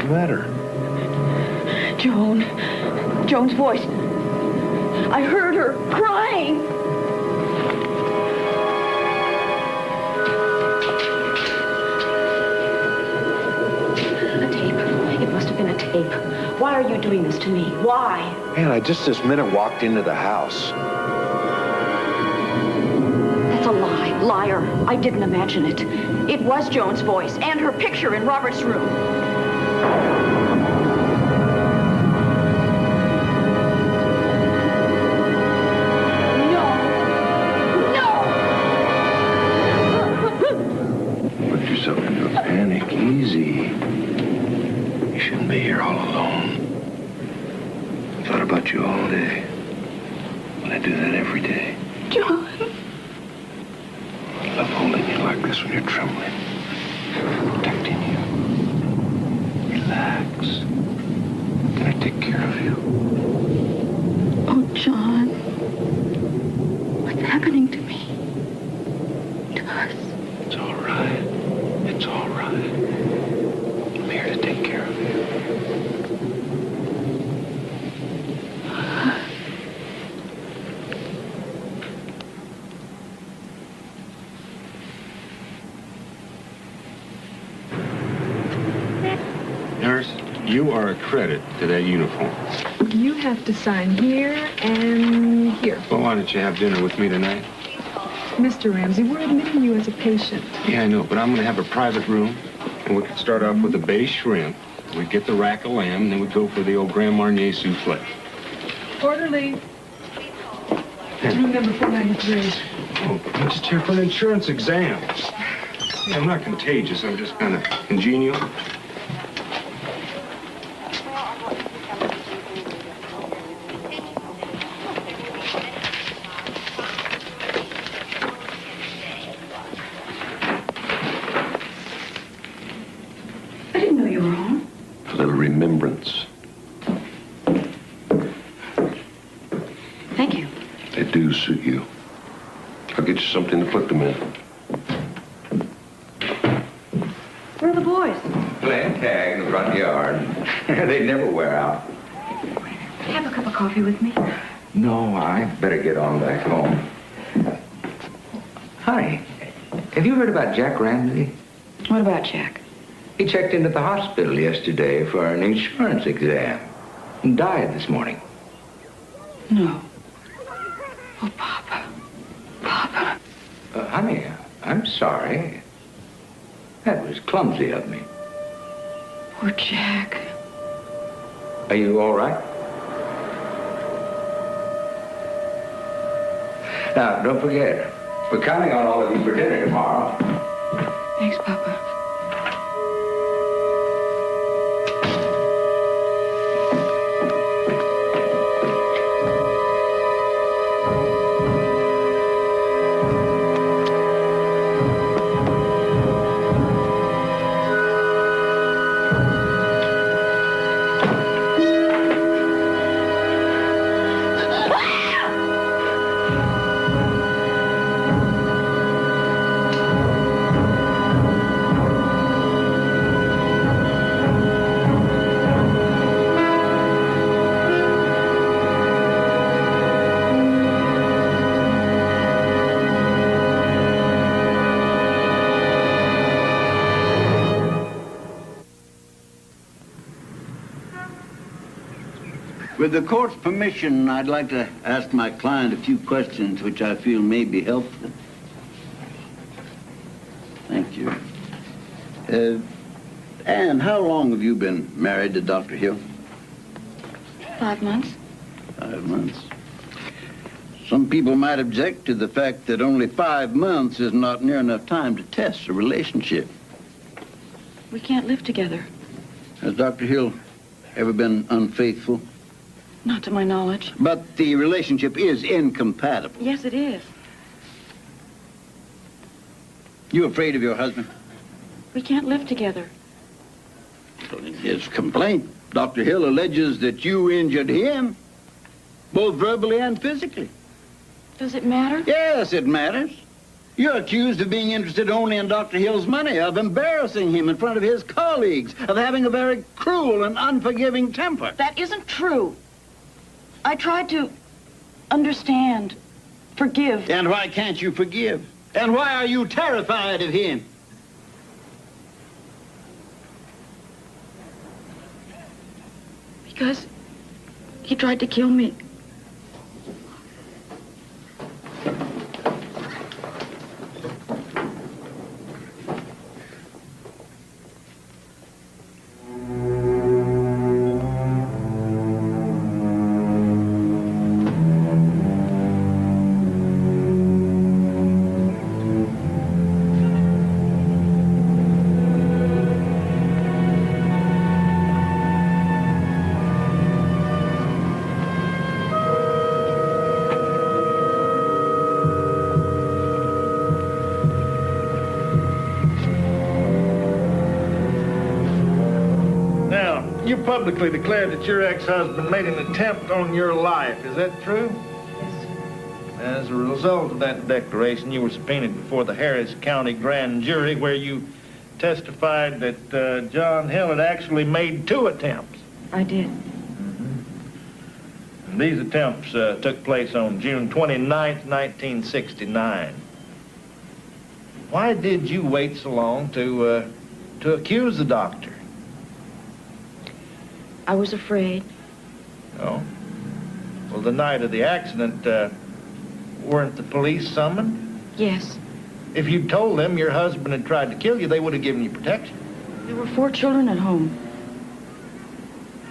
the matter? Joan. Joan's voice. I heard her crying. A tape. It must have been a tape. Why are you doing this to me? Why? Man, I just this minute walked into the house. That's a lie. Liar. I didn't imagine it. It was Joan's voice and her picture in Robert's room. Put yourself into a panic. Easy. You shouldn't be here all alone. I thought about you all day. But I do that every day. John. I love holding you like this when you're trembling. Protecting you. Relax. I'm gonna take care of you. Oh, John. What's happening to me? To us? It's all right. It's all right. I'm here to take care of you. Nurse, you are a credit to that uniform. You have to sign here and here. Well, why don't you have dinner with me tonight? Mr. Ramsey, we're admitting you as a patient. Yeah, I know, but I'm going to have a private room, and we could start off with a bay shrimp. We'd get the rack of lamb, and then we'd go for the old Grand Marnier souffle. Orderly. Room number 493. Oh, I'm just here for an insurance exam. Yeah, I'm not contagious. I'm just kind of congenial. I didn't know you were home. A little remembrance. Thank you. They do suit you. I'll get you something to put them in. Where are the boys? Playing tag in the front yard. They never wear out. Have a cup of coffee with me? No, I better get on back home. Honey, have you heard about Jack Ramsey? What about Jack? He checked into the hospital yesterday for an insurance exam and died this morning. No. Oh, Papa. Papa. Honey, I'm sorry. That was clumsy of me. Poor Jack. Are you all right? Now, don't forget, we're counting on all of you for dinner tomorrow. Thanks, Papa. With the court's permission, I'd like to ask my client a few questions which I feel may be helpful. Thank you. Anne, how long have you been married to Dr. Hill? 5 months. 5 months. Some people might object to the fact that only 5 months is not near enough time to test a relationship. We can't live together. Has Dr. Hill ever been unfaithful? Not to my knowledge. But the relationship is incompatible. Yes, it is. You afraid of your husband? We can't live together. In his complaint, Dr. Hill alleges that you injured him, both verbally and physically. Does it matter? Yes, it matters. You're accused of being interested only in Dr. Hill's money, of embarrassing him in front of his colleagues, of having a very cruel and unforgiving temper. That isn't true. I tried to understand, forgive. And why can't you forgive? And why are you terrified of him? Because he tried to kill me. You publicly declared that your ex-husband made an attempt on your life. Is that true? Yes. As a result of that declaration, you were subpoenaed before the Harris County Grand Jury, where you testified that John Hill had actually made 2 attempts. I did. And these attempts took place on June 29th, 1969. Why did you wait so long to accuse the doctor? I was afraid. Oh? Well, the night of the accident, weren't the police summoned? Yes. If you'd told them your husband had tried to kill you, they would have given you protection. There were 4 children at home.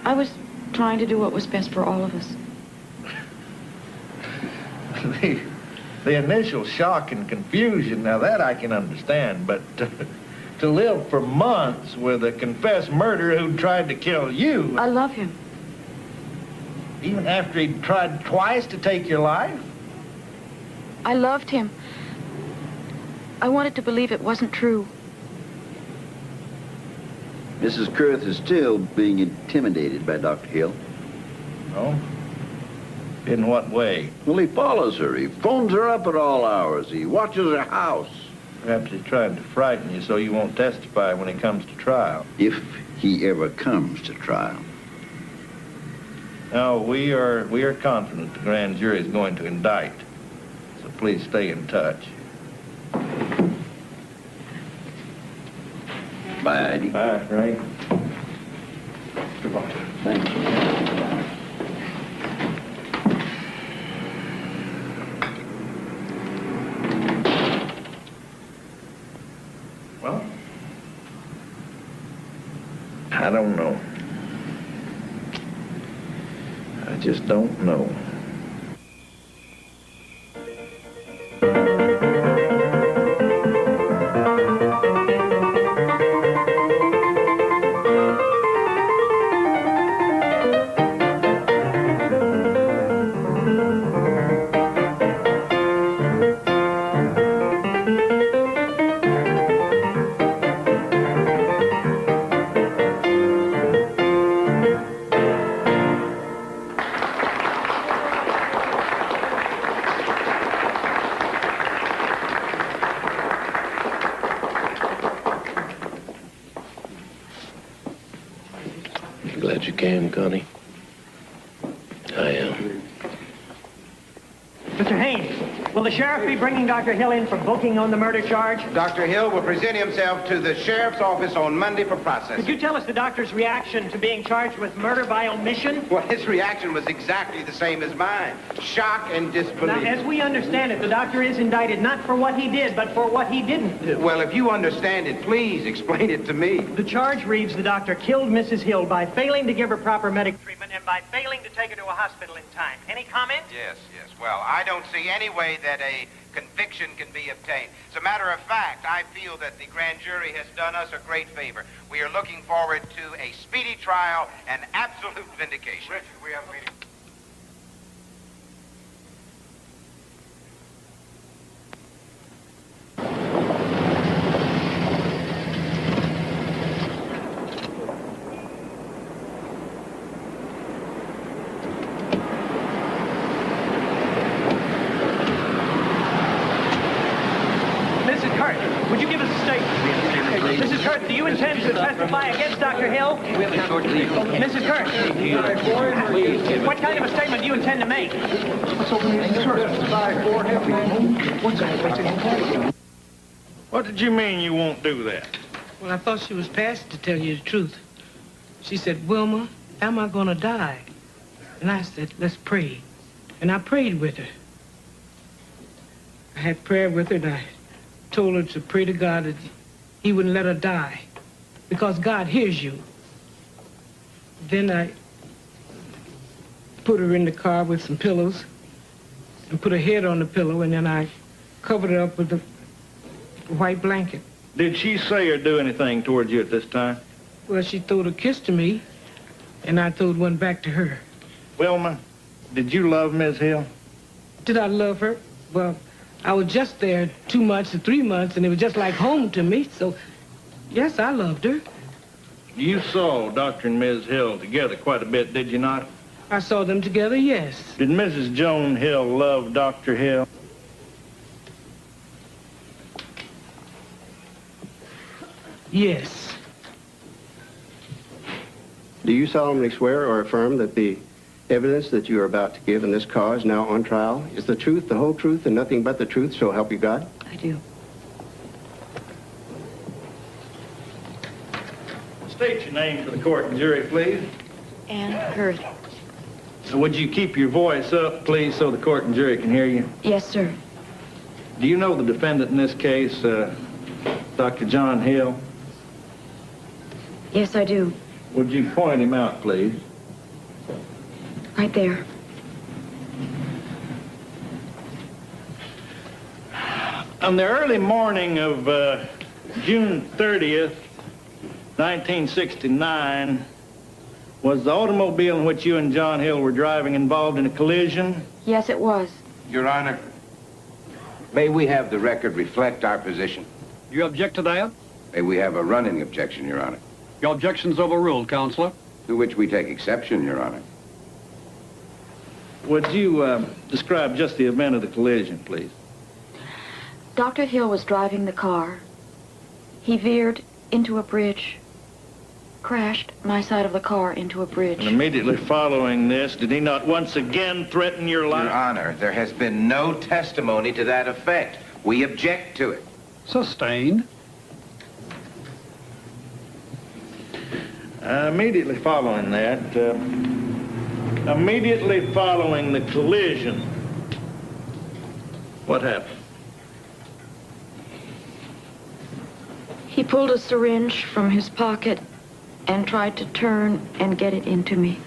I was trying to do what was best for all of us. The initial shock and confusion, now that I can understand, but to live for months with a confessed murderer who tried to kill you... I love him. Even after he'd tried twice to take your life? I loved him. I wanted to believe it wasn't true. Mrs. Kurth is still being intimidated by Dr. Hill. Oh? In what way? Well, he follows her. He phones her up at all hours. He watches her house. Perhaps he's trying to frighten you so you won't testify when he comes to trial. If he ever comes to trial. No, we are confident the grand jury is going to indict. So please stay in touch. Bye, Eddie. Bye, Frank. Goodbye. Thank you. Well, I don't know. I just don't know. Glad you came, Connie. I am. Mr. Haynes, will the sheriff be bringing Dr. Hill in for booking on the murder charge? Dr. Hill will present himself to the sheriff's office on Monday for processing. Could you tell us the doctor's reaction to being charged with murder by omission? Well, his reaction was exactly the same as mine. Shock and disbelief. Now, as we understand it, the doctor is indicted not for what he did, but for what he didn't do. Well, if you understand it, please explain it to me. The charge reads the doctor killed Mrs. Hill by failing to give her proper medical treatment and by failing to take her to a hospital in time. Any comment? Yes. Well, I don't see any way that a conviction can be obtained. As a matter of fact, I feel that the grand jury has done us a great favor. We are looking forward to a speedy trial and absolute vindication. Richard, we have a meeting. Dr. Hill. Mrs. Kirsch. What kind of a statement do you intend to make? What did you mean you won't do that? Well, I thought she was past to tell you the truth. She said, Wilma, am I going to die? And I said, let's pray. And I prayed with her. I had prayer with her, and I told her to pray to God that he wouldn't let her die, because God hears you. Then I put her in the car with some pillows and put her head on the pillow, and then I covered her up with the white blanket. Did she say or do anything towards you at this time? Well, she threw a kiss to me, and I threw one back to her. Wilma, did you love Ms. Hill? Did I love her? Well, I was just there 2 months or 3 months, and it was just like home to me, so yes, I loved her. You saw Dr. and Ms. Hill together quite a bit, did you not? I saw them together, yes. Did Mrs. Joan Hill love Dr. Hill? Yes. Do you solemnly swear or affirm that the evidence that you are about to give in this cause now on trial is the truth, the whole truth, and nothing but the truth, so help you God? I do. State your name for the court and jury, please. Ann Hurd. Would you keep your voice up, please, so the court and jury can hear you? Yes, sir. Do you know the defendant in this case, Dr. John Hill? Yes, I do. Would you point him out, please? Right there. On the early morning of June 30th, 1969, was the automobile in which you and John Hill were driving involved in a collision? Yes, it was. Your Honor, may we have the record reflect our position? You object to that? May we have a running objection, Your Honor? Your objection's overruled, Counselor. To which we take exception, Your Honor. Would you describe just the event of the collision, please? Dr. Hill was driving the car. He veered into a bridge, crashed my side of the car into a bridge. And immediately following this, did he not once again threaten your life? Your Honor, there has been no testimony to that effect. We object to it. Sustained. Immediately following that, immediately following the collision, what happened? He pulled a syringe from his pocket and tried to turn and get it into me.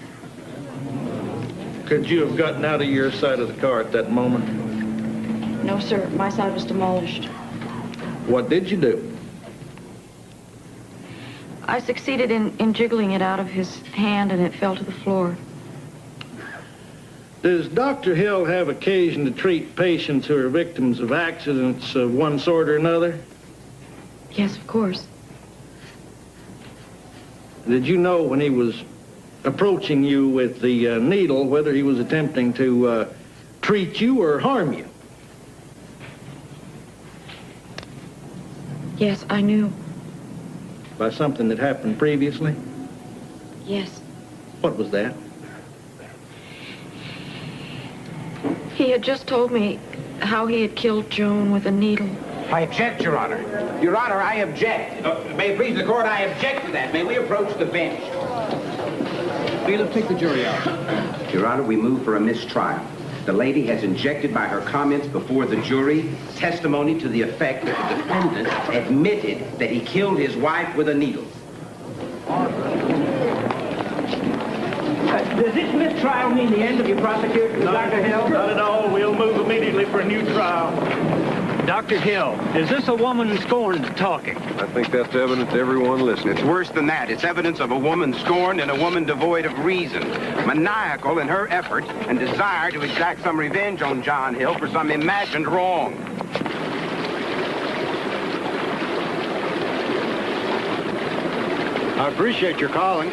Could you have gotten out of your side of the car at that moment? No, sir. My side was demolished. What did you do? I succeeded in jiggling it out of his hand, and it fell to the floor. Does Dr. Hill have occasion to treat patients who are victims of accidents of one sort or another? Yes, of course. Did you know when he was approaching you with the needle whether he was attempting to treat you or harm you? Yes, I knew. By something that happened previously? Yes. What was that? He had just told me how he had killed Joan with a needle. I object, Your Honor. Your Honor, I object. May it please the court, I object to that. May we approach the bench? Bailiff, take the jury out. Your Honor, we move for a mistrial. The lady has injected by her comments before the jury testimony to the effect that the defendant admitted that he killed his wife with a needle. Does this mistrial mean the end of your prosecution, Dr. Hill? Not at all. We'll move immediately for a new trial. Dr. Hill, is this a woman scorned talking? I think that's evidence to everyone listening. It's worse than that. It's evidence of a woman scorned and a woman devoid of reason. Maniacal in her effort and desire to exact some revenge on John Hill for some imagined wrong. I appreciate your calling.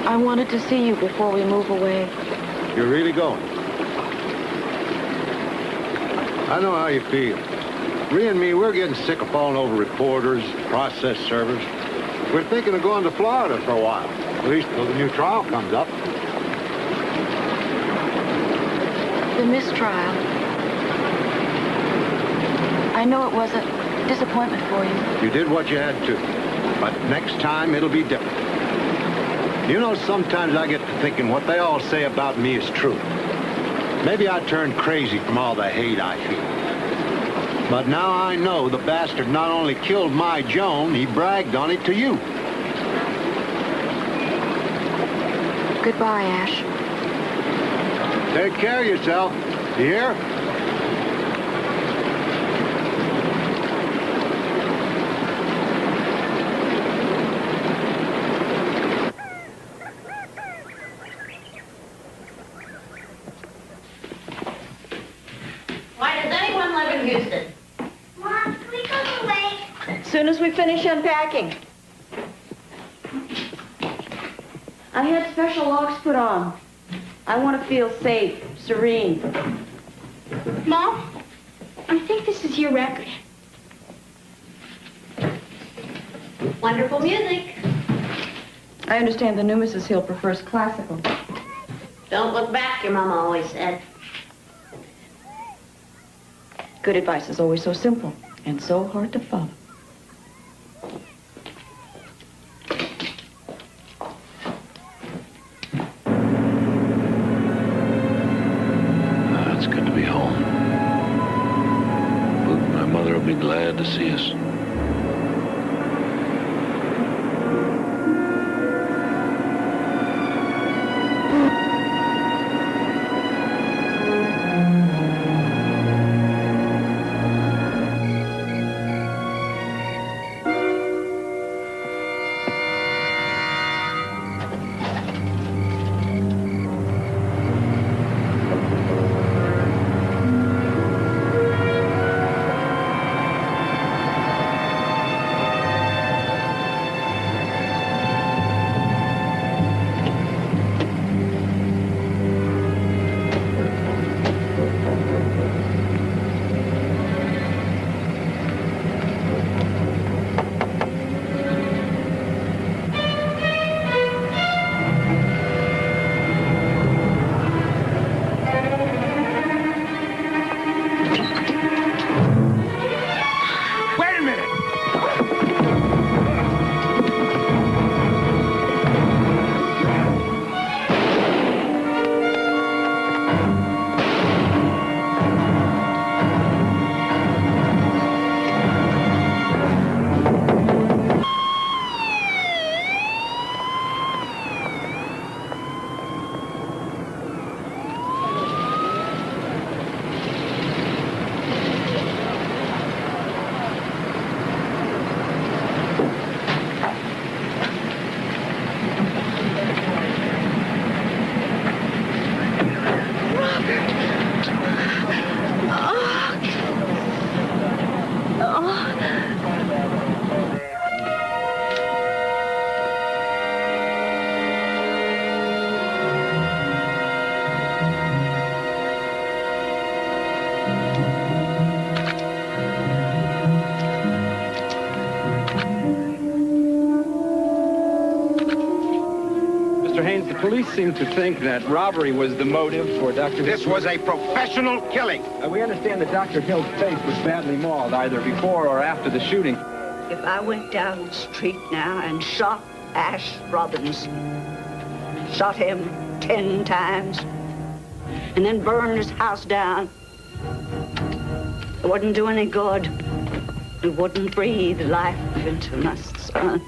I wanted to see you before we move away. You're really going? I know how you feel. Rhea and me, we're getting sick of falling over reporters, process servers. We're thinking of going to Florida for a while, at least until the new trial comes up. The mistrial. I know it was a disappointment for you. You did what you had to, but next time it'll be different. You know, sometimes I get to thinking what they all say about me is true. Maybe I turned crazy from all the hate I feel. But now I know the bastard not only killed my Joan, he bragged on it to you. Goodbye, Ash. Take care of yourself. You hear? Why does anyone live in Houston? Mom, can we go to the lake? As soon as we finish unpacking. I had special locks put on. I want to feel safe, serene. Mom, I think this is your record. Wonderful music. I understand the new Mrs. Hill prefers classical. Don't look back, your mama always said. Good advice is always so simple and so hard to follow. It's good to be home. Luke and my mother will be glad to see us. The police seem to think that robbery was the motive for Dr. This was a professional killing. We understand that Dr. Hill's face was badly mauled either before or after the shooting. If I went down the street now and shot Ash Robbins, shot him 10 times, and then burned his house down, it wouldn't do any good. It wouldn't breathe life into my son.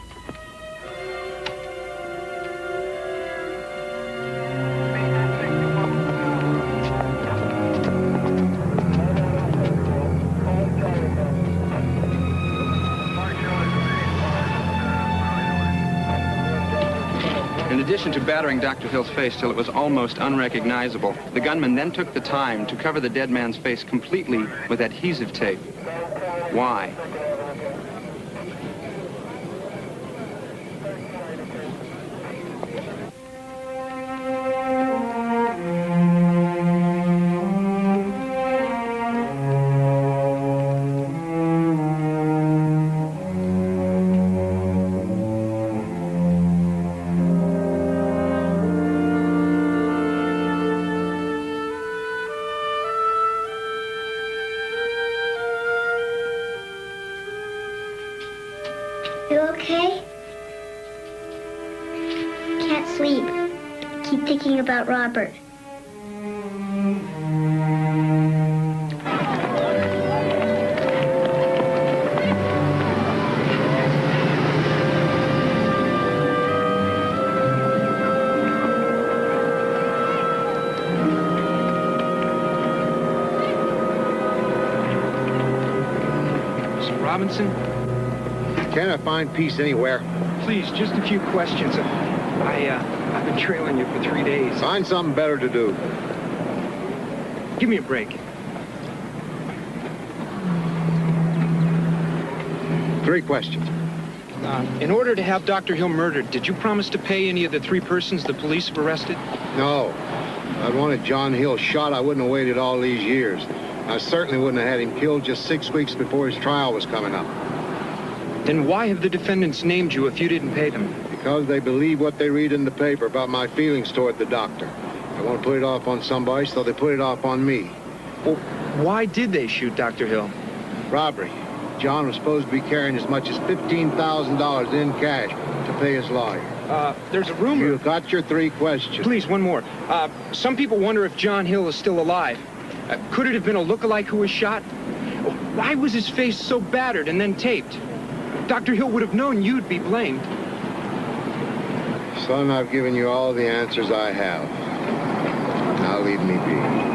In addition to battering Dr. Hill's face till it was almost unrecognizable, the gunman then took the time to cover the dead man's face completely with adhesive tape. Why? can't sleep. Keep thinking about Robert. Robinson? Can't I find peace anywhere? Please, just a few questions. I've been trailing you for 3 days. Find something better to do. Give me a break. 3 questions. In order to have Dr. Hill murdered, did you promise to pay any of the 3 persons the police have arrested? No. If I'd wanted John Hill shot, I wouldn't have waited all these years. I certainly wouldn't have had him killed just 6 weeks before his trial was coming up. Then why have the defendants named you if you didn't pay them? Because they believe what they read in the paper about my feelings toward the doctor. They want to put it off on somebody, so they put it off on me. Well, why did they shoot Dr. Hill? Robbery. John was supposed to be carrying as much as $15,000 in cash to pay his lawyer. There's a rumor... You got your 3 questions. Please, one more. Some people wonder if John Hill is still alive. Could it have been a lookalike who was shot? Why was his face so battered and then taped? Dr. Hill would have known you'd be blamed. Son, I've given you all the answers I have. Now leave me be.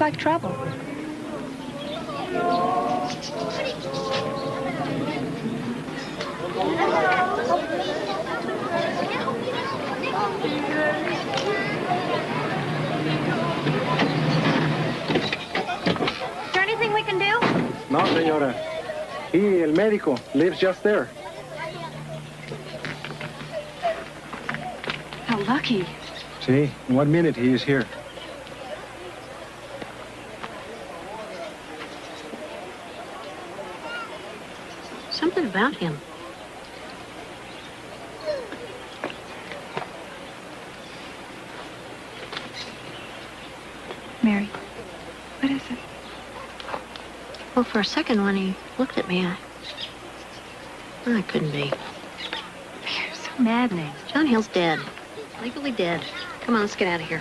Like trouble. Is there anything we can do? No, señora. He, el médico, lives just there. How lucky. See, in 1 minute he is here. Something about him. Mary, what is it? Well, for a second when he looked at me, I couldn't be. You're so maddening. John Hill's dead. Legally dead. Come on, let's get out of here.